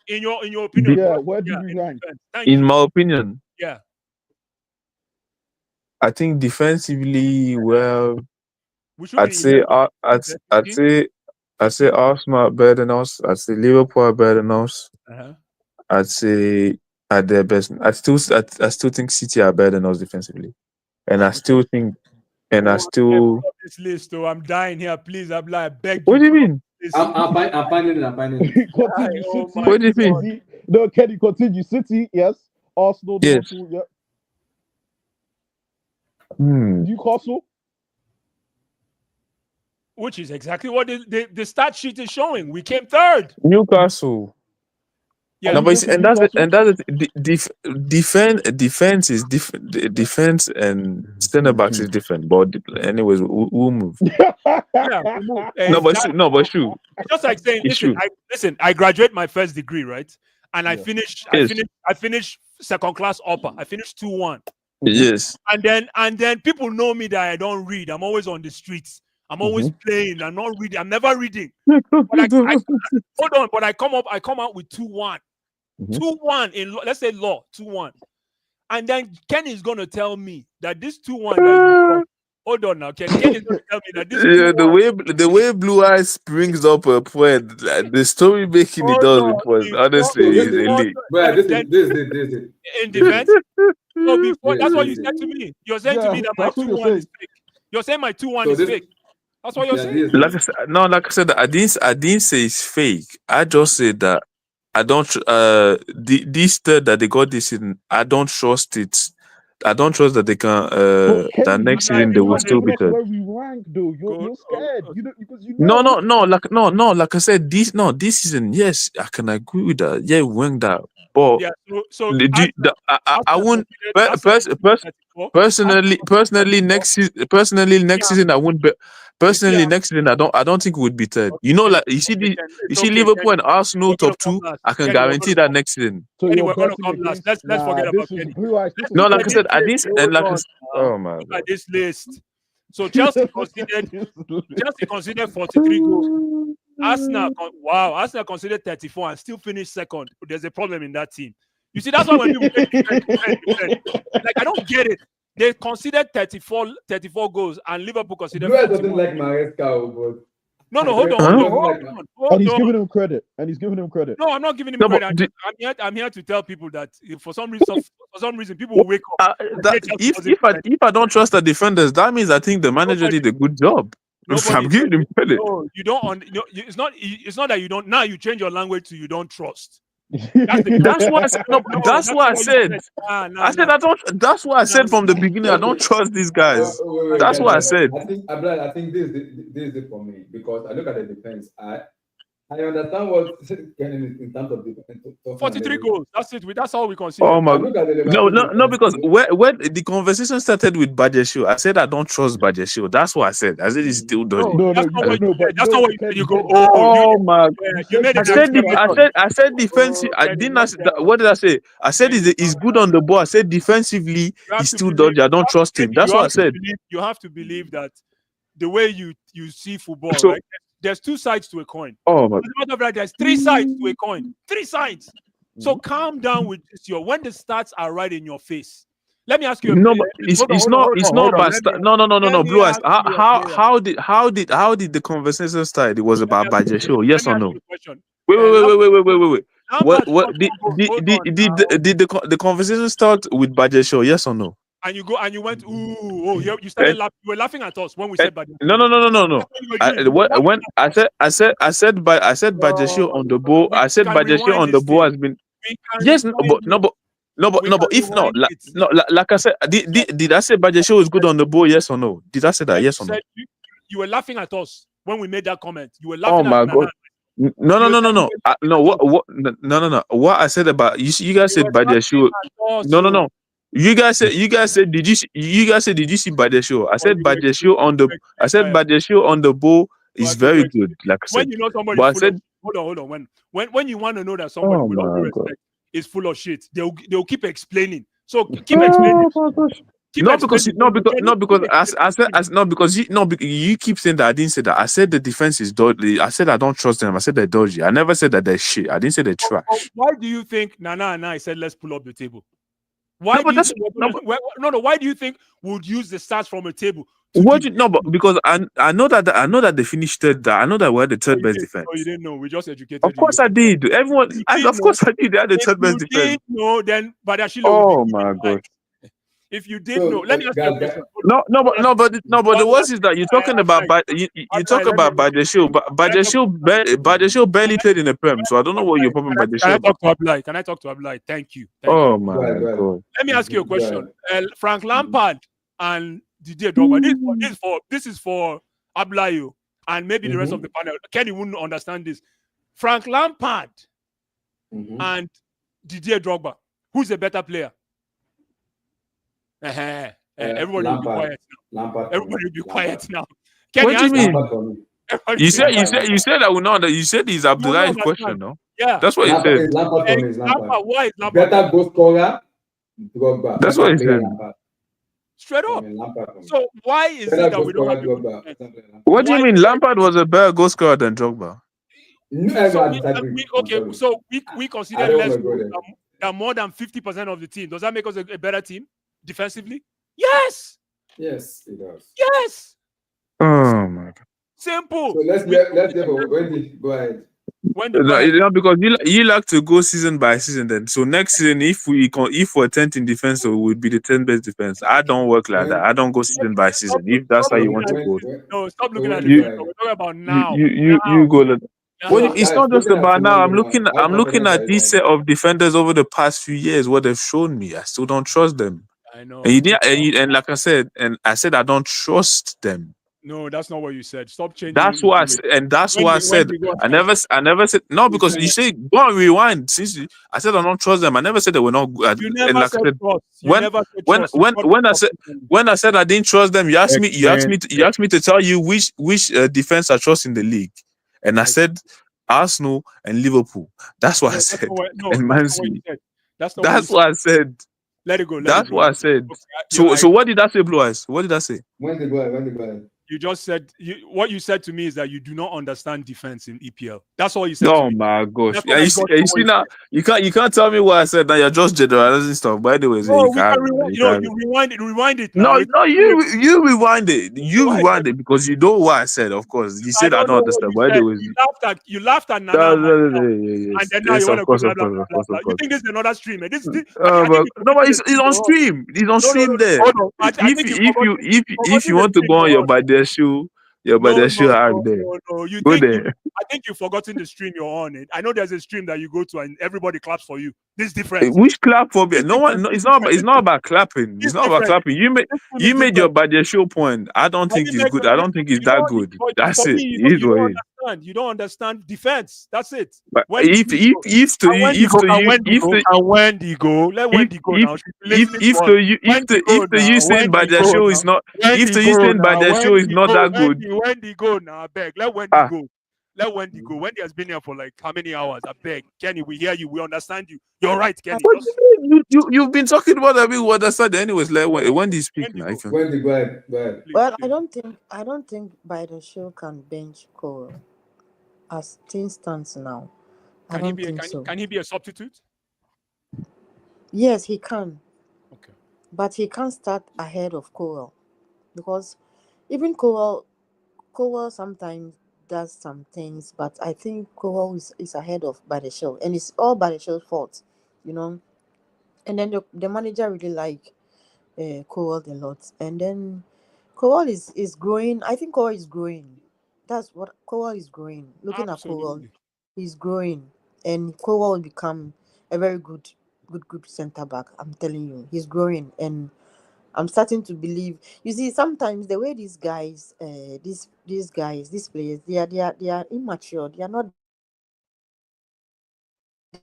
S4: In your opinion?
S3: Yeah, where do we rank?
S6: In my opinion,
S4: Yeah.
S6: I think defensively, well,
S4: We should
S6: I'd
S4: be
S6: say
S4: in
S6: I'd say Arsenal are better than us. I'd say Liverpool are better than us.
S4: Uh-huh.
S6: I'd say at their best. I still think City are better than us defensively, and I still think. And I still.
S4: This list, though. I'm dying here. Please, I beg.
S6: What do you mean?
S2: I'm finding it.
S3: Continue.
S4: Oh
S3: City.
S4: my
S6: What do you mean?
S3: No, Kenny, continue. City, yes. Arsenal,
S6: Yes.
S3: Liverpool, yeah. Newcastle.
S4: Which is exactly what the stat sheet is showing. We came third.
S6: Newcastle.
S4: Yeah,
S6: No, but defense is different. Defense and center backs is different. But anyways, we'll move. No, but shoot.
S4: It's just like saying, listen. I graduate my first degree, right? And I finished. I finished second class upper. I finished 2-1.
S6: Yes.
S4: And then people know me that I don't read. I'm always on the streets. I'm always playing. I'm not reading. I'm never reading. But hold on. But I come out with 2-1. 2-1 in let's say law 2-1, and then Ken is gonna tell me that this 2-1. Hold on now, Ken is gonna tell me that this.
S6: The way Blue Eyes brings up a point, the story making it does it was honestly is elite.
S2: This.
S4: In defense. So before that's what you said to me. You're saying to me that my 2-1 is fake. You're saying my 2-1 is fake. That's what you're saying.
S6: Like I said, I didn't say it's fake. I just said that. I don't. This third that they got this in, I don't trust it. I don't trust that they can. That next season they will still be third.
S3: Where we rank, though, you're scared. Because you
S6: know. No. Like I said, this season, yes, I can agree with that. Yeah, we won that. But I wouldn't personally next season I wouldn't. Personally, next season I don't think we would be third. You know, like you see Liverpool and Arsenal top 2. I can guarantee that next season.
S3: So
S4: we're gonna come last. Let's forget about Kenny.
S6: No, like I said, I didn't. And like, oh man,
S4: look at this list. So Chelsea considered 43 goals. Arsenal considered 34 and still finished second. There's a problem in that team. You see, that's why when people defend. Like I don't get it. They conceded 34 goals, and Liverpool conceded
S2: Blue
S4: 51.
S2: doesn't like Maresca, but
S4: No, hold on,
S6: Huh?
S3: And he's giving him credit.
S4: No, I'm not giving him
S6: No,
S4: credit.
S6: but
S4: I'm here to tell people that if for some reason, people will wake up.
S6: if I don't trust the defenders, that means I think the manager did a good job. I'm giving him credit.
S4: No, you don't. It's not that you don't. Now you change your language to you don't trust. That's
S6: why I said. No, that's what I said. I said I don't. That's what I said from the beginning. I don't trust these guys. That's what I said.
S2: I think this is it for me, because I look at the defense. I understand what Kenny in terms of defense.
S4: 43 goals. That's it. That's all we consider.
S6: Oh my! No, because when the conversation started with Badiashile, I said I don't trust Badiashile. That's what I said. I said he's still dodgy.
S4: That's not what you said. You go.
S6: Oh my!
S4: You made it.
S6: I said defensive. I didn't ask, what did I say? I said he's good on the ball. I said defensively he's still dodgy. I don't trust him. That's what I said.
S4: You have to believe that the way you see football,
S6: So,
S4: right? There's two sides to a coin.
S6: Oh my!
S4: As a matter of fact, there's three sides to a coin. Three sides. So calm down with this. When the stats are right in your face. Let me ask you.
S6: No, but it's not about no. Blue eyes. How did the conversation start? It was about Badiashile. Yes or no? Wait. What did the conversation start with Badiashile? Yes or no?
S4: And you went, you started laughing. You were laughing at us when we said Badiashile.
S6: No. When I said Badiashile on the ball. I said Badiashile on the ball has been. Yes, but if not, like I said, did I say Badiashile is good on the ball? Yes or no? Did I say that? Yes or no?
S4: You were laughing at us when we made that comment. You were laughing.
S6: Oh my God! No. No. What I said about you guys said Badiashile. No. You guys said did you see Badiashile? I said Badiashile on the. I said Badiashile on the ball is very good. Like I said,
S4: when you know somebody,
S6: but I said,
S4: hold on. When you want to know that somebody with all due respect is full of shit, they'll keep explaining. So keep explaining. Because you keep saying that I didn't say that. I said the defense is dodgy. I said I don't trust them. I said they're dodgy. I never said that they're shit. I didn't say they're trash. Why do you think Nana and I said let's pull up the table? Why do you think we'd use the stats from a table?
S6: Because I know that they finished third. I know that we're the third best defense.
S4: No, you didn't know. We just educated.
S6: Of course I did. Everyone. Of course I did. They had the third best defense.
S4: No, then Badiashile.
S6: Oh my God.
S4: If you did know, let me ask you a question.
S6: But the worst is that you're talking about you talk about Badiashile, but Badiashile barely played in the Prem, so I don't know what you're talking about.
S4: Can I talk to Ablai? Thank you.
S6: Oh my God.
S4: Let me ask you a question. Frank Lampard and Didier Drogba. This is for Ablai and maybe the rest of the panel. Kenny wouldn't understand this. Frank Lampard and Didier Drogba. Who's a better player? Everybody will be quiet now. Everybody will be quiet now.
S6: What do you mean? You said that we know that you said it's Abdullah's question, no?
S4: Yeah,
S6: that's what he said.
S4: Why is Lampard
S2: better goal scorer? Drogba.
S6: That's what he said.
S4: Straight up. So why is it that we don't have
S6: What do you mean? Lampard was a better goal scorer than Drogba?
S4: So we consider less than more than 50% of the team. Does that make us a better team defensively? Yes,
S2: it does.
S4: Yes.
S6: Oh my God.
S4: Simple.
S2: So let's hear for Wendy. Go ahead.
S6: Because you like to go season by season. Then so next season, if we're 10th in defense, so we'd be the 10th best defense. I don't work like that. I don't go season by season. If that's how you want to go.
S4: No, stop looking at it. We're talking about now.
S6: You go. Well, it's not just about now. I'm looking at this set of defenders over the past few years. What they've shown me, I still don't trust them.
S4: I know.
S6: And like I said, I don't trust them.
S4: No, that's not what you said. Stop changing.
S6: That's what I said, and that's what I said. I never said no, because you say go and rewind. Since I said I don't trust them, I never said they were not good.
S4: You never said trust.
S6: When I said I didn't trust them, you asked me to tell you which defense I trust in the league, and I said Arsenal and Liverpool. That's what I said. And Man City. That's what I said.
S4: Let it go.
S6: That's what I said. So what did I say, Blue Eyes? What did I say?
S2: When they go ahead.
S4: You just said what you said to me is that you do not understand defense in EPL. That's all you said to
S6: Oh
S4: me.
S6: my gosh!
S4: That's
S6: Yeah,
S4: what I
S6: you
S4: got
S6: see,
S4: from what you
S6: now
S4: said.
S6: you can't tell me what I said. Now you're just generalizing stuff. But anyways, yeah,
S4: No,
S6: you
S4: we
S6: can have
S4: can
S6: it.
S4: rewind.
S6: You
S4: You
S6: can
S4: know,
S6: have it.
S4: you rewind it now.
S6: No,
S4: It's
S6: no, you rewind it. You
S4: why
S6: rewind it because you know what I said. Of course, you
S4: I
S6: said I
S4: don't
S6: don't
S4: know what
S6: understand.
S4: you
S6: But
S4: said.
S6: anyways,
S4: You laughed at Nana
S6: no,
S4: and
S6: no, no,
S4: myself,
S6: no,
S4: and
S6: yes,
S4: then now you
S6: yes,
S4: want
S6: of
S4: to go
S6: course,
S4: blah
S6: of
S4: blah
S6: course,
S4: blah
S6: of
S4: blah
S6: course,
S4: blah.
S6: of
S4: You
S6: course.
S4: think this is another stream? I think
S6: But
S4: you're
S6: no, but
S4: forgetting the
S6: it's
S4: stream
S6: on
S4: you're on.
S6: stream. It's on
S4: No, no,
S6: stream
S4: no, no.
S6: there.
S4: Hold on. I think you've
S6: If
S4: forgotten
S6: you
S4: the
S6: want to
S4: stream
S6: go on
S4: you're
S6: your
S4: on.
S6: by
S4: No,
S6: the
S4: no,
S6: shoe hack
S4: no,
S6: there.
S4: no, no.
S6: Go there.
S4: I think you've forgotten the stream you're on. I know there's a stream that you go to and everybody claps for you. This is different.
S6: Which clap for me?
S4: This
S6: No one.
S4: different.
S6: No,
S4: This
S6: it's not.
S4: different.
S6: It's not about clapping.
S4: This
S6: It's not about
S4: different.
S6: clapping.
S4: This stream is
S6: You made your
S4: different.
S6: by the show point. I don't
S4: I
S6: think
S4: didn't
S6: it's
S4: make
S6: good.
S4: my
S6: I
S4: this.
S6: don't think it's
S4: You
S6: that
S4: don't.
S6: good.
S4: But
S6: That's
S4: for
S6: it.
S4: me,
S6: It is
S4: you
S6: what
S4: don't
S6: it is.
S4: understand. You don't understand defense. That's it.
S6: But
S4: When did you go?
S6: if to
S4: And
S6: you
S4: Wendy
S6: if
S4: go,
S6: to
S4: and
S6: you
S4: Wendy
S6: if
S4: go,
S6: to
S4: and Wendy go. Let
S6: if
S4: Wendy go now. She's listening
S6: if
S4: to us.
S6: to you
S4: Wendy go
S6: if to you
S4: now.
S6: saying by
S4: Wendy
S6: the
S4: go
S6: show
S4: now.
S6: is not if
S4: Wendy
S6: to you
S4: go
S6: saying by
S4: now.
S6: the show is
S4: Wendy
S6: not
S4: go.
S6: that good.
S4: Wendy go now. I beg. Let Wendy
S6: Ah,
S4: go. Let Wendy go. Wendy has been here for like how many hours? I beg. Kenny, we hear you. We understand you. You're right, Kenny.
S6: what do
S4: Just
S6: you mean? You've been talking about that. We understand. Anyways, like when do you speak
S4: Wendy
S6: now?
S4: go.
S6: If you
S2: Wendy, go ahead. Go ahead.
S4: Please,
S5: Well, I
S4: please.
S5: don't think Biden show can bench Cole as things stands now. I
S4: Can he
S5: don't
S4: be?
S5: think so.
S4: Can he be a substitute?
S5: Yes, he can,
S4: Okay.
S5: but he can't start ahead of Cole because even Cole sometimes does some things, but I think Cole is ahead of Badiashile, and it's all Badishile's fault, you know. And then the manager really like Cole a lot, and then Cole is growing. I think Cole is growing. That's what Cole is growing. Looking at Cole,
S4: Absolutely.
S5: he's growing, and Cole will become a very good center back. I'm telling you, he's growing, and I'm starting to believe. You see, sometimes the way these players, they are immature. They are not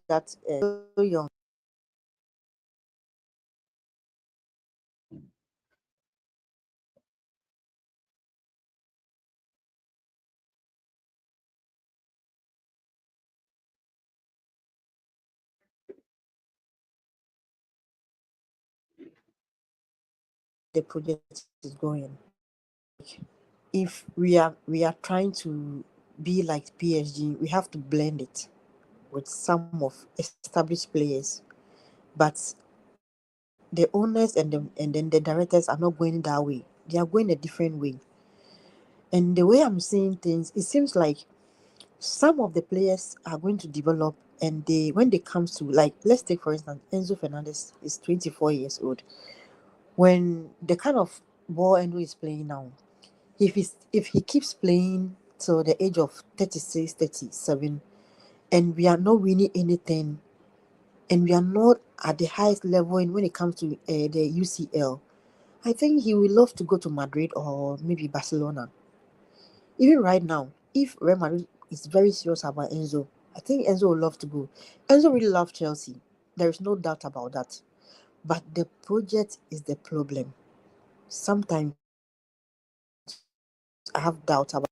S5: that so young. The project is going. If we are trying to be like PSG, we have to blend it with some of established players. But the owners and then the directors are not going that way. They are going a different way. And the way I'm seeing things, it seems like some of the players are going to develop, and they when they comes to, like, let's take for instance Enzo Fernandez is 24 years old. When the kind of ball Enzo is playing now, if he keeps playing till the age of 36, 37, and we are not winning anything, and we are not at the highest level when it comes to the UCL, I think he will love to go to Madrid or maybe Barcelona. Even right now, if Real Madrid is very serious about Enzo, I think Enzo will love to go. Enzo really loves Chelsea. There is no doubt about that. But the project is the problem. Sometimes I have doubt about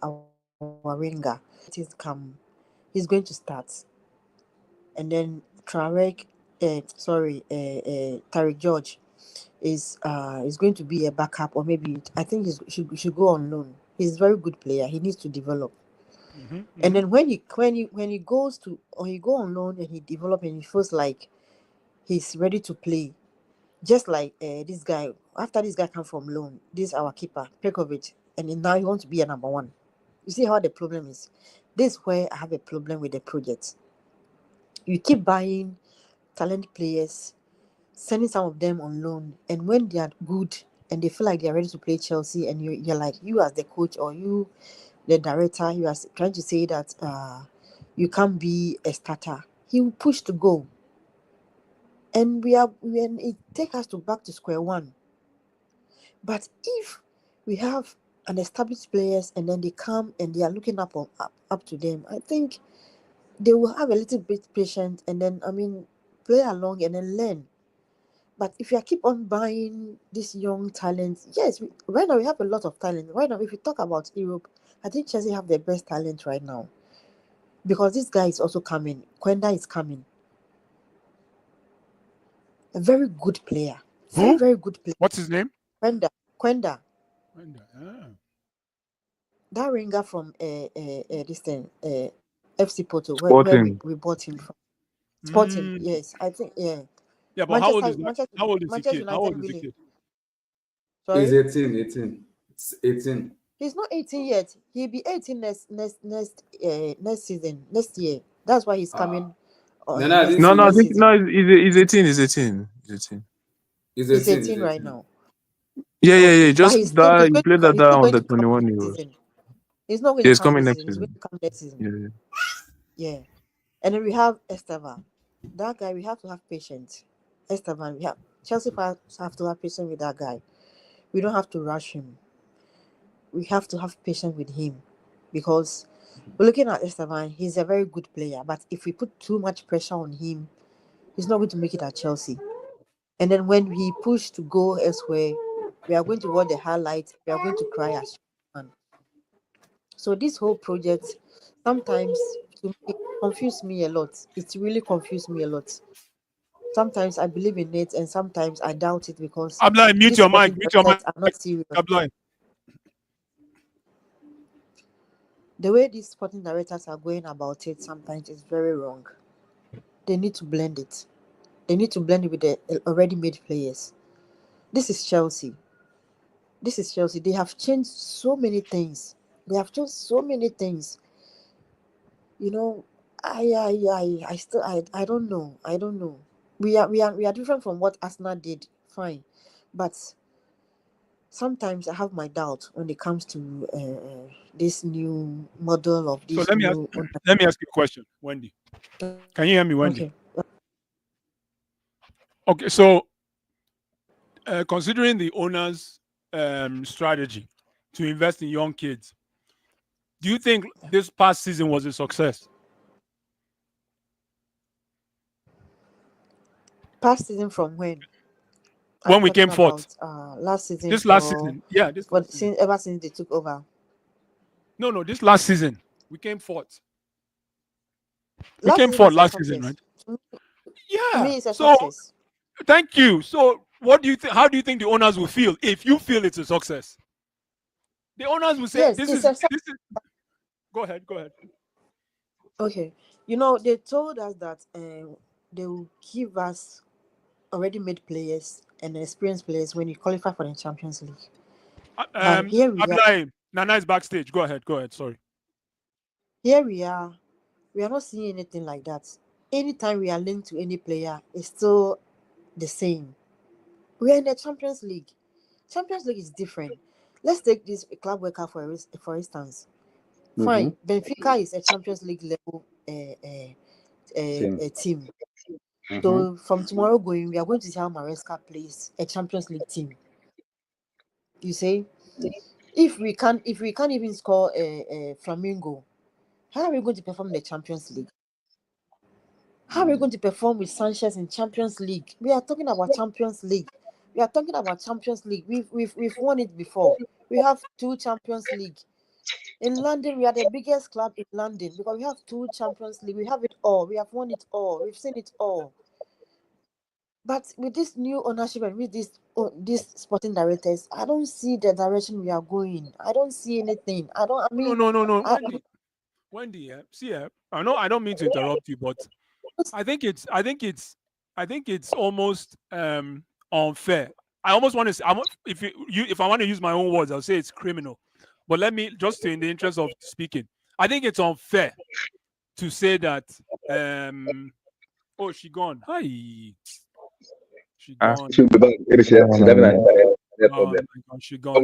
S5: our winger. It is come. He's going to start, and then Tariq George is going to be a backup, or maybe I think he should go on loan. He's a very good player. He needs to develop.
S4: Mm-hmm,
S5: And
S4: mm-hmm.
S5: then when he goes to, or he go on loan and he develop and he feels like he's ready to play, just like this guy. After this guy come from loan, this our keeper Pekovic, and then now he wants to be a number one. You see how the problem is. This is where I have a problem with the project. You keep buying talented players, sending some of them on loan, and when they are good and they feel like they are ready to play Chelsea, and you're like, you as the coach or you the director, you are trying to say that you can't be a starter. He will push to go, and when it take us to back to square one. But if we have an established players and then they come and they are looking up to them, I think they will have a little bit patient, and then play along and then learn. But if you keep on buying this young talent, yes, right now we have a lot of talent. Right now, if you talk about Europe, I think Chelsea have the best talent right now, because this guy is also coming. Quenda is coming. A very good player.
S4: Who?
S5: Very good player.
S4: What's his name?
S5: Quenda.
S4: Ah.
S5: That ringer from this thing, FC Porto, where
S6: Sporting.
S5: we bought him from. Sporting, yes. I think, yeah.
S4: Yeah, but how old is
S5: Manchester
S4: the kid? How old is the
S5: really.
S4: kid?
S5: Sorry?
S2: He's 18. It's 18.
S5: He's not 18 yet. He'll be 18 next season, next year. That's why he's coming.
S2: I didn't
S6: No,
S2: see
S6: I
S2: him.
S6: think no, he's 18. He's 18.
S2: He's
S5: He's
S2: 18.
S5: 18 right now.
S6: Yeah.
S5: Okay. But
S6: Just
S5: he's
S6: that he
S5: going
S6: played
S5: to,
S6: that on
S5: going
S6: the
S5: to come
S6: 21
S5: next
S6: euros.
S5: season. He's not going
S6: He's
S5: to come
S6: coming
S5: this
S6: next
S5: season. He's
S6: season.
S5: going to come next season.
S6: Yeah.
S5: Yeah. And then we have Esteban. That guy, we have to have patience. Esteban, Chelsea fans have to have patience with that guy. We don't have to rush him. We have to have patience with him, because we're looking at Esteban. He's a very good player, but if we put too much pressure on him, he's not going to make it at Chelsea. And then when he pushed to go elsewhere, we are going to watch the highlights. We are going to cry as fans. So this whole project sometimes it confused me a lot. It really confused me a lot. Sometimes I believe in it, and sometimes I doubt it, because
S4: Abla, mute
S5: these
S4: your mic.
S5: sporting
S4: Mute your mic.
S5: directors are not serious.
S4: Abla.
S5: The way these sporting directors are going about it sometimes is very wrong. They need to blend it. They need to blend it with the already made players. This is Chelsea. They have changed so many things. You know, I don't know. We are different from what Arsenal did. Fine, but sometimes I have my doubt when it comes to this new model of
S4: So
S5: this
S4: let me ask
S5: new.
S4: you a question, Wendy. Can you hear me, Wendy? Okay, so considering the owner's strategy to invest in young kids, do you think this past season was a success?
S5: Past season from when?
S4: When we came fourth.
S5: Last season.
S4: This last season. Yeah, this last season.
S5: Ever since they took over.
S4: No, this last season. We came fourth. We
S5: Last
S4: came
S5: season
S4: fourth
S5: is a
S4: last
S5: success.
S4: season, right?
S5: To
S4: Yeah.
S5: me, it's a
S4: So
S5: success.
S4: thank you. So what do you think? How do you think the owners will feel if you feel it's a success? The owners will say,
S5: Yes,
S4: this
S5: it's
S4: is. Go ahead.
S5: Okay. You know, they told us that they will give us already made players and experienced players when you qualify for the Champions League. Here we are.
S4: Nana is backstage. Go ahead. Sorry.
S5: Here we are. We are not seeing anything like that. Anytime we are linked to any player, it's still the same. We are in the Champions League. Champions League is different. Let's take this club worker for instance. Fine, Benfica is a Champions League level team. So from tomorrow going, we are going to see how Maresca plays a Champions League team. You say, if we can't even score a Flamingo, how are we going to perform in the Champions League? How are we going to perform with Sanchez in Champions League? We are talking about Champions League. We've won it before. We have 2 Champions League. In London, we are the biggest club in London because we have 2 Champions League. We have it all. We have won it all. We've seen it all. But with this new ownership and with these sporting directors, I don't see the direction we are going. I don't see anything.
S4: No. Wendy, see, I know I don't mean to interrupt you, but I think it's almost unfair. I almost want to say, if I want to use my own words, I'll say it's criminal. But let me just in the interest of speaking, I think it's unfair to say that. Oh, she gone. Hi. She gone.
S2: She'll be back. She's having a problem.
S4: She gone.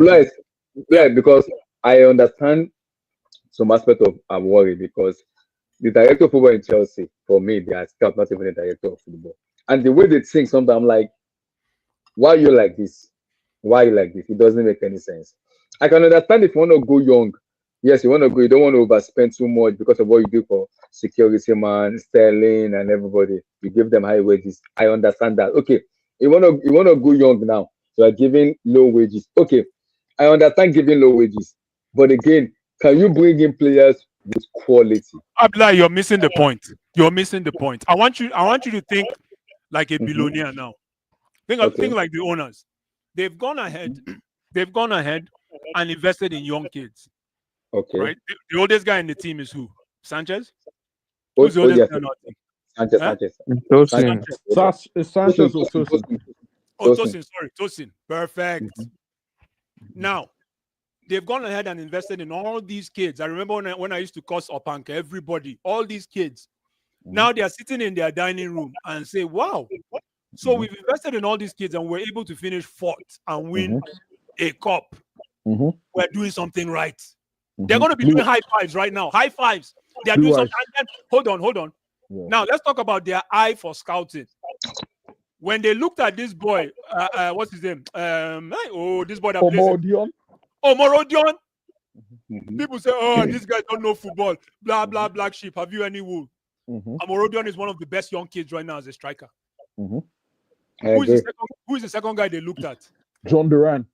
S2: Yeah, because I understand some aspect of I'm worried because the director of football in Chelsea, for me, they are still not even the director of football. And the way they think, sometimes I'm like, why are you like this? It doesn't make any sense. I can understand if you want to go young. Yes, you want to go. You don't want to overspend too much because of what you do for security man, Sterling, and everybody. You give them high wages. I understand that. Okay, you want to go young now. You are giving low wages. Okay, I understand giving low wages, but again, can you bring in players with quality?
S4: Abdullah, you're missing the point. I want you to think like a billionaire now. Think like the owners. They've gone ahead. They've gone ahead and invested in young kids.
S7: Okay.
S4: Right. The oldest guy in the team is who? Sanchez. Who's the oldest guy on our team?
S7: Sanchez.
S3: Is Sanchez or Tosin?
S4: Tosin. Sorry, Tosin. Perfect. Now, they've gone ahead and invested in all these kids. I remember when I used to cuss Opanka, everybody, all these kids. Now they are sitting in their dining room and say, wow. So we've invested in all these kids and we're able to finish fourth and win a cup. We're doing something right. They're going to be doing high fives right now. High fives. They are doing something. Hold on. Yeah. Now, let's talk about their eye for scouting. When they looked at this boy, what's his name? This boy that plays. Morodion. People say, these guys don't know football. Blah, blah, black sheep. Have you any wool? Morodion is one of the best young kids right now as a striker. Who is the second guy they looked at?
S3: John Duran.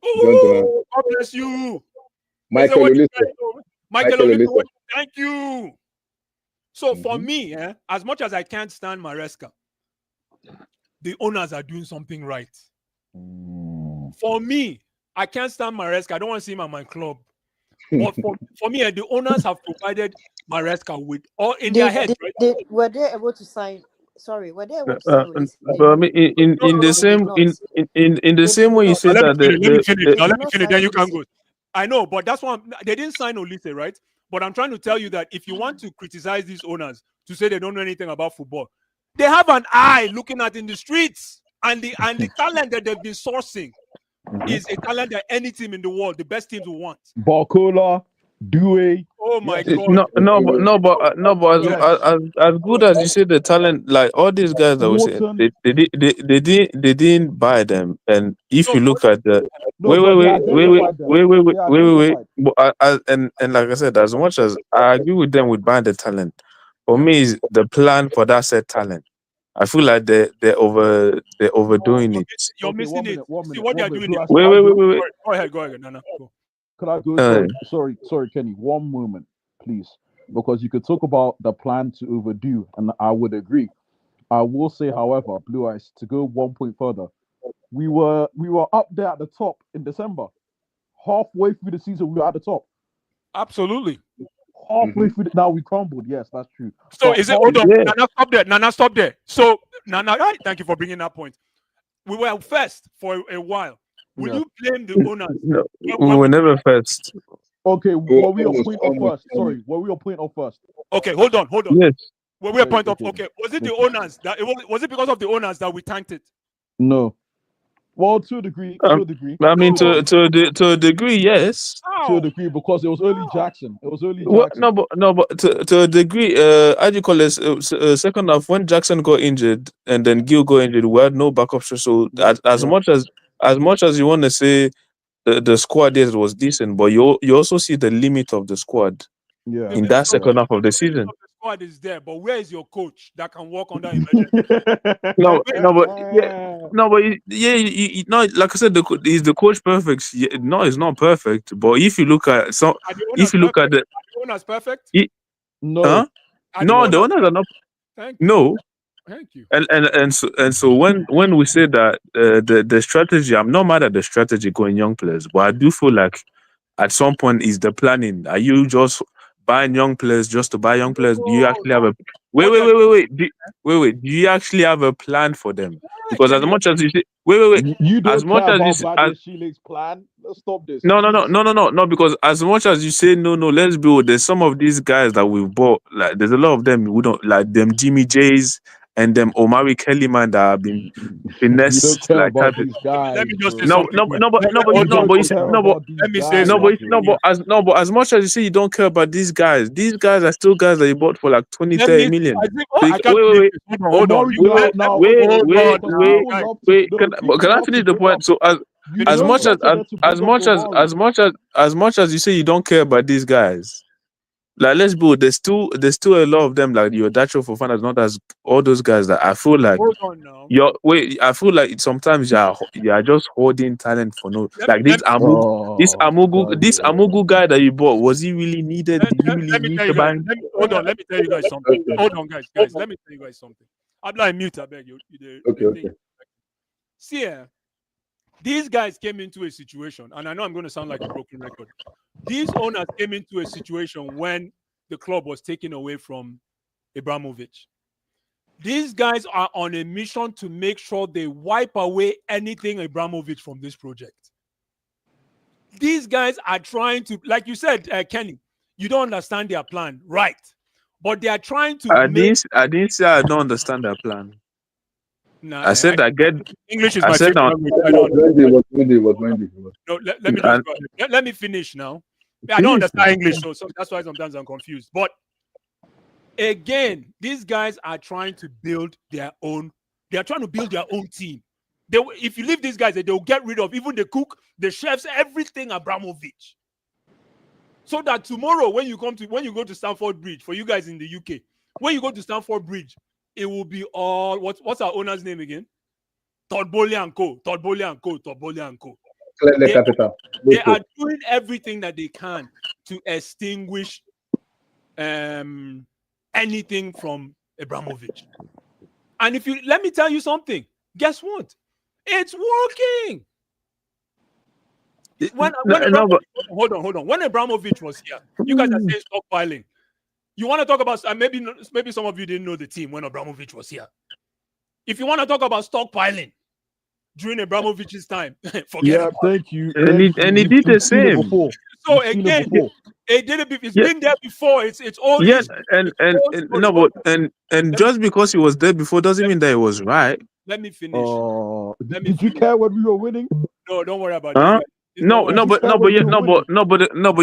S4: Oh, God bless you. Michael Olise. Thank you. So for me, as much as I can't stand Maresca, the owners are doing something right. For me, I can't stand Maresca. I don't want to see him at my club. But for me, the owners have provided Maresca with all in their head.
S5: Were they able to sign? Sorry, were they able to sign?
S6: But I mean, in the same way you said that.
S4: Let me finish. Then you can go. I know, but that's why they didn't sign Olise, right? But I'm trying to tell you that if you want to criticize these owners to say they don't know anything about football, they have an eye looking at in the streets, and the talent that they've been sourcing is a talent that any team in the world, the best teams will want.
S3: Barcola, Due.
S4: Oh my God!
S6: But as good as you say the talent, like all these guys that we say, they didn't buy them. And if you look at the wait, and like I said, as much as I agree with them with buying the talent, for me is the plan for that set talent. I feel like they're overdoing it.
S4: You're missing it. See what they're doing.
S6: Wait.
S4: Go ahead. No. Go.
S3: Could I go? Sorry, Kenny. One moment, please, because you could talk about the plan to overdo, and I would agree. I will say, however, Blue Eyes, to go 1 point further, we were up there at the top in December. Halfway through the season, we were at the top.
S4: Absolutely.
S3: Halfway through, now we crumbled. Yes, that's true.
S4: So is it? Hold on, Nana, stop there. So Nana, thank you for bringing that point. We were first for a while. Will you blame the owners?
S6: No, we were never first.
S3: Okay, were we a point off first? Sorry, were we a point off first?
S4: Okay, hold on.
S6: Yes.
S4: Were we a point off? Okay, was it the owners that was it because of the owners that we tanked it?
S3: No. Well, to a degree.
S6: I mean, to a degree, yes.
S3: To a degree, because it was early Jackson.
S6: But to a degree, how do you call this? Second half, when Jackson got injured and then Gil got injured, we had no backup. So as much as you want to say the squad was decent, but you also see the limit of the squad.
S3: Yeah.
S6: In that second half of the season.
S4: The squad is there, but where is your coach that can work under emergency?
S6: Like I said, is the coach perfect? Yeah, no, it's not perfect. But if you look at the
S4: owners perfect?
S3: No.
S6: No, the owners are not.
S4: Thank you.
S6: No.
S4: Thank you.
S6: And so when we say that the strategy, I'm not mad at the strategy going young players, but I do feel like at some point is the planning. Are you just buying young players just to buy young players? Do you actually have a wait? Do you actually have a plan for them? Because as much as you say,
S3: you don't
S6: as much
S3: care
S6: as you
S3: about Sheila's plan. Let's stop this.
S6: No. Because as much as you say no, let's build. There's some of these guys that we've bought. Like there's a lot of them we don't like them Jimmy J's and them Omari Kelly man that have been finessed.
S3: You don't care about these guys.
S4: Let me just say
S6: but as much as you say you don't care about these guys are still guys that you bought for like 20-30 million. Wait. Can I finish the point? So as much as you say you don't care about these guys, like let's be, there's still a lot of them like your Dacho Fofana is not as all those guys that I feel like I feel like sometimes you're just holding talent for no this Amugu guy that you bought, was he really needed? Did you really need to buy him?
S4: Let me tell you guys something. Hold on, guys. Let me tell you guys something. I'm like mute, I beg you.
S7: Okay.
S4: See, these guys came into a situation, and I know I'm going to sound like a broken record. These owners came into a situation when the club was taken away from Abramovich. These guys are on a mission to make sure they wipe away anything Abramovich from this project. These guys are trying to, like you said, Kenny, you don't understand their plan, right? But they are trying to
S6: I didn't say I don't understand that plan.
S4: Nah,
S6: I said I get.
S4: English is
S6: I
S4: my
S6: said
S4: favorite language. I don't.
S7: Wendy.
S4: No, let me just go ahead. Let me finish now. I don't understand English, so that's why sometimes I'm confused. But again, these guys are trying to build their own. They are trying to build their own team. If you leave these guys, they'll get rid of even the cook, the chefs, everything Abramovich. So that tomorrow, when you go to Stamford Bridge, for you guys in the UK, when you go to Stamford Bridge, it will be all what's our owner's name again? Todd Bowley and Co. Todd Bowley and Co. Todd Bowley and Co. They are doing everything that they can to extinguish anything from Abramovich. And if you let me tell you something, guess what? It's working. Hold on. When Abramovich was here, you guys are saying stockpiling. You want to talk about maybe some of you didn't know the team when Abramovich was here. If you want to talk about stockpiling during Abramovich's time, forget about
S3: thank you.
S6: And he did the same.
S4: So again, it did it. It's been there before. It's all
S6: and just because he was there before doesn't mean that it was right.
S4: Let me finish.
S3: Did you care when we were winning?
S4: No, don't worry about this.
S6: But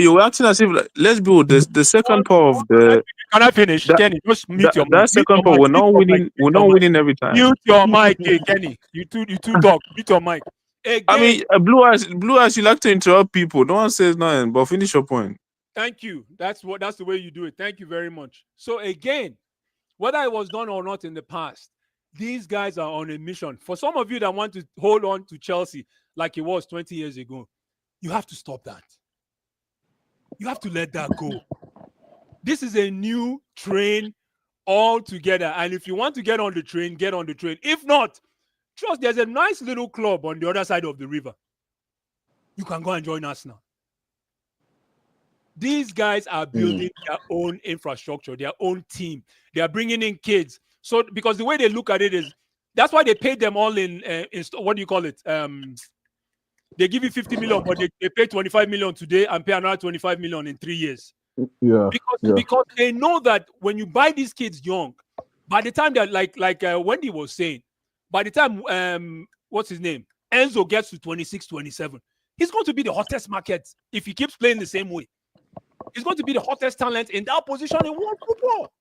S6: you were acting as if let's be honest, the second part of the.
S4: Can I finish, Kenny? Just mute your mic.
S6: That second part, we're not winning. We're not winning every time.
S4: Mute your mic, Kenny. You two talk. Mute your mic. Again,
S6: I mean, blue eyes. You like to interrupt people. No one says nothing, but finish your point.
S4: Thank you. That's the way you do it. Thank you very much. So again, whether it was done or not in the past, these guys are on a mission. For some of you that want to hold on to Chelsea like it was 20 years ago, you have to stop that. You have to let that go. This is a new train altogether. And if you want to get on the train, get on the train. If not, trust there's a nice little club on the other side of the river. You can go and join us now. These guys are building their own infrastructure, their own team. They are bringing in kids. So because the way they look at it is, that's why they paid them all in what do you call it? They give you 50 million, but they pay 25 million today and pay another 25 million in 3 years.
S3: Yeah.
S4: Because they know that when you buy these kids young, by the time they're like Wendy was saying, by the time what's his name? Enzo gets to 26, 27, he's going to be the hottest market if he keeps playing the same way. He's going to be the hottest talent in that position in world football.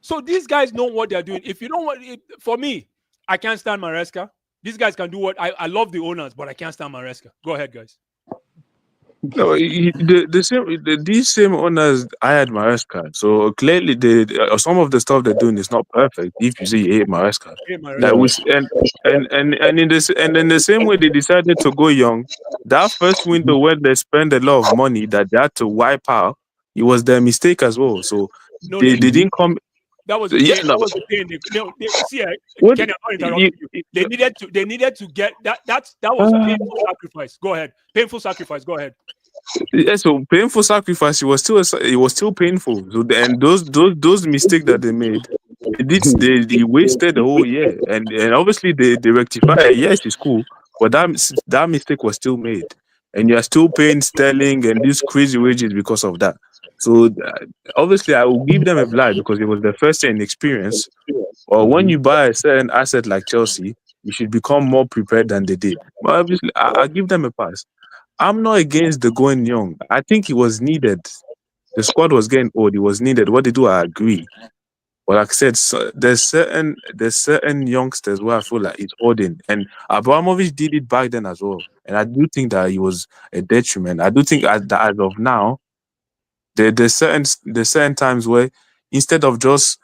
S4: So these guys know what they're doing. If you don't want it, for me, I can't stand Maresca. These guys can do what I love the owners, but I can't stand Maresca. Go ahead, guys.
S6: No, these same owners hired Maresca. So clearly, some of the stuff they're doing is not perfect. If you say you hate Maresca, and in the same way they decided to go young, that first window where they spend a lot of money that they had to wipe out, it was their mistake as well. So they didn't come.
S4: That was the thing. That was the thing. Kenny, I'm not interrupting you. They needed to get that. That was a painful sacrifice. Go ahead. Painful sacrifice. Go ahead.
S6: Yeah, so painful sacrifice. It was still painful. So and those mistakes that they made, they wasted the whole year. And obviously they rectified. Yes, it's cool, but that mistake was still made, and you are still paying Sterling and these crazy wages because of that. So obviously, I will give them a blight because it was their first year in experience. Or when you buy a certain asset like Chelsea, you should become more prepared than they did. But obviously, I give them a pass. I'm not against the going young. I think it was needed. The squad was getting old. It was needed. What they do, I agree. But like I said, there's certain youngsters where I feel like it's holding. And Abramovich did it back then as well. And I do think that it was a detriment. I do think that as of now, there's certain times where instead of just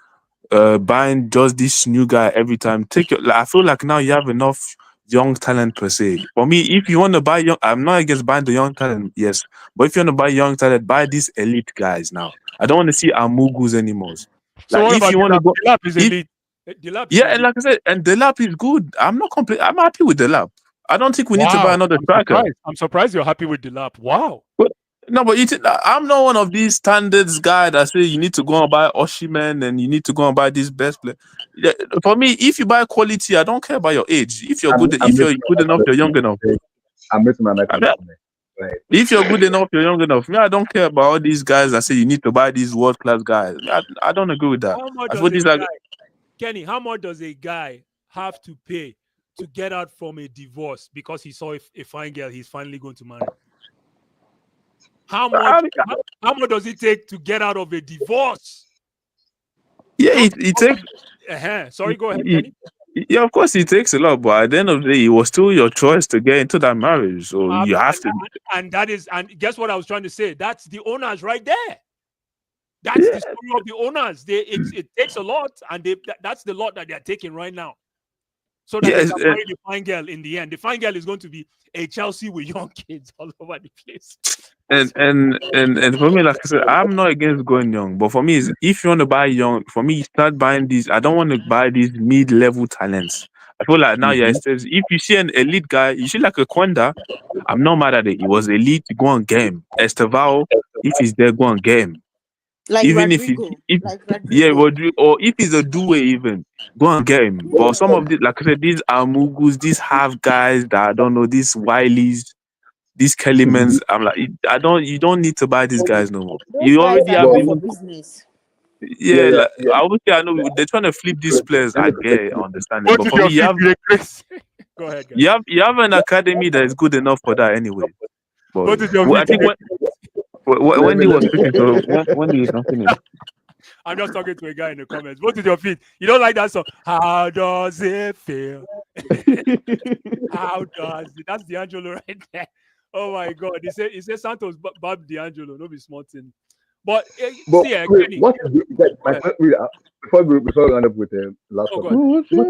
S6: buying just this new guy every time, I feel like now you have enough young talent per se. For me, if you want to buy young, I'm not against buying the young talent, yes. But if you want to buy young talent, buy these elite guys now. I don't want to see Amugus anymore.
S4: So
S6: like
S4: if you want to go, is elite. Delap
S6: Yeah,
S4: should
S6: and
S4: be.
S6: like I said, and Delap is good. I'm happy with Delap. I don't think we need to buy
S4: Wow,
S6: another
S4: I'm
S6: striker.
S4: surprised. I'm surprised you're happy with Delap. Wow.
S6: No, but I'm not one of these standards guy that say you need to go and buy Oshiman and you need to go and buy this best player. Yeah, for me, if you buy quality, I don't care about your age. If you're good, if you're good enough, you're young enough.
S7: I'm making my
S6: I mean,
S7: right.
S6: if you're good enough, you're young enough. Me, I don't care about all these guys that say you need to buy these world class guys. I don't agree with that.
S4: How much
S6: I
S4: does
S6: thought
S4: a
S6: these
S4: guy,
S6: are
S4: Kenny? How much does a guy have to pay to get out from a divorce because he saw a fine girl he's finally going to marry? How much? How much does it take to get out of a divorce?
S6: Yeah, it takes.
S4: Sorry, go ahead, Kenny.
S6: Yeah, of course, it takes a lot, but at the end of the day, it was still your choice to get into that marriage. So you have to.
S4: And that is, and guess what I was trying to say? That's the owners right there. That's the story of the owners. It takes a lot, and that's the lot that they're taking right now. So that they can marry the fine girl in the end. The fine girl is going to be a Chelsea with young kids all over the place.
S6: And for me, like I said, I'm not against going young, but for me, is if you want to buy young, for me, start buying these. I don't want to buy these mid-level talents. I feel like now, if you see an elite guy, you see like a Kwenda, I'm not mad at it. He was elite, go on game. Estevao, if he's there, go on game.
S5: Like
S6: Even
S5: Rodrigo,
S6: or if he's a duo, even go on game. But some of these, like I said, these Amugus, these half guys that I don't know, these Wileys, these Kellemans, I'm like, you don't need to buy these guys no more. You already have
S5: for business.
S6: Yeah, I would say I know they're trying to flip these players. I get it, I understand it. But for me,
S4: go ahead, guys.
S6: you have an academy that is good enough for that anyway. But I think when he was speaking to when he was talking,
S4: I'm just talking to a guy in the comments. What is your feet? You don't like that song? How does it feel? How does it? That's D'Angelo right there. Oh my God! He said Santos Bob D'Angelo. No be small thing. But see, Kenny,
S7: before we round up with the last one, what's the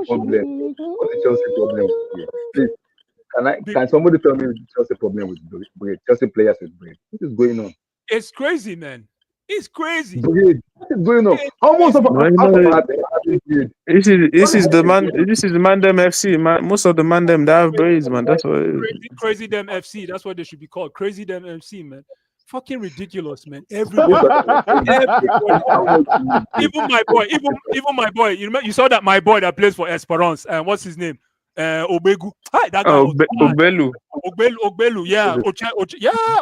S7: problem? What's the Chelsea problem here? Please, can somebody tell me the Chelsea problem with Braid? Chelsea players with Braid? What is going on?
S4: It's crazy, man. It's crazy.
S7: Braid. What is going on? How much of
S6: this is the Mandem FC. Most of the Mandem they have braids, man. That's what it is.
S4: Crazy them FC. That's what they should be called. Crazy them FC, man. Fucking ridiculous, man. Everybody. Even my boy. You saw that my boy that plays for Esperance. And what's his name? Obegu. Hi, that guy.
S6: Ogbelu.
S4: Ogbelu. Yeah.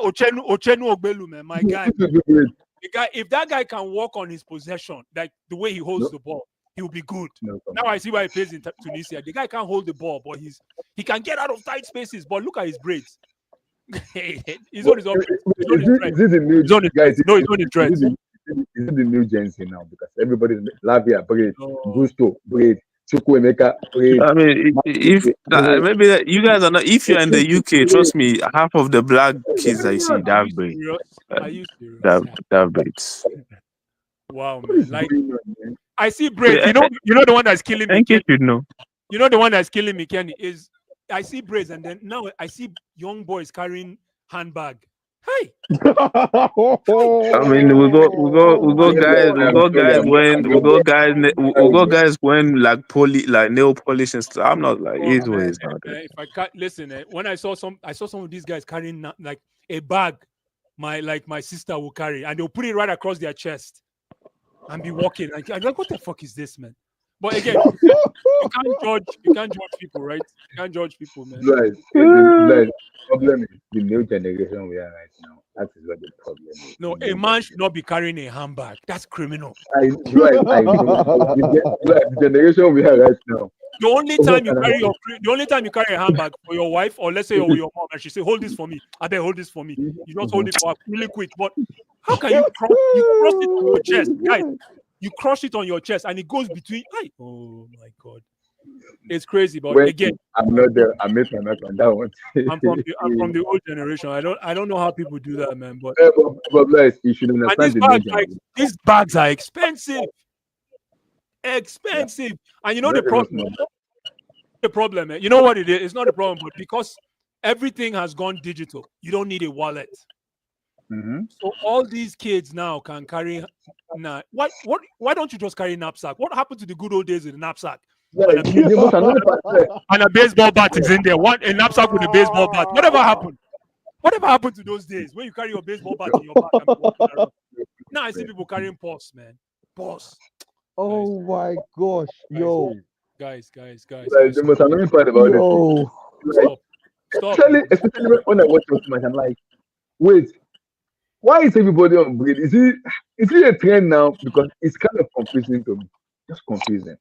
S4: Ochenu Ogbelu, man. My guy. The guy. If that guy can work on his possession, like the way he holds the ball, he'll be good. Now I see why he plays in Tunisia. The guy can't hold the ball, but he can get out of tight spaces. But look at his braids. He's on his own.
S7: Is this the new
S4: guys? No, he's on his dreads.
S7: Is it the new Gen Z now? Because everybody's Lavia, Braid, Gusto, Braid, Chukwuemeka, Braid.
S6: I mean, maybe you guys are not. If you're in the UK, trust me, half of the black kids I see, they have braids.
S4: Are you serious?
S6: They have braids.
S4: Wow, man! Like I see braids. You know the one that's killing me. You know the one that's killing me, Kenny, is I see braids, and then now I see young boys carrying handbag. Hey,
S6: I mean, we go guys when like nail polish and stuff. I'm not like his ways now.
S4: If I can't listen, when I saw some of these guys carrying like a bag, my sister will carry, and they'll put it right across their chest and be walking. I'm like, what the fuck is this, man? But again, you can't judge people, right? You can't judge people, man.
S7: Right. The problem is the new generation we are right now. That is what the problem is.
S4: No, a man should not be carrying a handbag. That's criminal.
S7: I know. The generation we are right now.
S4: The only time you carry a handbag for your wife, or let's say you're with your mom, and she say, "Hold this for me," I bet hold this for me. You just hold it for her really quick. But how can you cross it on your chest, guys? You crush it on your chest, and it goes between. Oh my God, it's crazy. But again,
S7: I'm not there. I made my mark on that one.
S4: I'm from the old generation. I don't know how people do that, man. But
S7: you should understand
S4: these bags are expensive. And you know the problem. You know what it is? It's not a problem, but because everything has gone digital, you don't need a wallet. So all these kids now can carry. Why don't you just carry knapsack? What happened to the good old days with the knapsack?
S7: Yeah,
S4: And
S7: the most annoying part is
S4: a baseball bat is in there. A knapsack with a baseball bat. Whatever happened? Whatever happened to those days when you carry your baseball bat in your back and be walking around? Now I see people carrying purse, man. Purse.
S3: Oh my gosh, yo.
S4: Guys.
S7: like, the most annoying part about it. Like,
S4: Stop.
S7: Especially when I watch those match, I'm like, wait, why is everybody on bread? Is it a trend now? Because it's kind of confusing to me. Just confusing.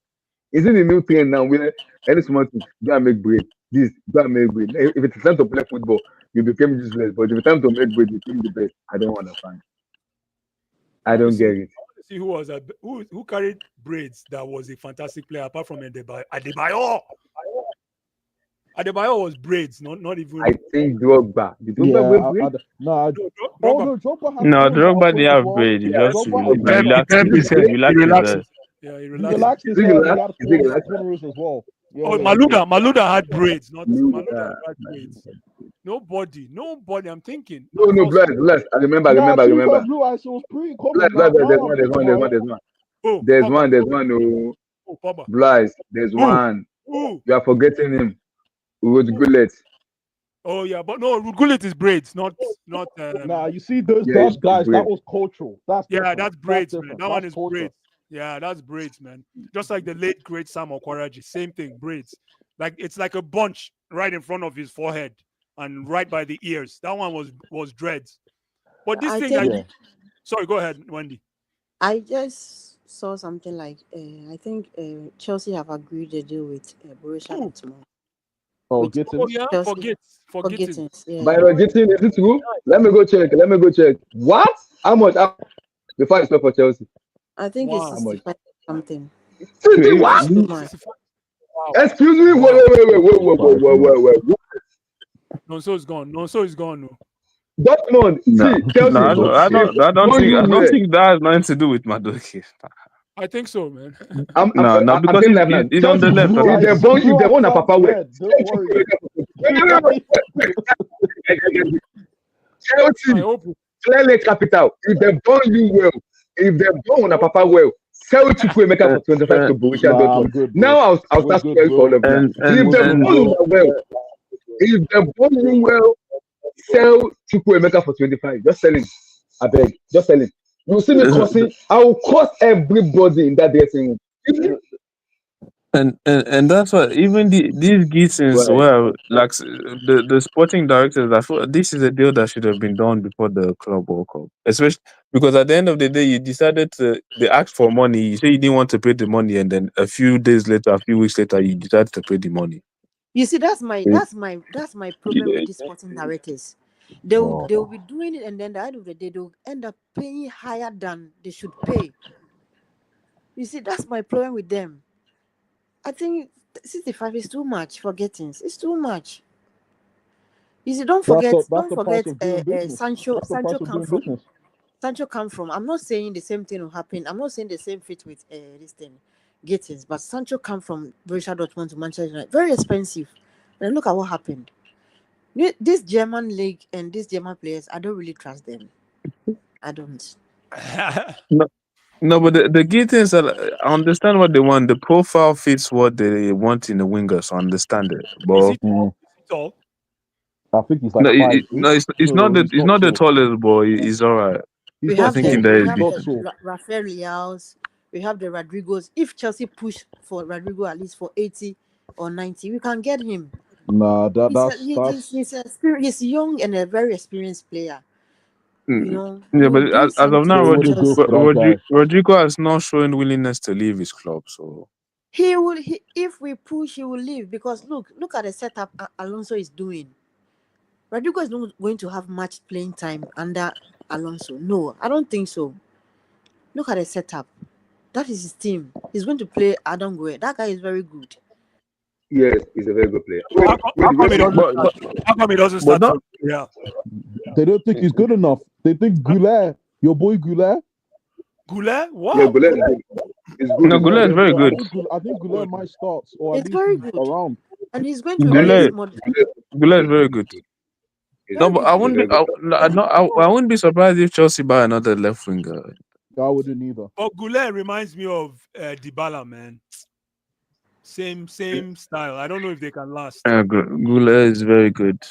S7: Is it a new trend now where any small thing go and make bread? This go and make bread. If it's time to play football, you became useless. But if it's time to make bread, you became the best. I don't understand. I don't get it.
S4: See who carried braids that was a fantastic player apart from Adebayo. Adebayo was braids, not even.
S7: I think Drogba. Did Drogba wear braids?
S6: Drogba didn't have braids. He just relaxed.
S4: Yeah, he
S3: relaxed.
S7: Is he relaxed?
S3: As well. Yeah,
S4: Maluda had braids, not Maluda had braids. Nobody. I'm thinking.
S7: No, bless. I remember.
S3: Blue eyes was pretty common.
S7: There's one. No.
S4: Pogba.
S7: Bless. There's one. You are forgetting him. Ruud Gullit.
S4: Oh yeah, but no, Ruud Gullit is braids, not.
S3: You see those guys. That was cultural.
S4: That's braids, man. That one is braids. Yeah, that's braids, man. Just like the late great Sam Okwaraji, same thing, braids. Like it's like a bunch right in front of his forehead and right by the ears. That one was dreads. But this sorry, go ahead, Wendy.
S5: I just saw something like I think Chelsea have agreed a deal with Borussia Dortmund.
S3: Oh, Gittins.
S4: Oh yeah, for Gittins.
S5: Yeah.
S7: By Gittins, is it true? Let me go check. What? How much? Before I stop for Chelsea.
S5: I think it's 65 something.
S7: What?
S4: Wow.
S7: Excuse me. Wait.
S4: Nonso is gone. No.
S7: Dortmund. See, Chelsea.
S6: I don't think that has nothing to do with Madueke.
S4: I think so, man.
S6: Because he's on the left.
S7: If they want a Papa way. Chelsea, clearly capital. If they bond you well, if they bond a Papa well, sell Chukwuemeka for 25 to Borussia Dortmund. Now I'll start to for all of them. If they bond you well, sell Chukwuemeka for 25. Just sell him. I beg. Just sell him. You see me crossing. I will cross everybody in that dressing room.
S6: And that's why even these Gittins, well, like the sporting directors, I thought this is a deal that should have been done before the Club World Cup, especially because at the end of the day, you decided they asked for money. You say you didn't want to pay the money, and then a few weeks later, you decided to pay the money.
S5: You see, that's my problem with these sporting directors. They'll be doing it, and then at the end of the day, they'll end up paying higher than they should pay. You see, that's my problem with them. I think 65 is too much for Gittins. It's too much. You see, don't forget Sancho come from. I'm not saying the same thing will happen. I'm not saying the same fit with this thing, Gittins, but Sancho come from Borussia Dortmund to Manchester United. Very expensive. And look at what happened. This German league and these German players, I don't really trust them. I don't.
S6: No, but the Gittins, I understand what they want. The profile fits what they want in the wingers. So I understand it. But
S4: is it tall?
S3: I think he's like
S6: it's not the tallest boy. He's all right.
S5: We have Rafael Leaos. We have the Rodrigos. If Chelsea push for Rodrigo at least for 80 or 90, we can get him.
S3: Nah,
S5: he's young and a very experienced player. You know,
S6: but as of now, Rodrigo has not shown willingness to leave his club. So
S5: if we push, he will leave because look at the setup Alonso is doing. Rodrigo is not going to have much playing time under Alonso. No, I don't think so. Look at the setup. That is his team. He's going to play Adam Gueye. That guy is very good.
S7: Yes, he's a very good player.
S4: How come he doesn't start? Yeah.
S3: They don't think he's good enough. They think Goulet, your boy Goulet.
S4: Goulet? What?
S7: Yeah, Goulet is good.
S6: No, Goulet is very good.
S3: I think Goulet might start. Or
S5: it's very good.
S3: Around.
S5: And he's going to
S6: Goulet is very good. No, but I wouldn't. I wouldn't be surprised if Chelsea buy another left winger.
S3: I wouldn't either.
S4: But Goulet reminds me of Dybala, man. Same style. I don't know if they can last.
S6: Goulet is very good.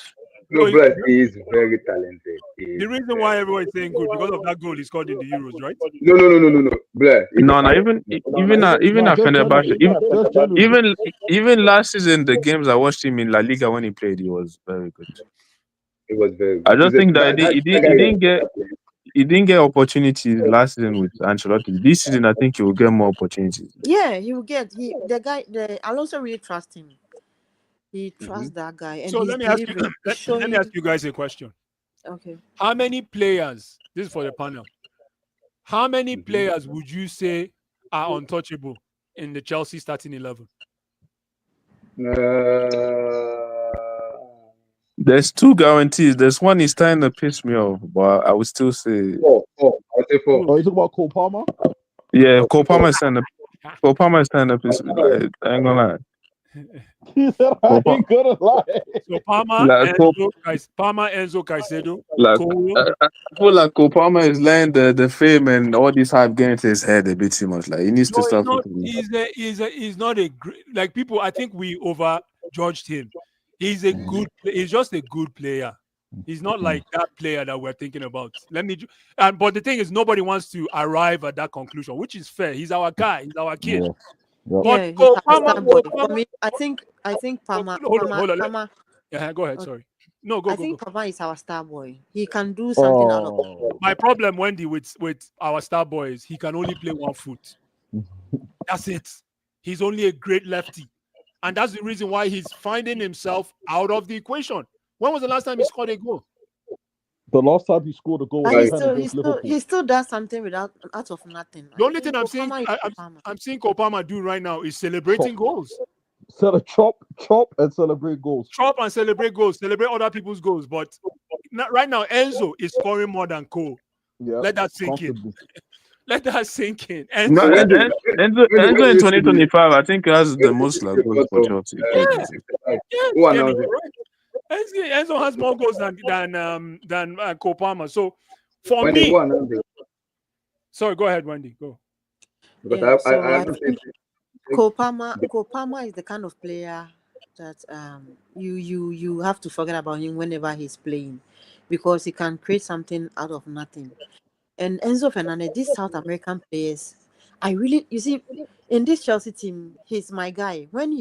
S7: No, but he is very talented.
S4: The reason why everyone is saying good because of that goal he scored in the Euros, right?
S7: No. Blair.
S6: No. Even at Fenerbahce, even last season, the games I watched him in La Liga when he played, he was very good.
S7: It was very good.
S6: I just think that he didn't get opportunities last season with Ancelotti. This season, I think he will get more opportunities.
S5: Yeah, he will get. The Alonso really trusts him. He trusts that guy. And
S4: so let me ask you guys a question.
S5: Okay.
S4: How many players? This is for the panel. How many players would you say are untouchable in the Chelsea starting 11?
S6: There's two guarantees. There's one is starting to piss me off, but I would still say
S7: four. I'll say 4.
S3: Oh, you talking about Cole Palmer?
S6: Yeah, Cole Palmer is starting to piss me off. I ain't gonna lie.
S3: I ain't gonna lie.
S4: So Palmer, Enzo, Caicedo.
S6: I feel like Cole Palmer is letting the fame and all this hype getting to his head a bit too much. Like he needs to stop.
S4: He's not a great, like people. I think we overjudged him. He's a good. He's just a good player. He's not like that player that we're thinking about. But the thing is, nobody wants to arrive at that conclusion, which is fair. He's our guy. He's our kid.
S3: Yeah.
S5: Yeah, for me, I think Palmer. Palmer.
S4: Yeah, go ahead. Sorry. No, go.
S5: I think Palmer is our star boy. He can do something out of.
S4: My problem, Wendy, with our star boy is he can only play one foot. That's it. He's only a great lefty, and that's the reason why he's finding himself out of the equation. When was the last time he scored a goal?
S3: The last time he scored a goal,
S5: he still does something out of nothing.
S4: The only thing I'm seeing Cole Palmer do right now is celebrating goals.
S3: Chop and celebrate goals.
S4: Chop and celebrate goals. Celebrate other people's goals. But right now, Enzo is scoring more than Cole.
S3: Yeah,
S4: let that sink in. Let that sink in.
S6: Enzo in 2025, I think has the most goals for Chelsea.
S4: Enzo has more goals than Cole Palmer. So for me, sorry, go ahead, Wendy. Go.
S5: Because I think Cole Palmer is the kind of player that you have to forget about him whenever he's playing, because he can create something out of nothing. And Enzo Fernandez, these South American players, you see, in this Chelsea team, he's my guy. When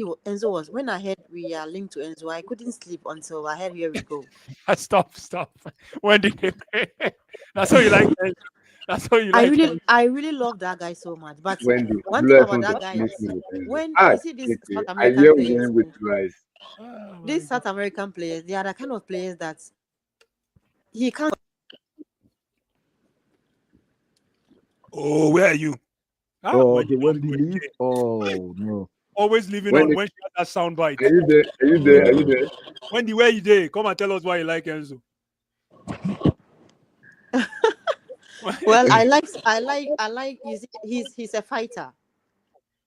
S5: I heard we are linked to Enzo, I couldn't sleep until I heard here we go.
S4: Stop. Wendy, that's how you like Enzo. That's how you like.
S5: I really love that guy so much. But
S7: Wendy,
S5: one thing about that guy is when you see these South American players, these South American players, they are the kind of players that he can't.
S4: Oh, where are you?
S3: The Wendy leave? Oh no.
S4: Always leaving on when she has that sound bite.
S7: Are you there?
S4: Wendy, where you there? Come and tell us why you like Enzo.
S5: Well, I like he's a fighter.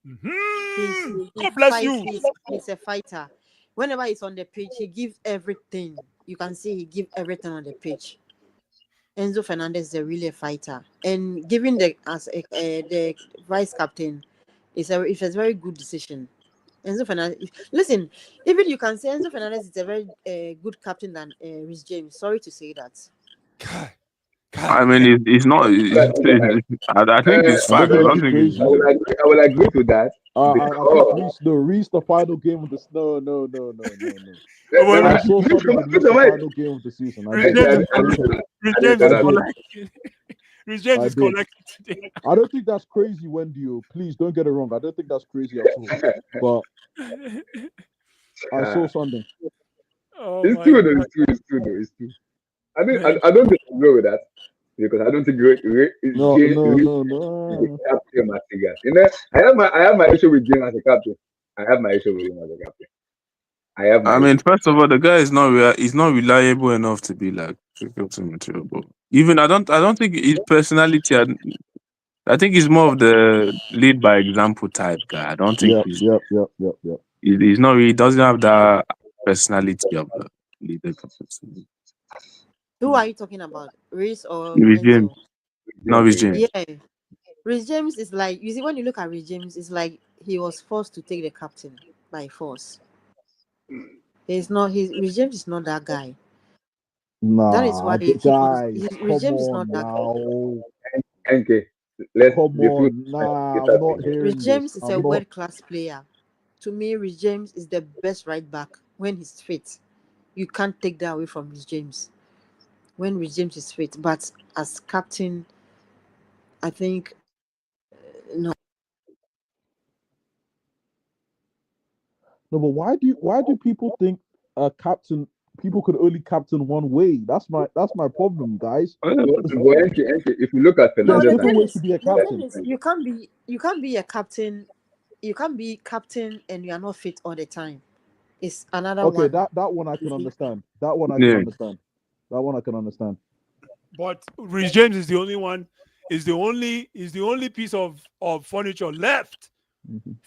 S4: God bless you.
S5: He's a fighter. Whenever he's on the pitch, he gives everything. You can see he gives everything on the pitch. Enzo Fernandez is really a fighter, and giving the vice captain is a very good decision. Enzo Fernandez, listen, even you can say Enzo Fernandez is a very good captain than Rhys James. Sorry to say that.
S6: God. I mean, it's not. I think it's fine. I
S7: will agree to that.
S3: I think Rhys the final game of the no. I saw something in the final game of the season.
S4: Rhys James is collected today.
S3: I don't think that's crazy, Wendy. Please don't get it wrong. I don't think that's crazy at all. But I saw something.
S7: It's true. I don't disagree with that, because I don't think James is a captain material. You know, I have my issue with James as a captain. I
S6: mean, first of all, the guy is not reliable enough to be like captain material. But even I don't think his personality. I think he's more of the lead by example type guy. I don't think he's not really, doesn't have that personality of a leader.
S5: Who are you talking about? Reese or
S6: With James,
S5: Enzo?
S6: not with James.
S5: Yeah. Reece James is like, you see, when you look at Reece James, it's like he was forced to take the captain by force. He's not. Reece James is not that guy. That is why
S3: Nah, guys,
S5: Reece
S3: come
S5: James is not
S3: on
S5: that guy.
S3: now.
S7: Okay, let's
S3: Come
S7: the truth.
S3: on. Nah,
S7: Get
S3: I'm
S7: that
S3: not
S7: thing.
S5: Reece
S3: hearing this.
S5: James is a
S3: I'm not.
S5: world class player. To me, Reece James is the best right back when he's fit. You can't take that away from Reece James when Reece James is fit. But as captain, I think no.
S3: No, but why do people think a captain people could only captain one way? That's my problem, guys.
S7: But if you look at
S5: No,
S3: There's
S7: Fernandez
S5: the
S7: and
S3: different
S5: thing
S3: ways
S5: is,
S3: to be a
S5: the thing
S3: captain.
S5: is, you can't be a captain. You can't be captain and you are not fit all the time. It's another
S3: Okay,
S5: one.
S3: that one I can understand. That one I can
S6: Yeah.
S3: understand. That one I can understand.
S4: But Reece James is the only one. Is the only piece of furniture left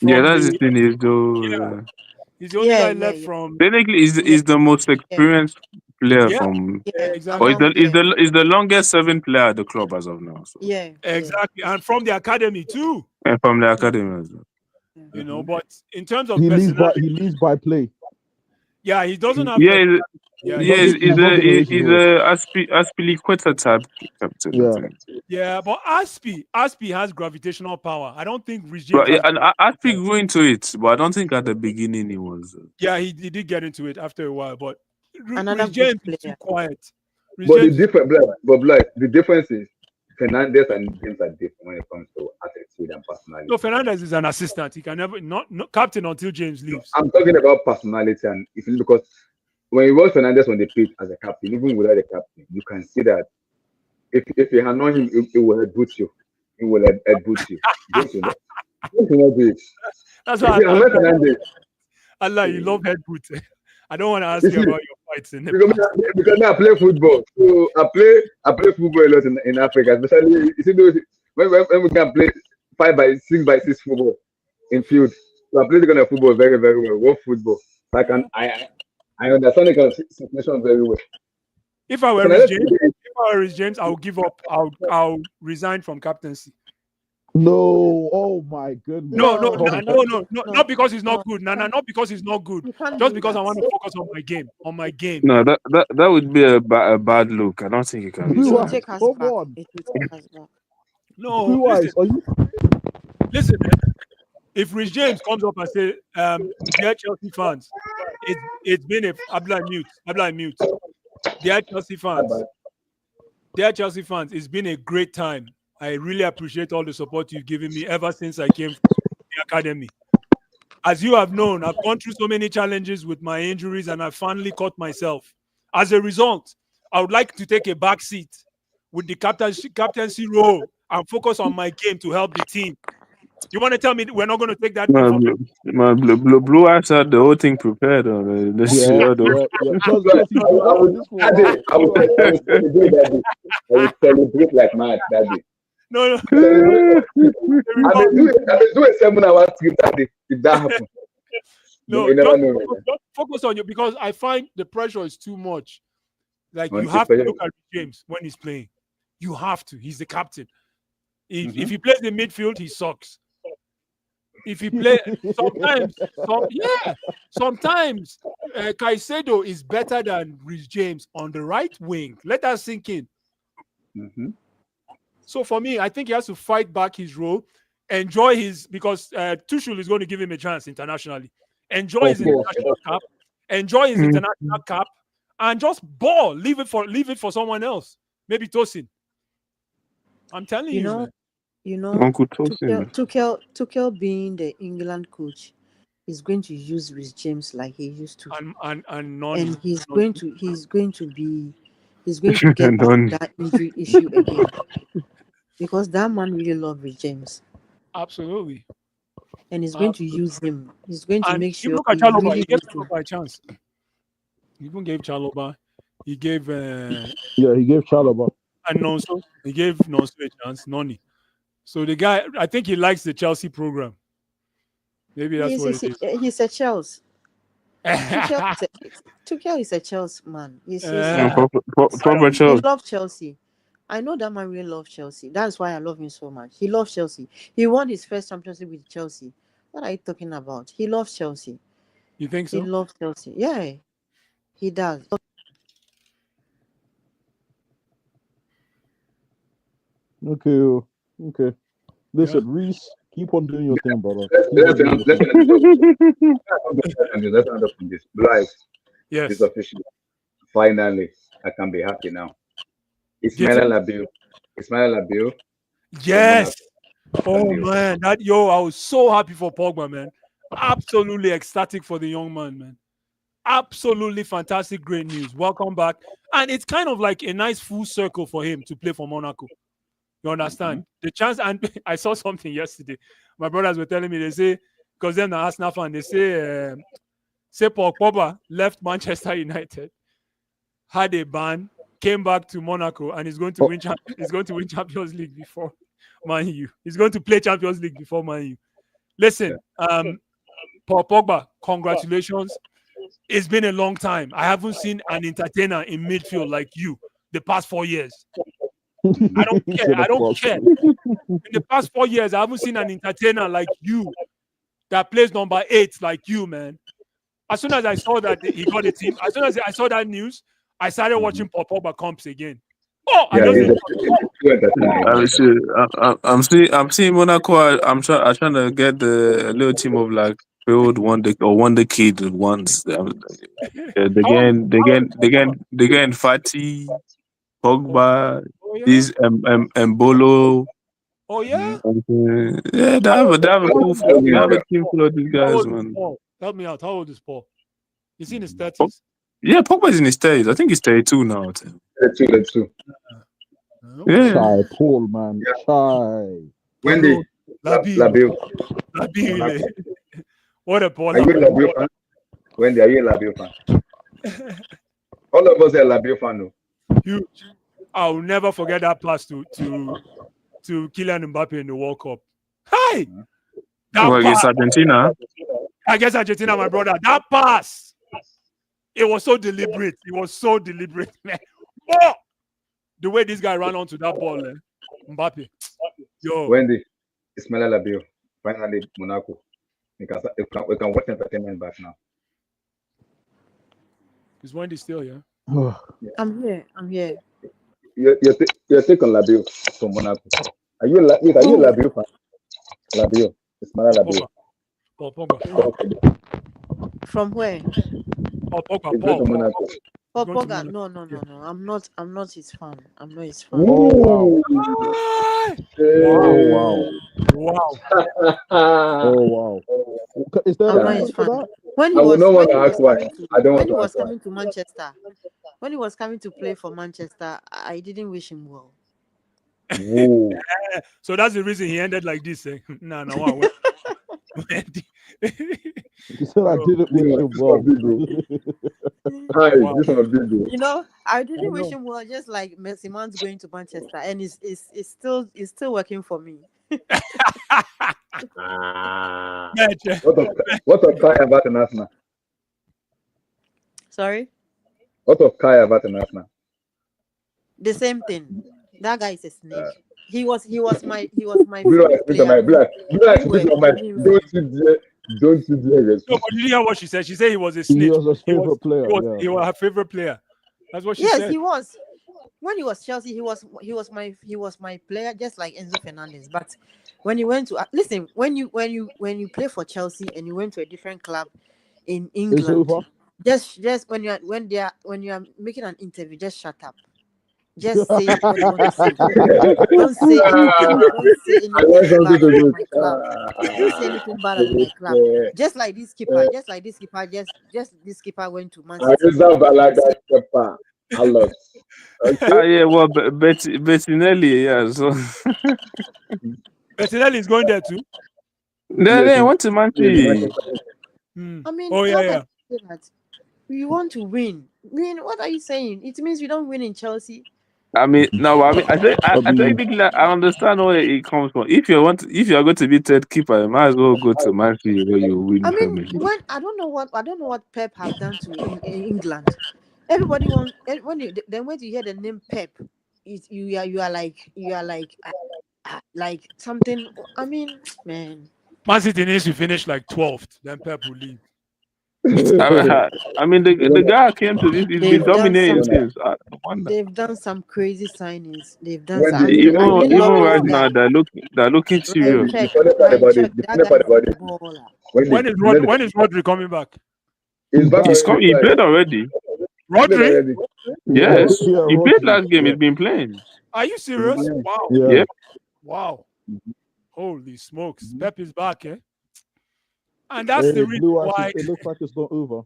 S6: Yeah,
S4: from
S6: that's the
S4: the.
S6: thing is
S4: Yeah,
S6: though.
S4: he's the only
S5: Yeah,
S4: guy
S5: yeah,
S4: left
S5: yeah,
S4: from.
S6: Technically,
S5: yeah,
S6: is the most
S5: yeah,
S6: experienced player
S4: Yeah,
S6: from,
S4: yeah,
S5: yeah.
S6: or
S4: exactly,
S6: is the
S5: Among
S6: is the longest serving player at the club as of now. So,
S5: yeah, yeah.
S4: exactly, and from the academy too.
S6: and from the academy as well.
S4: You know,
S7: Mhm.
S4: but in terms of personality,
S3: He leads by play.
S4: yeah, he doesn't have
S6: Yeah,
S4: personality. Yeah,
S3: He's not
S4: he's
S3: he's not generation's
S6: he's
S3: old.
S6: a Aspilicueta type captain, I
S3: Yeah.
S6: think.
S4: yeah, but Aspi has gravitational power. I don't think Reece James
S6: But yeah,
S4: has.
S6: and Aspi grew into it, but I don't think at the beginning he was.
S4: Yeah, he did get into it after a while, but
S5: Another
S4: Reece
S5: good
S4: James is too
S5: player.
S4: quiet. Reece
S7: But the
S4: James is
S7: different, the difference is Fernandez and James are different when it comes to attitude and personality.
S4: no Fernandez is an assistant. He can never not captain until James leaves.
S7: I'm talking about personality, and if you because when you watch Fernandez on the pitch as a captain, even without the captain, you can see that if you hand on him, it will headbutt you. It will headbutt you. James will not do it.
S4: That's
S7: If
S4: why
S7: you hand on Fernandez,
S4: Allah, you love headbutt. I don't want to ask
S7: you
S4: you
S7: see,
S4: about your fights in the
S7: because,
S4: past.
S7: because now I play football, so I play football a lot in Africa, especially you see those when we can play 5x6x6 football in field. So I play the kind of football very very well. What football? So I understand the kind of situation very well.
S4: If I were
S7: So
S4: Reece
S7: let's
S4: James, I'll give up. I'll resign from captaincy.
S3: No, oh my goodness.
S4: No,
S5: No, no,
S4: not because he's
S5: no.
S4: not good. Nana, not because he's not good.
S5: You can't
S4: Just
S5: do
S4: because I
S5: that.
S4: want to focus on my game. On my game.
S6: No, that would be a bad look. I don't think he can
S5: It
S3: Blue
S5: will
S6: resign.
S3: eyes,
S5: take us
S3: come
S5: back.
S3: on.
S5: It will take us back.
S4: No,
S3: Blue eyes, are you
S4: listen. If Reece James comes up and say, "Dear Chelsea fans, it's been a Abla mute. Dear Chelsea fans, it's been a great time. I really appreciate all the support you've given me ever since I came from the academy. As you have known, I've gone through so many challenges with my injuries, and I finally caught myself. As a result, I would like to take a back seat with the captaincy role and focus on my game to help the team. You want to tell me we're not going to take that
S6: My,
S4: information?
S6: blue eyes had the whole thing prepared. Let's see
S3: yeah,
S6: how the
S3: yeah.
S7: So
S3: Plus he's been
S7: I
S3: watching
S7: would
S3: this for a
S7: that day,
S3: while.
S7: I would celebrate that day. I would celebrate like mad that day.
S4: No,
S7: Celebrate.
S4: the result.
S7: I may do a 7 hour trip that day if that happens.
S4: No,
S7: You never know, man.
S4: just focus on you because I find the pressure is too much. Like you
S7: On
S4: have to
S7: pressure.
S4: look at James when he's playing. You have to. He's the captain. If
S7: Mhm.
S4: he plays in midfield, he sucks. If he play sometimes Caicedo is better than Reece James on the right wing. Let that sink in.
S7: Mhm.
S4: So for me, I think he has to fight back his role, enjoy his because Tuchel is going to give him a chance internationally. Enjoy his
S3: Of course.
S4: international cap, enjoy his
S6: Mm.
S4: international cap, and just ball. Leave it for someone else. Maybe Tosin. I'm telling
S5: You
S4: you,
S5: know,
S4: man.
S6: Uncle Tosin.
S5: Tuchel being the England coach is going to use Reece James like he used to,
S4: And
S5: and
S4: Noni.
S5: he's going to get back
S6: None.
S5: that injury issue again because that man really loves Reece James,
S4: Absolutely.
S5: and he's going to
S4: Absolutely.
S5: use him. He's going to
S4: And
S5: make
S4: you
S5: sure
S4: look at
S5: he
S4: Chaloba,
S5: really
S4: he gave
S5: goes to.
S4: Chaloba a chance. He even gave Chaloba. He gave
S3: Yeah, he gave Chalobah.
S4: and Nonso. He gave Nonso a chance, Noni. So the guy, I think he likes the Chelsea program. Maybe that's what it is.
S5: He's a Chelsea. Tuchel is a Chelsea man.
S6: Yeah,
S4: Uh,
S6: proper
S5: He
S6: Chelsea.
S5: loves Chelsea. I know that man really loves Chelsea. That's why I love him so much. He loves Chelsea. He won his first championship with Chelsea. What are you talking about? He loves Chelsea.
S4: you think
S5: He
S4: so?
S5: loves Chelsea. Yeah, he does.
S3: Okay, okay. Listen,
S4: Yeah.
S3: Reese, keep on doing your thing, brother.
S7: Let's
S3: Keep on
S7: let's
S3: doing your
S7: let's
S3: thing.
S7: let's end up on this. Like, it's
S4: Yes.
S7: official. Finally, I can be happy now.
S4: Get
S7: Ismail
S4: it?
S7: Labil. Ismail Labil from
S4: Yes.
S7: Monaco.
S4: Oh
S7: Done deal.
S4: man, I was so happy for Pogba, man. Absolutely ecstatic for the young man, man. Absolutely fantastic, great news. Welcome back. And it's kind of like a nice full circle for him to play for Monaco. You understand? The chance, and I saw something yesterday. My brothers were telling me, they say, because they're an Arsenal fan, they say Paul Pogba left Manchester United, had a ban, came back to Monaco, and he's going to win Champions League before Man U. He's going to play Champions League before Man U. Listen, Paul Pogba, congratulations. It's been a long time. I haven't seen an entertainer in midfield like you the past 4 years. I don't
S3: He
S4: care.
S3: said
S4: I
S3: a
S4: don't
S3: boss.
S4: care. In the past 4 years, I haven't seen an entertainer like you that plays number 8 like you, man. As soon as I saw that he got a team, as soon as I saw that news, I started watching Paul Pogba comps again. Oh, I
S7: Yeah,
S4: just
S7: he's a entertaining.
S6: I'm seeing Monaco. I'm trying to get the little team of like build wonder kid ones. They're
S4: how,
S6: getting Fati,
S4: oh,
S6: Pogba,
S4: oh yeah,
S6: these Mbolo.
S4: oh yeah.
S6: Yeah, they
S4: How
S6: have
S4: old,
S6: a they have a
S4: how old
S6: full
S4: is Paul?
S6: they
S4: How
S6: have
S4: old
S6: a
S4: is
S6: team
S4: Paul?
S6: full of these
S4: How
S6: guys,
S4: old is
S6: man.
S4: Paul? Help me out. How old is Paul? Is he in his
S6: Pog-
S4: 30s?
S6: Yeah, Pogba's in his 30s. I think he's 32 now.
S7: Let's do.
S4: Okay.
S6: Yeah.
S3: Chai, Paul, man.
S7: Yeah.
S3: Chai.
S7: Wendy, Labil.
S4: Labil. What a
S7: Are you
S4: baller,
S7: a
S4: man.
S7: Labil fan? Wendy, are you a Labil fan? All of us are Labil fan, no?
S4: Huge. I'll never forget that pass to Kylian Mbappe in the World Cup. Hey, that
S6: Against
S4: pass
S6: Argentina.
S4: against Argentina, my brother. That pass. It was so deliberate. It was so deliberate, man. Oh, the way this guy ran onto that ball, Mbappe. Yo,
S7: Wendy, Ismail Labil. Finally, Monaco. We can watch entertainment back now.
S4: is Wendy still here?
S5: I'm here.
S7: Your take on Labil from Monaco. Are you a Labil fan? Labil. Ismail Labil.
S4: Paul Pogba.
S5: From where?
S4: Paul Pogba.
S7: He's going to
S4: Paul.
S7: Monaco.
S5: Oh,
S4: Going to
S5: Pogba.
S4: Monaco.
S5: No. I'm not his fan. I'm not his fan.
S3: Oh, wow.
S4: Ah!
S3: Oh, wow.
S4: Wow.
S3: Oh, wow. Is there
S5: I'm
S3: a
S5: not
S3: reason
S5: his
S3: for
S5: fan.
S3: that?
S5: When he
S7: I would
S5: was
S7: not
S5: when
S7: want
S5: he
S7: to
S5: was
S7: ask why.
S5: coming to
S7: I don't want
S5: when he
S7: to
S5: was
S7: ask why.
S5: coming to Manchester, when he was coming to play for Manchester, I didn't wish him well.
S7: Whoa.
S4: So that's the reason he ended like this. Wow.
S3: He said I didn't wish him well.
S7: Hi,
S4: Wow.
S7: this one big though.
S5: You know, I didn't wish him well. Just like Messi man's going to Manchester, and it's still working for me.
S7: What of Kai about an Arsenal?
S5: Sorry,
S7: What of Kai about an Arsenal?
S5: the same thing. That guy is a snake. He was my
S7: Blue
S5: favorite
S7: eyes,
S5: player.
S7: Don't you dare
S4: No, but did you hear what she said? She said he was a
S3: He
S4: snitch.
S3: was his favorite player.
S4: He was her favorite player. That's what she
S5: Yes,
S4: said.
S5: he was. When he was Chelsea, he was my player, just like Enzo Fernandez. But when he went to listen, when you play for Chelsea and you went to a different club in
S3: It's
S5: England,
S3: over.
S5: just when you are making an interview, just shut up. Just say what you want to say. Don't say anything. Don't say
S7: I want
S5: anything
S7: something
S5: bad
S7: to
S5: about
S7: do.
S5: my club. Don't say anything bad about my club. Just like this keeper. Just this keeper went to Man
S7: I
S5: City.
S7: reserve Balaga Kepa. I lost. Okay.
S6: Yeah, well, Bettinelli, yeah. So
S4: Bettinelli is going there too.
S6: they went to Man City.
S5: I mean,
S4: Oh
S5: how
S4: yeah.
S5: can you say that? We want to win. What are you saying? It means we don't win in Chelsea.
S6: I technically I understand where it comes from. If you are going to be third keeper, you might as well go to Man City where you win
S5: I mean,
S6: Premier League.
S5: when I don't know what Pep have done to in England. Everybody want when you then when you hear the name Pep, you are like something. I mean, man,
S4: Man City needs to finish like 12th, then Pep will leave.
S6: The guy came to this. He's been
S5: they've done
S6: dominating
S5: some
S6: since. I wonder.
S5: they've done some crazy signings. They've done
S7: When
S5: some.
S7: the
S5: I
S6: Even
S5: really
S6: even
S5: love
S6: right
S5: this
S6: now,
S5: guy.
S6: they're looking
S5: Ryan
S6: serious.
S5: Check,
S7: funny part
S5: Ryan
S7: about
S5: Check.
S7: it, the
S5: That
S7: funny
S5: guy
S7: part
S5: is a
S7: about it,
S5: baller.
S7: when
S4: When is Rodri coming back?
S7: he's back
S6: He's
S7: already.
S6: come. He played already.
S7: Played
S4: Rodri?
S7: already.
S3: Yeah,
S6: Yes,
S3: yeah,
S6: he played
S3: Rodri.
S6: last game.
S3: Yeah,
S6: He's been playing.
S4: Are you serious? Wow.
S3: yeah.
S6: Yep.
S4: Wow. Holy smokes. Pep is back, eh? And that's
S3: Hey,
S4: the reason
S3: Blue Eyes,
S4: why
S3: it looks like it's not over.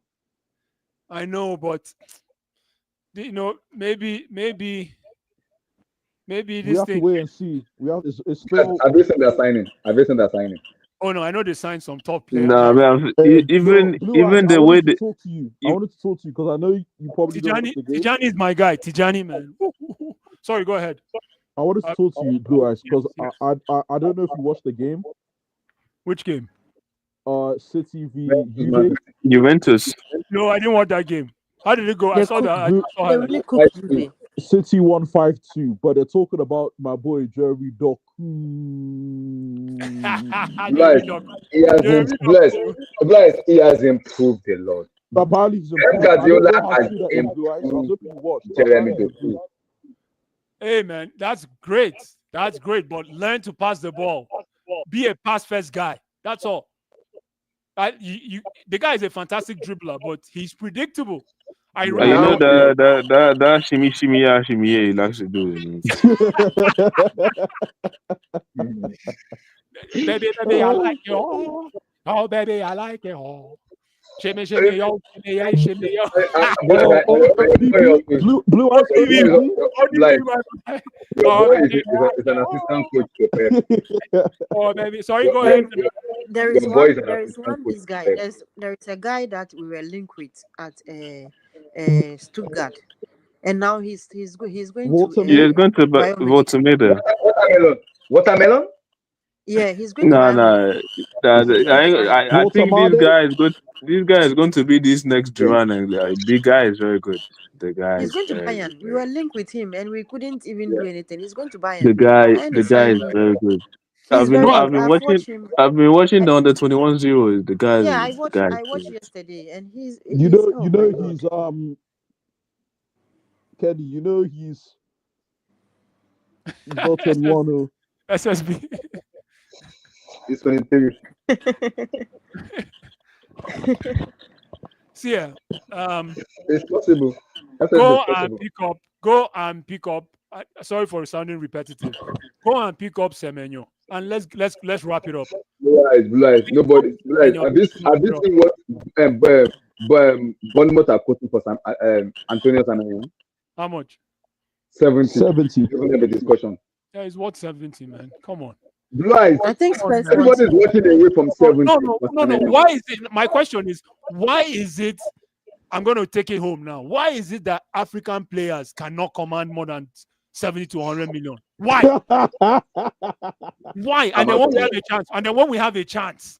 S4: I know, but maybe
S3: We
S4: this
S3: have to
S4: thing.
S3: wait and see. It's still.
S7: Have you seen that signing? Have you seen that signing?
S4: Oh no, I know they signed some top players.
S6: No, man.
S3: Hey,
S6: Even
S3: Blue Eyes,
S6: the
S3: I
S6: way
S3: wanted to
S6: they,
S3: talk to you. I
S6: you-
S3: wanted to talk to you because I know you probably don't watch the game.
S4: Tijani is my guy. Tijani, man. Sorry, go ahead.
S3: I wanted to talk to you, Blue Eyes, because
S4: Yes.
S3: I don't know if you watched the game.
S4: Which game?
S3: City v
S7: Man
S3: Juve.
S6: Juventus.
S4: No, I didn't watch that game. How did it go? I
S5: They
S4: saw
S5: cook-
S4: that. I
S3: Blue,
S4: saw
S5: They
S4: highlights.
S5: really cooked Juve.
S3: City won 5-2, but they're talking about my boy Jeremy Doku.
S7: Bless. He has blessed. Bless. He has improved a lot.
S3: Apparently he's improved.
S7: Pep
S3: I don't know
S7: Guardiola
S3: how
S7: has
S3: true that is, Blue Eyes. I was hoping you watched. But
S7: Jeremy
S3: apparently he's
S7: Doku.
S3: improved.
S4: Hey man, that's great. That's great. But learn to pass the ball. Be a pass first guy. That's all. The guy is a fantastic dribbler, but he's predictable.
S6: You know that shimmy he likes to do.
S4: Baby, I like you all. Oh, baby, I like it all. Shimmy, yo, shimmy, yo.
S3: Blue Eyes.
S4: Oh,
S7: Boy
S4: baby,
S7: is an assistant coach to Pep.
S4: oh, baby. Sorry, go ahead.
S5: There is
S7: Your boy
S5: one.
S7: is an
S5: There is
S7: assistant
S5: one.
S7: coach
S5: This
S7: to
S5: guy.
S7: Pep.
S5: There is a guy that we were linked with at Stuttgart, and now he's going
S6: He is
S5: to
S6: going to
S5: Bayern Munich.
S6: vote to Maida.
S7: Watermelon?
S5: Yeah, he's going to Bayern Munich.
S6: I think this guy is good. This guy is going to be this next Duran, and big guy is very good. The guy
S5: He's
S6: is
S5: going to
S6: very,
S5: Bayern. We were linked with him, and we couldn't even do anything. He's going to Bayern.
S6: the guy
S5: Bayern is signing
S6: is
S5: him.
S6: very good.
S5: He's very good. I've
S6: Been watching the under 21 0. The guy.
S5: Yeah,
S6: The guy
S5: I watched yesterday, and he's
S3: he's Kenny. He's not 21.
S4: SSB.
S7: He's 23.
S4: See ya.
S7: It's possible.
S4: Go and pick up. Sorry for sounding repetitive. Go and pick up Semenyo, and let's wrap it up.
S7: Blue eyes. Nobody. Blue eyes. Have you seen what Bournemouth are quoting for Antonio Semenyo?
S4: How much?
S7: 70. Even have a discussion.
S4: Yeah, it's worth 70, man. Come on.
S7: Blue eyes.
S5: I think
S7: everybody's walking away from 70.
S4: No. Why is it? My question is, why is it? I'm going to take it home now. Why is it that African players cannot command more than 70 to 100 million? Why? Why? And then when we have a chance,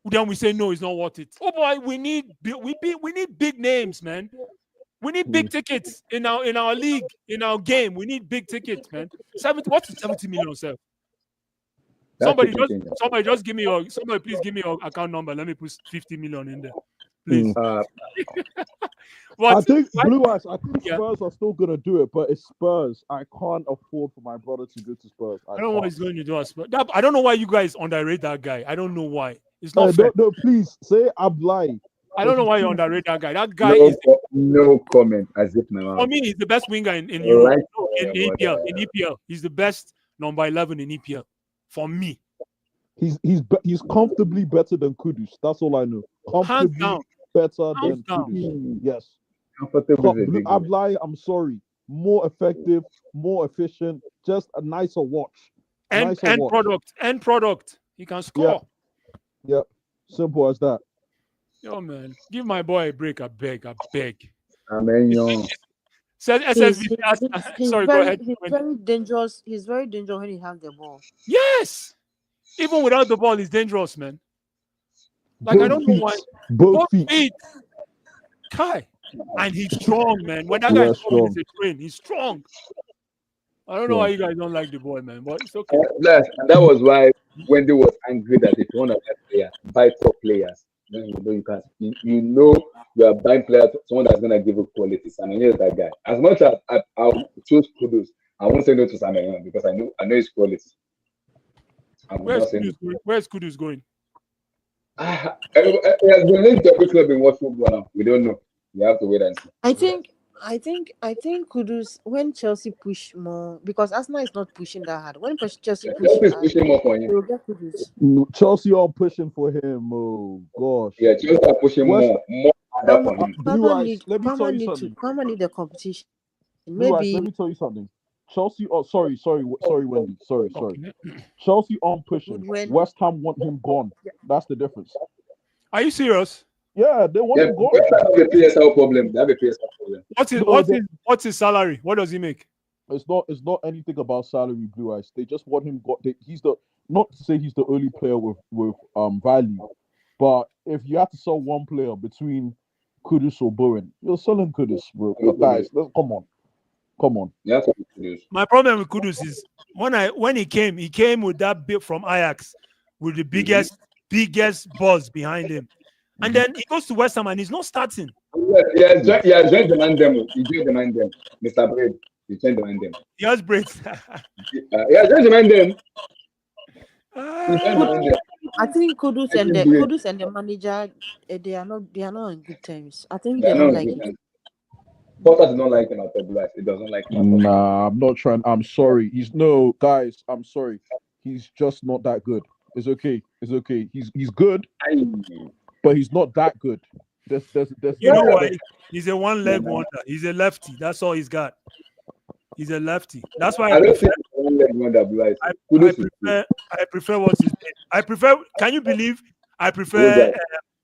S4: then we say no, it's not worth it. Oh boy, we need big names, man. We need big tickets in our league, in our game. We need big tickets, man. What's 70 million, sir? Somebody please give me your account number. Let me put 50 million in there. Please.
S3: I think Blue Eyes. I think Spurs are still gonna do it, but it's Spurs. I can't afford for my brother to go to Spurs.
S4: I don't know what he's going to do at Spurs. I don't know why you guys underrate that guy. I don't know why. It's not fair.
S3: No, please say I'm lying.
S4: I don't know why you underrate that guy. That guy is
S7: no comment. As if
S4: for me, he's the best winger in Europe. In EPL, he's the best number 11 in EPL. For me,
S3: he's comfortably better than Kudus. That's all I know.
S4: Hands down.
S3: Better than Kudus. Yes. I'm lying. I'm sorry. More effective, more efficient, just a nicer watch.
S4: End product. He can score.
S3: Yeah. Simple as that.
S4: Yo, man, give my boy a break. I beg.
S7: Amen.
S4: Says SSB. Sorry, go ahead.
S5: He's very dangerous. He's very dangerous when he has the ball.
S4: Yes. Even without the ball, he's dangerous, man. Like, I don't know why.
S3: Both feet.
S4: Kai. And he's strong, man. When that guy's strong, he's a train. He's strong. I don't know why you guys don't like the boy, man, but it's okay.
S7: And that was why Wendy was angry that if you want to buy top players, then you can't. You know you are buying players, someone that's gonna give you qualities. And I know that guy. As much as I'll choose Kudus, I won't say no to Samuel because I know his quality.
S4: Where's Kudus going?
S7: He has been linked to every club in what football now. We don't know. We have to wait and see.
S5: I think Kudus, when Chelsea push more, because Arsenal is not pushing that hard. When Chelsea
S7: pushing more for him.
S5: They will get Kudus.
S3: Chelsea are pushing for him. Oh gosh.
S7: Yeah, Chelsea are pushing more for him.
S3: Palmer need
S5: the competition.
S3: Maybe let me tell you something. Chelsea. Oh, sorry, Wendy. Sorry. Chelsea aren't pushing. West Ham want him gone. That's the difference.
S4: Are you serious?
S3: Yeah, they want him gone.
S7: West Ham have a PSL problem. They have a PSL problem.
S4: What's his salary? What does he make?
S3: It's not anything about salary, Blue Eyes. They just want him gone. He's not to say he's the only player with value, but if you have to sell one player between Kudus or Bowen, you're selling Kudus, bro. Guys, come on.
S7: Yeah,
S4: my problem with Kudus is when he came with that bit from Ajax with the biggest buzz behind him, and then he goes to West Ham and he's not starting.
S7: Yeah, joined the man demo. He joined the man demo. Mr. Braid, he joined the man demo.
S4: He has braids.
S7: Yeah, joined the man demo.
S5: I think Kudus and the manager, they are not on good terms. I think they don't like it.
S7: Potter does not like him at all. He doesn't like him.
S3: Nah, I'm not trying. I'm sorry. Guys, I'm sorry. He's just not that good. It's okay. He's good, but he's not that good. There's
S4: you know what? He's a one-leg wonder. He's a lefty. That's all he's got. He's a lefty. That's why I prefer what's his name. Can you believe I prefer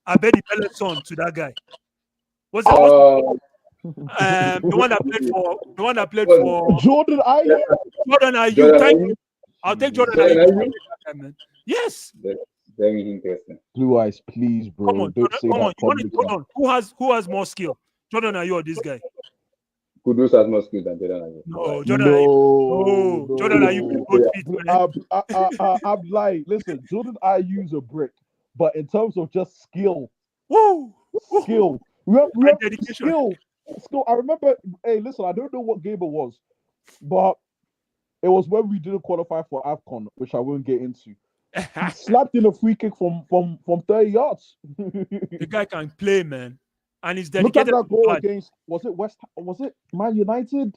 S4: Abedi Pellet's son to that guy? What's that? The one that played for
S3: Jordan Ayew.
S4: Jordan Ayew. Thank you. I'll take Jordan Ayew. Yes.
S7: Very interesting.
S3: Blue Eyes, please, bro.
S4: Come on. Hold on. Who has more skill? Jordan Ayew or this guy?
S7: Kudus has more skill than Jordan Ayew.
S4: No, Jordan Ayew. No, Jordan Ayew with both feet.
S3: I'm lying. Listen, Jordan Ayew's a brick, but in terms of just skill, skill. Skill. I remember. Hey, listen. I don't know what game it was, but it was when we didn't qualify for AFCON, which I won't get into. He slapped in a free kick from 30 yards.
S4: The guy can play, man, and he's dedicated.
S3: Look at that goal against. Was it Man United?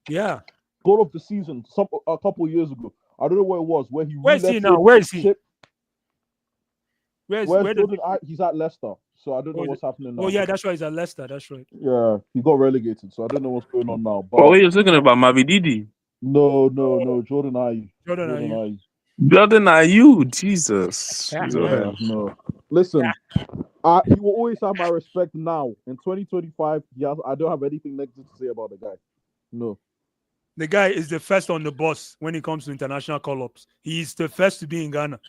S4: Yeah.
S3: Goal of the season. A couple years ago. I don't know where it was. Where he.
S4: Where's he now? Where is he?
S3: He's at Leicester. So I don't know what's happening now.
S4: Oh yeah, that's right. He's at Leicester. That's right.
S3: Yeah, he got relegated, so I don't know what's going on now. But
S6: you're talking about Mavididi?
S3: No, Jordan Ayew.
S6: Jordan Ayew, Jesus.
S3: No. Listen, he will always have my respect now. In 2025, I don't have anything negative to say about the guy. No.
S4: The guy is the first on the bus when it comes to international call-ups. He's the first to be in Ghana.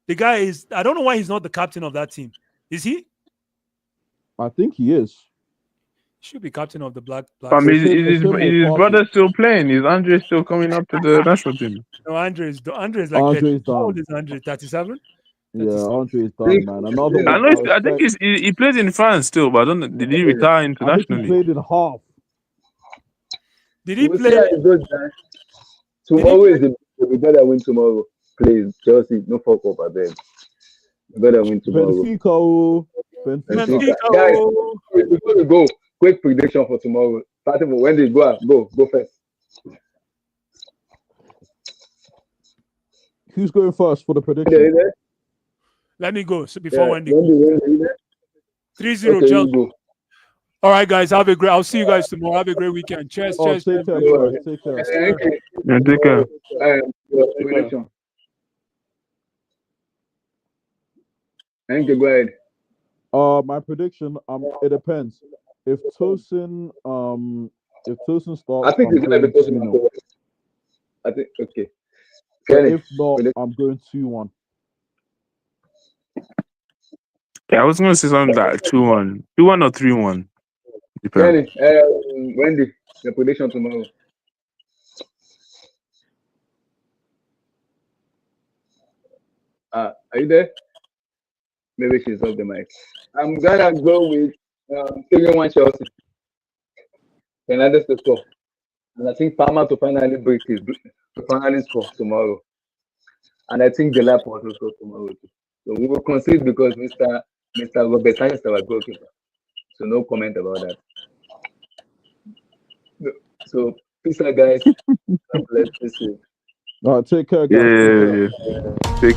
S4: The guy is. I don't know why he's not the captain of that team. Is he?
S3: I think he is.
S4: He should be captain of the Black.
S6: Is his brother still playing? Is Andre still coming up to the national team?
S4: No, Andre is like
S3: Andre's
S4: how old is Andre? 37?
S3: Yeah, Andre is done, man.
S6: I think he plays in France still, but I don't know. Did he retire internationally?
S3: I think he played in half.
S4: Did he play?
S7: Tomorrow is the better win tomorrow. Please, Chelsea, no fuck up, I beg. Better win tomorrow.
S3: Benfoca.
S7: Guys, before we go, quick prediction for tomorrow. Starting from when they go first.
S3: Who's going first for the prediction?
S4: Let me go before Wendy. 3-0 Chelsea. All right, guys. I'll see you guys tomorrow. Have a great weekend. Cheers.
S3: Take care.
S6: Take care.
S7: Prediction. Thank you. Go ahead.
S3: My prediction. It depends. If Tosin If Tosin
S7: I
S3: starts,
S7: think
S3: I'm
S7: it's gonna be
S3: going
S7: Tosin
S3: 2-0.
S7: afterwards. I think okay.
S3: But
S7: Kenny,
S3: if not,
S7: will you-
S3: I'm going 2-1.
S6: Yeah, I was gonna say something like 2-1, 2-1 or 3-1. Depends.
S7: Kenny, Wendy, the prediction tomorrow. Are you there? Maybe she's off the mic. I'm gonna go with 3-1 Chelsea. Fernandes to score. And I think Palmer to finally score tomorrow. And I think Delap will also score tomorrow too. So we will concede because Mr. Robert Sanchez is our goalkeeper. So no comment about that. So peace out, guys. God bless you.
S3: All right, take care, guys.
S6: Yeah,
S3: Take care.
S6: yeah, yeah. Take